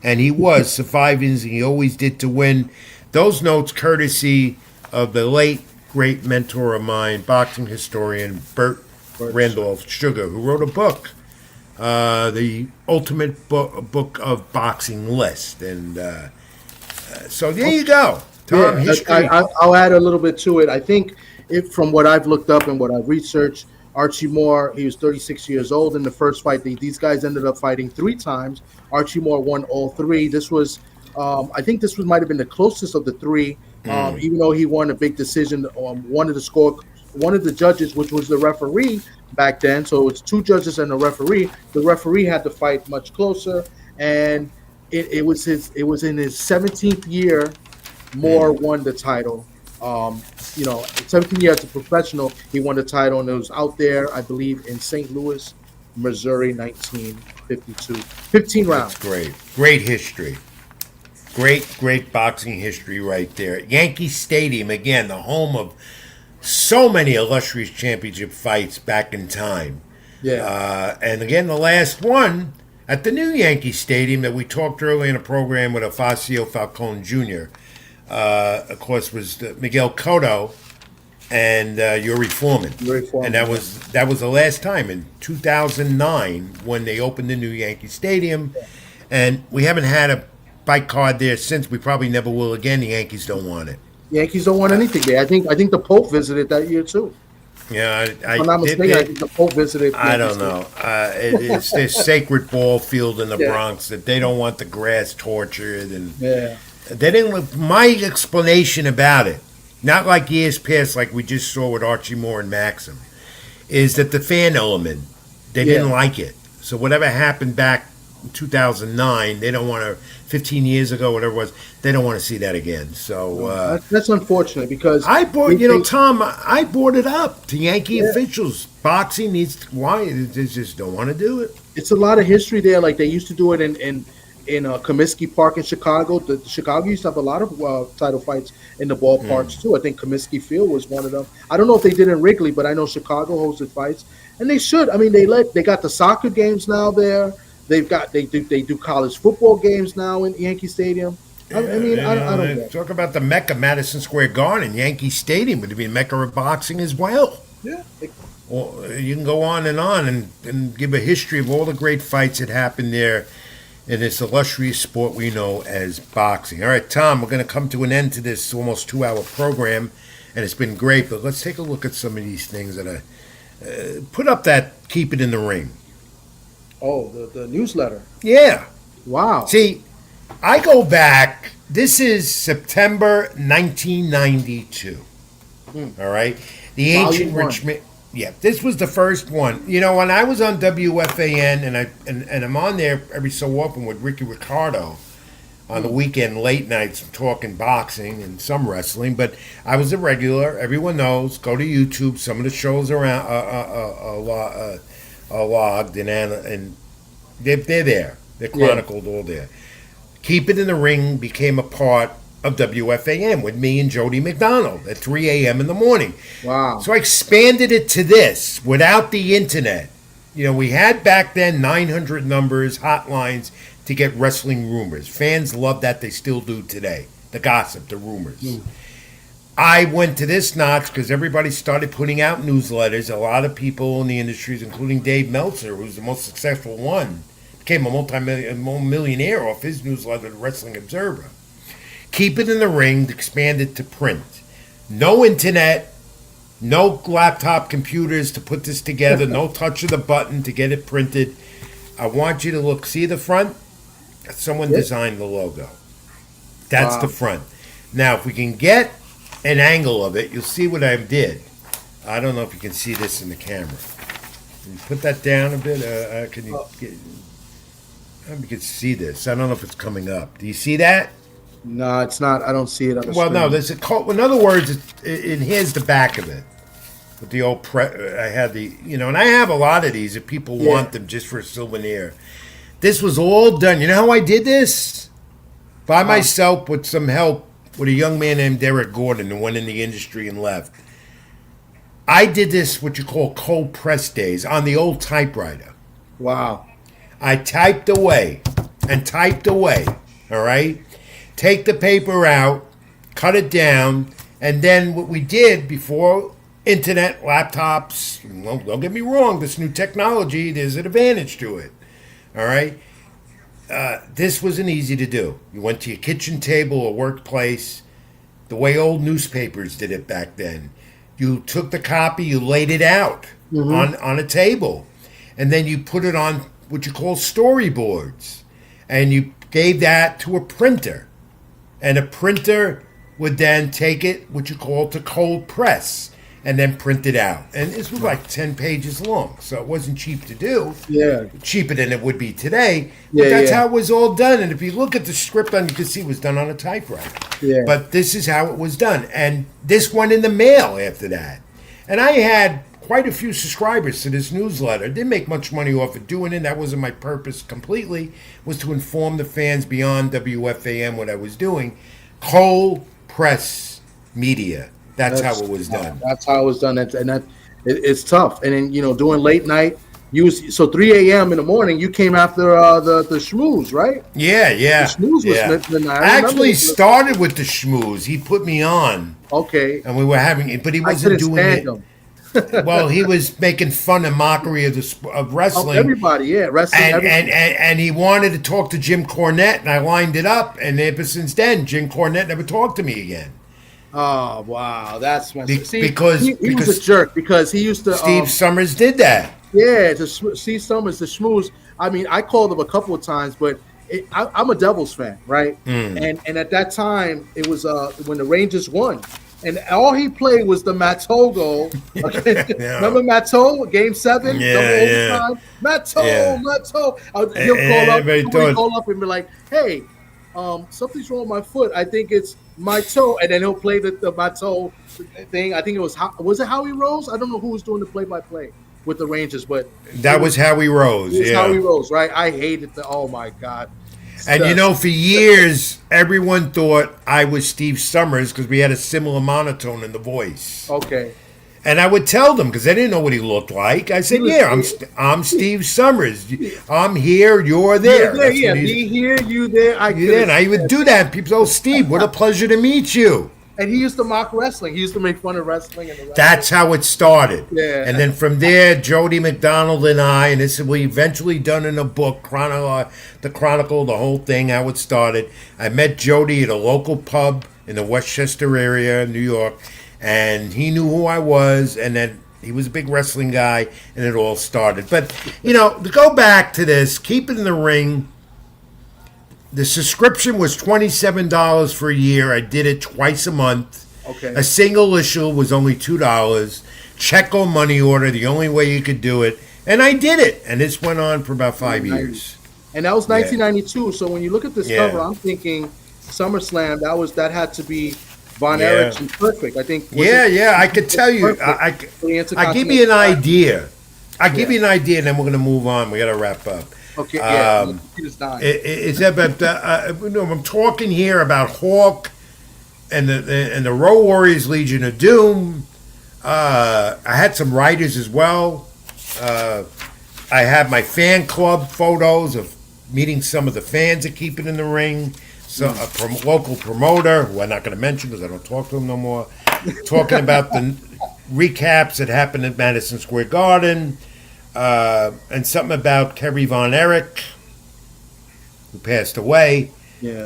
And he was, surviving as he always did to win. Those notes courtesy of the late, great mentor of mine, boxing historian Burt Randolph Sugar, who wrote a book, the ultimate book of boxing list. And so there you go. Tom, history. I'll add a little bit to it. I think from what I've looked up and what I've researched, Archie Moore, he was 36 years old in the first fight. These guys ended up fighting 3 times. Archie Moore won all 3. This was, I think this might have been the closest of the 3, even though he won a big decision. One of the judges, which was the referee back then, so it's 2 judges and a referee. The referee had the fight much closer, and it was in his 17th year. Moore won the title. 17 years as a professional, he won the title, and it was out there, I believe, in St. Louis, Missouri, 1952. 15 rounds. That's great history. Great boxing history right there. Yankee Stadium, again, the home of so many illustrious championship fights back in time. Yeah. And again, the last one at the new Yankee Stadium that we talked earlier in the program with OFACIO Falcon Jr., of course, was Miguel Cotto and Yuri Foreman. And that was the last time in 2009 when they opened the new Yankee Stadium. And we haven't had a fight card there since. We probably never will again. The Yankees don't want it. Yankees don't want anything there. I think the Pope visited that year too. Yeah, if I'm not mistaken, I think the Pope visited. I don't know. It's their sacred ball field in the Bronx that they don't want the grass tortured and. Yeah. They didn't. My explanation about it, not like years past, like we just saw with Archie Moore and Maxim, is that the fan element, they didn't like it. So whatever happened back in 2009, they don't want to. 15 years ago, whatever it was, they don't want to see that again. So that's unfortunate because Tom, I brought it up to Yankee officials. Boxing needs why they just don't want to do it. It's a lot of history there. Like they used to do it in Comiskey Park in Chicago. Chicago used to have a lot of title fights in the ballparks too. I think Comiskey Field was one of them. I don't know if they did in Wrigley, but I know Chicago hosted fights, and they should. I mean, they got the soccer games now there. They do college football games now in Yankee Stadium. I don't know. Talk about the Mecca, Madison Square Garden, Yankee Stadium would be a Mecca of boxing as well. Yeah. Well, you can go on and give a history of all the great fights that happened there in this illustrious sport we know as boxing. All right, Tom, we're going to come to an end to this almost 2-hour program, and it's been great, but let's take a look at some of these things that put up that keep it in the ring. Oh, the newsletter. Yeah. Wow. See, I go back. This is September 1992. All right. The Ancient Volume one. Richmond. Yeah, this was the first one. You know, when I was on WFAN, and I'm on there every so often with Ricky Ricardo on the weekend late nights talking boxing and some wrestling, but I was a regular. Everyone knows. Go to YouTube. Some of the shows around are logged and they're there. They're chronicled all there. Keep It in the Ring became a part of WFAN with me and Jody McDonald at 3 a.m. in the morning. Wow. So I expanded it to this without the internet. You know, we had back then 900 numbers, hotlines to get wrestling rumors. Fans love that. They still do today. The gossip, the rumors. I went to this notch because everybody started putting out newsletters. A lot of people in the industries, including Dave Meltzer, who's the most successful one, became a multi-millionaire off his newsletter, The Wrestling Observer. Keep It in the Ring expanded to print. No internet, no laptop computers to put this together, no touch of the button to get it printed. I want you to look. See the front? Someone designed the logo. That's the front. Now, if we can get an angle of it, you'll see what I did. I don't know if you can see this in the camera. Can you put that down a bit? Can you get? I hope you can see this. I don't know if it's coming up. Do you see that? No, it's not. I don't see it on the Well, screen. no. There's a code. In other words, and here's the back of it. With the old I had the, and I have a lot of these if people want them just for a souvenir. This was all done. You know how I did this? By myself with some help with a young man named Derek Gordon who went in the industry and left. I did this, what you call cold press days, on the old typewriter. Wow. I typed away and typed away, all right? Take the paper out, cut it down, and then what we did before internet, laptops, well, don't get me wrong, this new technology, there's an advantage to it, all right? This wasn't easy to do. You went to your kitchen table or workplace, the way old newspapers did it back then. You took the copy, you laid it out on a table, and then you put it on what you call storyboards, and you gave that to a printer, and a printer would then take it, what you call to cold press, and then print it out. And this was like 10 pages long, so it wasn't cheap to do. Yeah. Cheaper than it would be today. But that's how it was all done. And if you look at the script on, you can see it was done on a typewriter. Yeah. But this is how it was done. And this went in the mail after that. And I had quite a few subscribers to this newsletter. Didn't make much money off of doing it. That wasn't my purpose completely, was to inform the fans beyond WFAM what I was doing. Cold press media. That's how it was done. That's how it was done. It's tough. And then, doing late night, so 3 a.m. in the morning, you came after the schmooze, right? Yeah. The schmooze was midnight. I actually started with the schmooze. He put me on. Okay. And we were having it, but he wasn't doing it. Well, he was making fun and mockery of wrestling. Everybody, yeah, wrestling. And he wanted to talk to Jim Cornette, and I lined it up. And ever since then, Jim Cornette never talked to me again. Oh wow, that's because he was a jerk because he used to. Steve Summers did that. Yeah, Steve Summers, the schmooze. I mean, I called him a couple of times, but I'm a Devils fan, right? And at that time, it was when the Rangers won, and all he played was the Matteau goal. Okay? Remember Matteau, Game 7, overtime? Matteau. He'll call up and be like, "Hey, something's wrong with my foot. I think it's my toe," and then he'll play the my toe thing. I think it was it Howie Rose? I don't know who was doing the play-by-play with the Rangers, but that was Howie Rose. It was Howie Rose, right? I hated oh my god. And for years, everyone thought I was Steve Summers because we had a similar monotone in the voice. Okay. And I would tell them because they didn't know what he looked like. I said, I'm Steve Summers. I'm here, you're there. Me here, you there. And I would do that. People say, "Oh, Steve, what a pleasure to meet you." And he used to mock wrestling. He used to make fun of wrestling. That's how it started. Yeah. And then from there, Jody McDonald and I, and this we eventually done in a book, the Chronicle, the whole thing, how it started. I met Jody at a local pub in the Westchester area, New York. And he knew who I was, and then He was a big wrestling guy, and it all started. But, to go back to this, Keep It in the Ring, the subscription was $27 for a year. I did it twice a month. Okay. A single issue was only $2. Check or money order, the only way you could do it. And I did it. And this went on for about 5 years. And that was 1992. So when you look at this Yeah. cover, I'm thinking SummerSlam. That had to be Von Erich and Perfect. I think. I could tell you. I give you an idea. Give you an idea, and then we're going to move on. We got to wrap up. Okay. I'm talking here about Hawk and the Road Warriors Legion of Doom. I had some writers as well. I have my fan club photos of meeting some of the fans that Keep It in the Ring. So a local promoter, who I'm not going to mention because I don't talk to him no more, talking about the recaps that happened at Madison Square Garden, and something about Kerry Von Erich, who passed away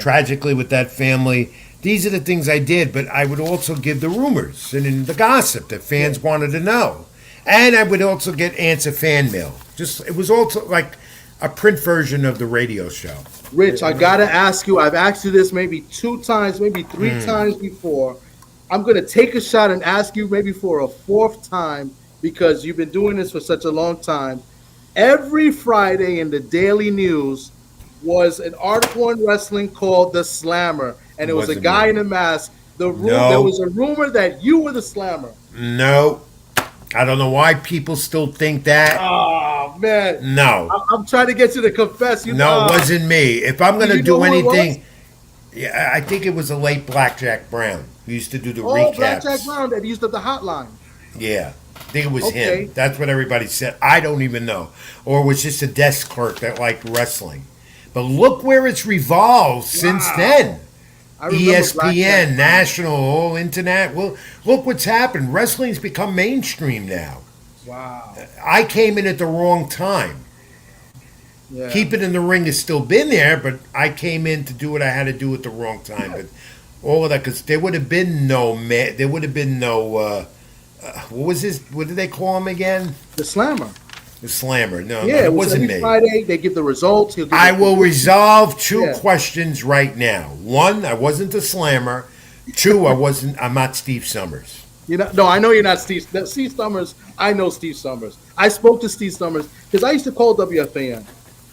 tragically with that family. These are the things I did, but I would also give the rumors and the gossip that fans wanted to know. And I would also answer fan mail. It was also like a print version of the radio show. Rich, I gotta ask you. I've asked you this maybe 2 times, maybe 3 times before. I'm gonna take a shot and ask you maybe for a 4th time because you've been doing this for such a long time. Every Friday in the Daily News was an article on wrestling called The Slammer, and it was a guy in a mask. There was a rumor that you were the Slammer. No. I don't know why people still think that. Oh, man. No. I'm trying to get you to confess. It wasn't me. If I'm going to do anything, I think it was a late Blackjack Brown who used to do the recaps. Blackjack Brown that used up the hotline. Yeah. I think it was him. That's what everybody said. I don't even know. Or it was just a desk clerk that liked wrestling. But look where it's revolved since then. ESPN, national, all internet. Well, look what's happened. Wrestling's become mainstream now. Wow. I came in at the wrong time. Yeah. Keep It in the Ring has still been there, but I came in to do what I had to do at the wrong time. But all of that, because there would have been no, what was his, what did they call him again? The Slammer. The Slammer. No, it wasn't me. Friday, they give the results. I will resolve 2 questions right now. 1, I wasn't the Slammer. 2, I'm not Steve Summers. No, I know you're not Steve. Steve Summers, I know Steve Summers. I spoke to Steve Summers because I used to call WFAN.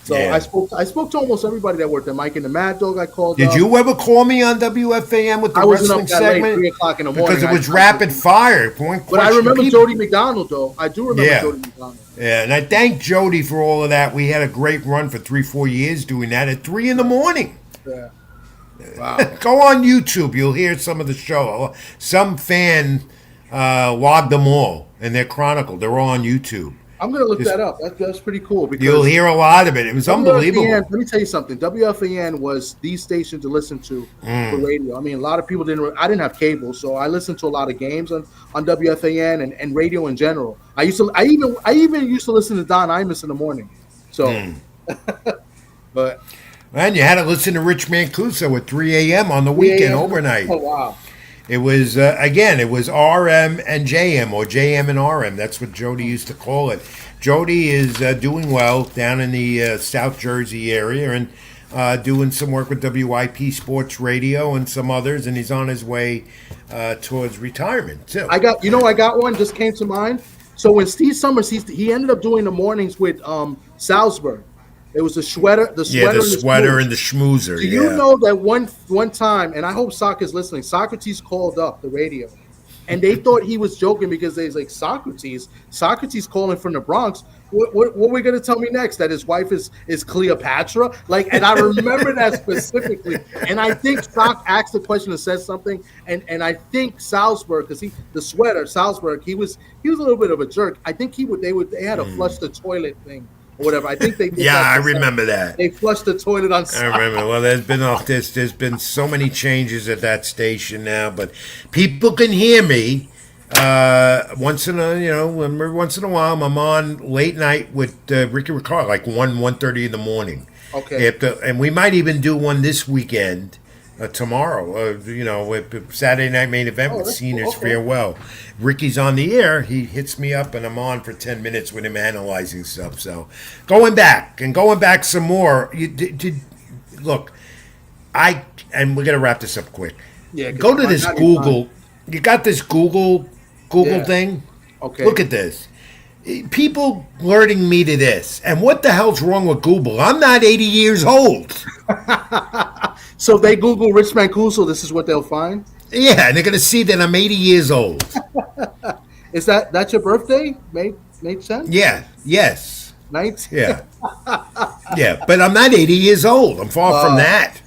So I spoke to almost everybody that worked there. Mike and the Mad Dog, I called. Did you ever call me on WFAN with the wrestling segment? 3 o'clock in the morning. Because it was rapid fire. But I remember Jody McDonald, though. I do remember Jody McDonald. Yeah, and I thank Jody for all of that. We had a great run for 3-4 years doing that at 3 in the morning. Yeah. Wow. Go on YouTube. You'll hear some of the show. Some fan logged them all, and they're chronicled. They're all on YouTube. I'm going to look that up. That's pretty cool. Because you'll hear a lot of it. It was unbelievable. Let me tell you something. WFAN was the station to listen to for radio. I mean, a lot of people didn't. I didn't have cable, so I listened to a lot of games on WFAN and radio in general. I even used to listen to Don Imus in the morning. So, but man, you had to listen to Rich Mancuso at 3 a.m. on the weekend overnight. Oh wow. It was, it was RM and JM, or JM and RM. That's what Jody used to call it. Jody is doing well down in the South Jersey area and doing some work with WIP Sports Radio and some others, and he's on his way towards retirement, too. I got one, just came to mind. So when Steve Summers, he ended up doing the mornings with Salzburg. It was the sweater, and the schmoozer. Do you know that one time, and I hope Soccer's listening, Socrates called up the radio, and they thought he was joking because they was like, Socrates calling from the Bronx. What are we gonna tell me next? That his wife is Cleopatra? And I remember that specifically. And I think Sock asked the question and said something, and I think Salzburg, because Salzburg, he was a little bit of a jerk. I think they had to flush the toilet thing. Whatever. I think they did. Yeah, I remember that. They flushed the toilet on site. I remember. Well, there's been so many changes at that station now, but people can hear me once in a while. I'm on late night with Ricky Ricard, like 1:30 in the morning. Okay. And we might even do one this weekend. tomorrow. With Saturday Night Main Event with that's Cena's cool. Okay. farewell. Ricky's on the air. He hits me up, and I'm on for 10 minutes with him analyzing stuff. So going back some more. You did look. And we're gonna wrap this up quick. Yeah. 'cause Go to I this got it Google. You got this Google Yeah. thing. Okay. Look at this. People alerting me to this. And what the hell's wrong with Google? I'm not 80 years old. So if they Google Rich Mancuso, this is what they'll find. Yeah, and they're going to see that I'm 80 years old. Is that's your birthday? Made sense? Yeah, yes. 19? Yeah. Yeah, but I'm not 80 years old. I'm far from that.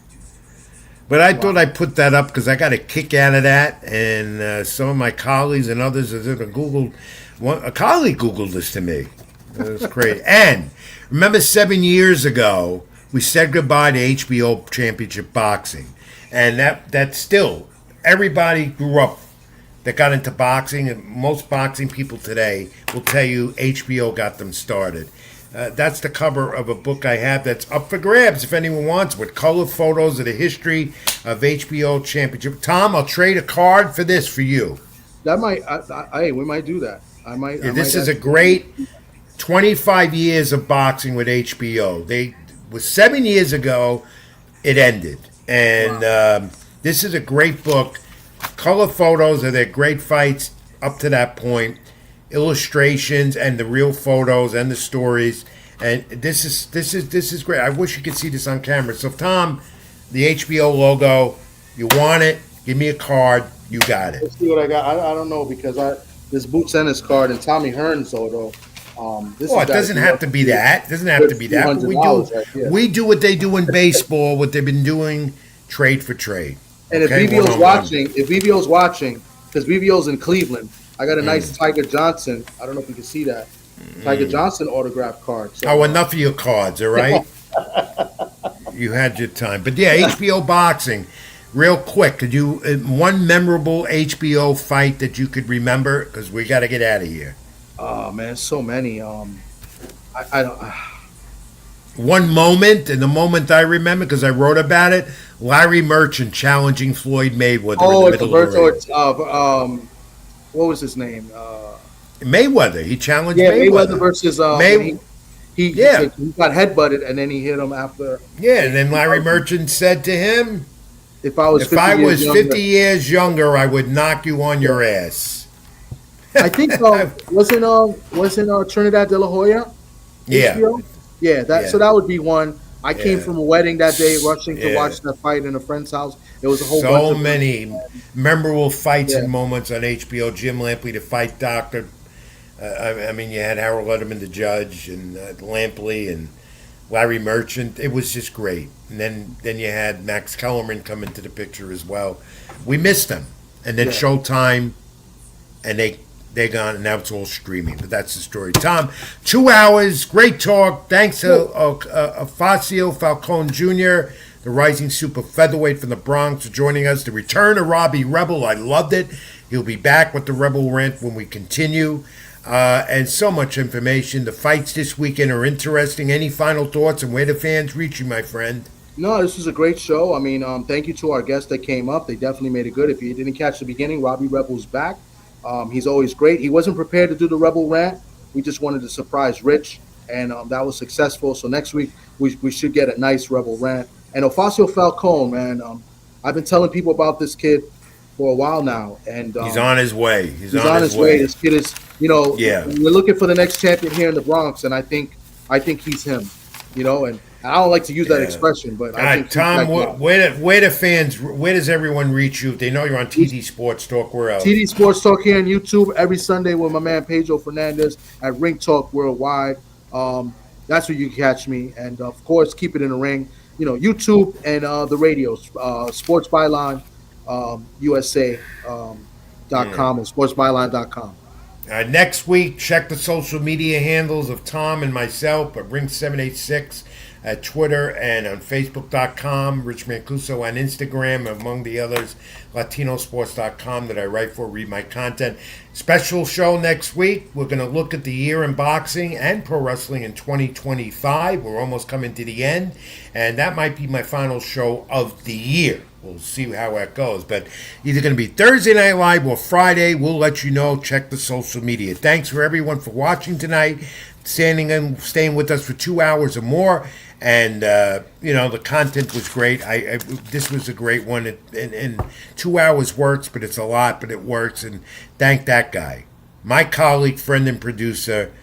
But I thought I'd put that up because I got a kick out of that. And some of my colleagues and others that Googled. A colleague Googled this to me. It was crazy. And remember 7 years ago, we said goodbye to HBO Championship Boxing. And that still, everybody grew up that got into boxing. And most boxing people today will tell you HBO got them started. That's the cover of a book I have that's up for grabs if anyone wants, with color photos of the history of HBO Championship. Tom, I'll trade a card for this for you. That might. We might do that. I might. This is a great 25 years of boxing with HBO. They was 7 years ago. It ended, and this is a great book. Color photos of their great fights up to that point, illustrations and the real photos and the stories. And this is great. I wish you could see this on camera. So Tom, the HBO logo, you want it? Give me a card. You got it. Let's see what I got. I don't know because this Boots Ennis card and Tommy Hearns photo. It doesn't have to be that. It doesn't have to be that. But we do what they do in baseball. What they've been doing, trade for trade. And okay? if VVO's watching, because VVO's in Cleveland, I got a nice Tiger Johnson. I don't know if you can see that Tiger Johnson autograph card. So, enough of your cards, all right? You had your time, but yeah, HBO boxing. Real quick, could you one memorable HBO fight that you could remember? Because we got to get out of here. Oh man, so many. I don't. One moment, and the moment I remember because I wrote about it: Larry Merchant challenging Floyd Mayweather. Oh, in the middle of the ring. What was his name? Mayweather. He challenged Mayweather versus he got headbutted and then he hit him after. Yeah, and then Larry Merchant said to him, If I was 50 years younger, I would knock you on your ass. I think wasn't Trinidad De La Hoya? Yeah. HBO? Yeah, so that would be one. I came from a wedding that day, rushing to watch that fight in a friend's house. There was a whole bunch of many memorable fights and moments on HBO. Jim Lampley, the fight doctor. I mean, you had Harold Letterman, the judge, and Lampley and Larry Merchant. It was just great. And then you had Max Kellerman come into the picture as well. We missed them. And then Showtime, and they're gone, and now it's all streaming. But that's the story. Tom, 2 hours, great talk. Thanks to OFACIO Falcon Jr., the rising super featherweight from the Bronx, for joining us. The return of Robbie Rebel, I loved it. He'll be back with the Rebel Rant when we continue. And so much information. The fights this weekend are interesting. Any final thoughts and where the fans reach you, my friend? No, this was a great show. I mean, thank you to our guests that came up. They definitely made it good. If you didn't catch the beginning, Robbie Rebel's back. He's always great. He wasn't prepared to do the Rebel Rant. We just wanted to surprise Rich, and that was successful. So next week, we should get a nice Rebel Rant. And OFACIO Falcon, man, I've been telling people about this kid for a while now. And he's on his way. He's on his way. This kid is, yeah. We're looking for the next champion here in the Bronx, and I think he's him, and I don't like to use that expression, but I think Tom, where does everyone reach you? If they know you're on TD Sports Talk, where else? TD Sports Talk here on YouTube every Sunday with my man Pedro Fernandez at Ring Talk Worldwide. That's where you can catch me, and of course, keep it in the ring. YouTube and the radio, Sports Byline USA.com and sportsbyline.com. Next week, check the social media handles of Tom and myself at Ring786 at Twitter and on Facebook.com, Rich Mancuso on Instagram, among the others, Latinosports.com that I write for, read my content. Special show next week. We're going to look at the year in boxing and pro wrestling in 2025. We're almost coming to the end, and that might be my final show of the year. we'll see how that goes. But either going to be Thursday Night Live or Friday. We'll let you know. Check the social media. Thanks for everyone for watching tonight, staying with us for 2 hours or more. And, the content was great. This was a great one. And 2 hours works, but it's a lot, but it works. And thank that guy. My colleague, friend, and producer,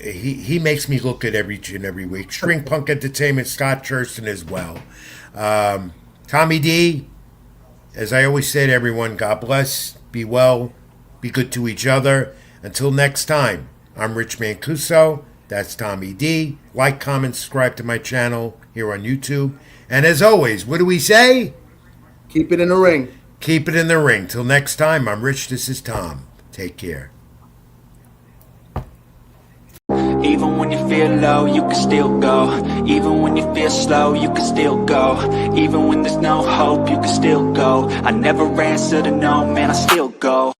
he makes me look at each and every week. String Punk Entertainment, Scott Churston as well. Tommy D, as I always say to everyone, God bless, be well, be good to each other. Until next time, I'm Rich Mancuso. That's Tommy D. Like, comment, subscribe to my channel here on YouTube. And as always, what do we say? Keep it in the ring. Keep it in the ring. Till next time, I'm Rich. This is Tom. Take care. Even when you feel low, you can still go. Even when you feel slow, you can still go. Even when there's no hope, you can still go. I never answer to no, man, I still go.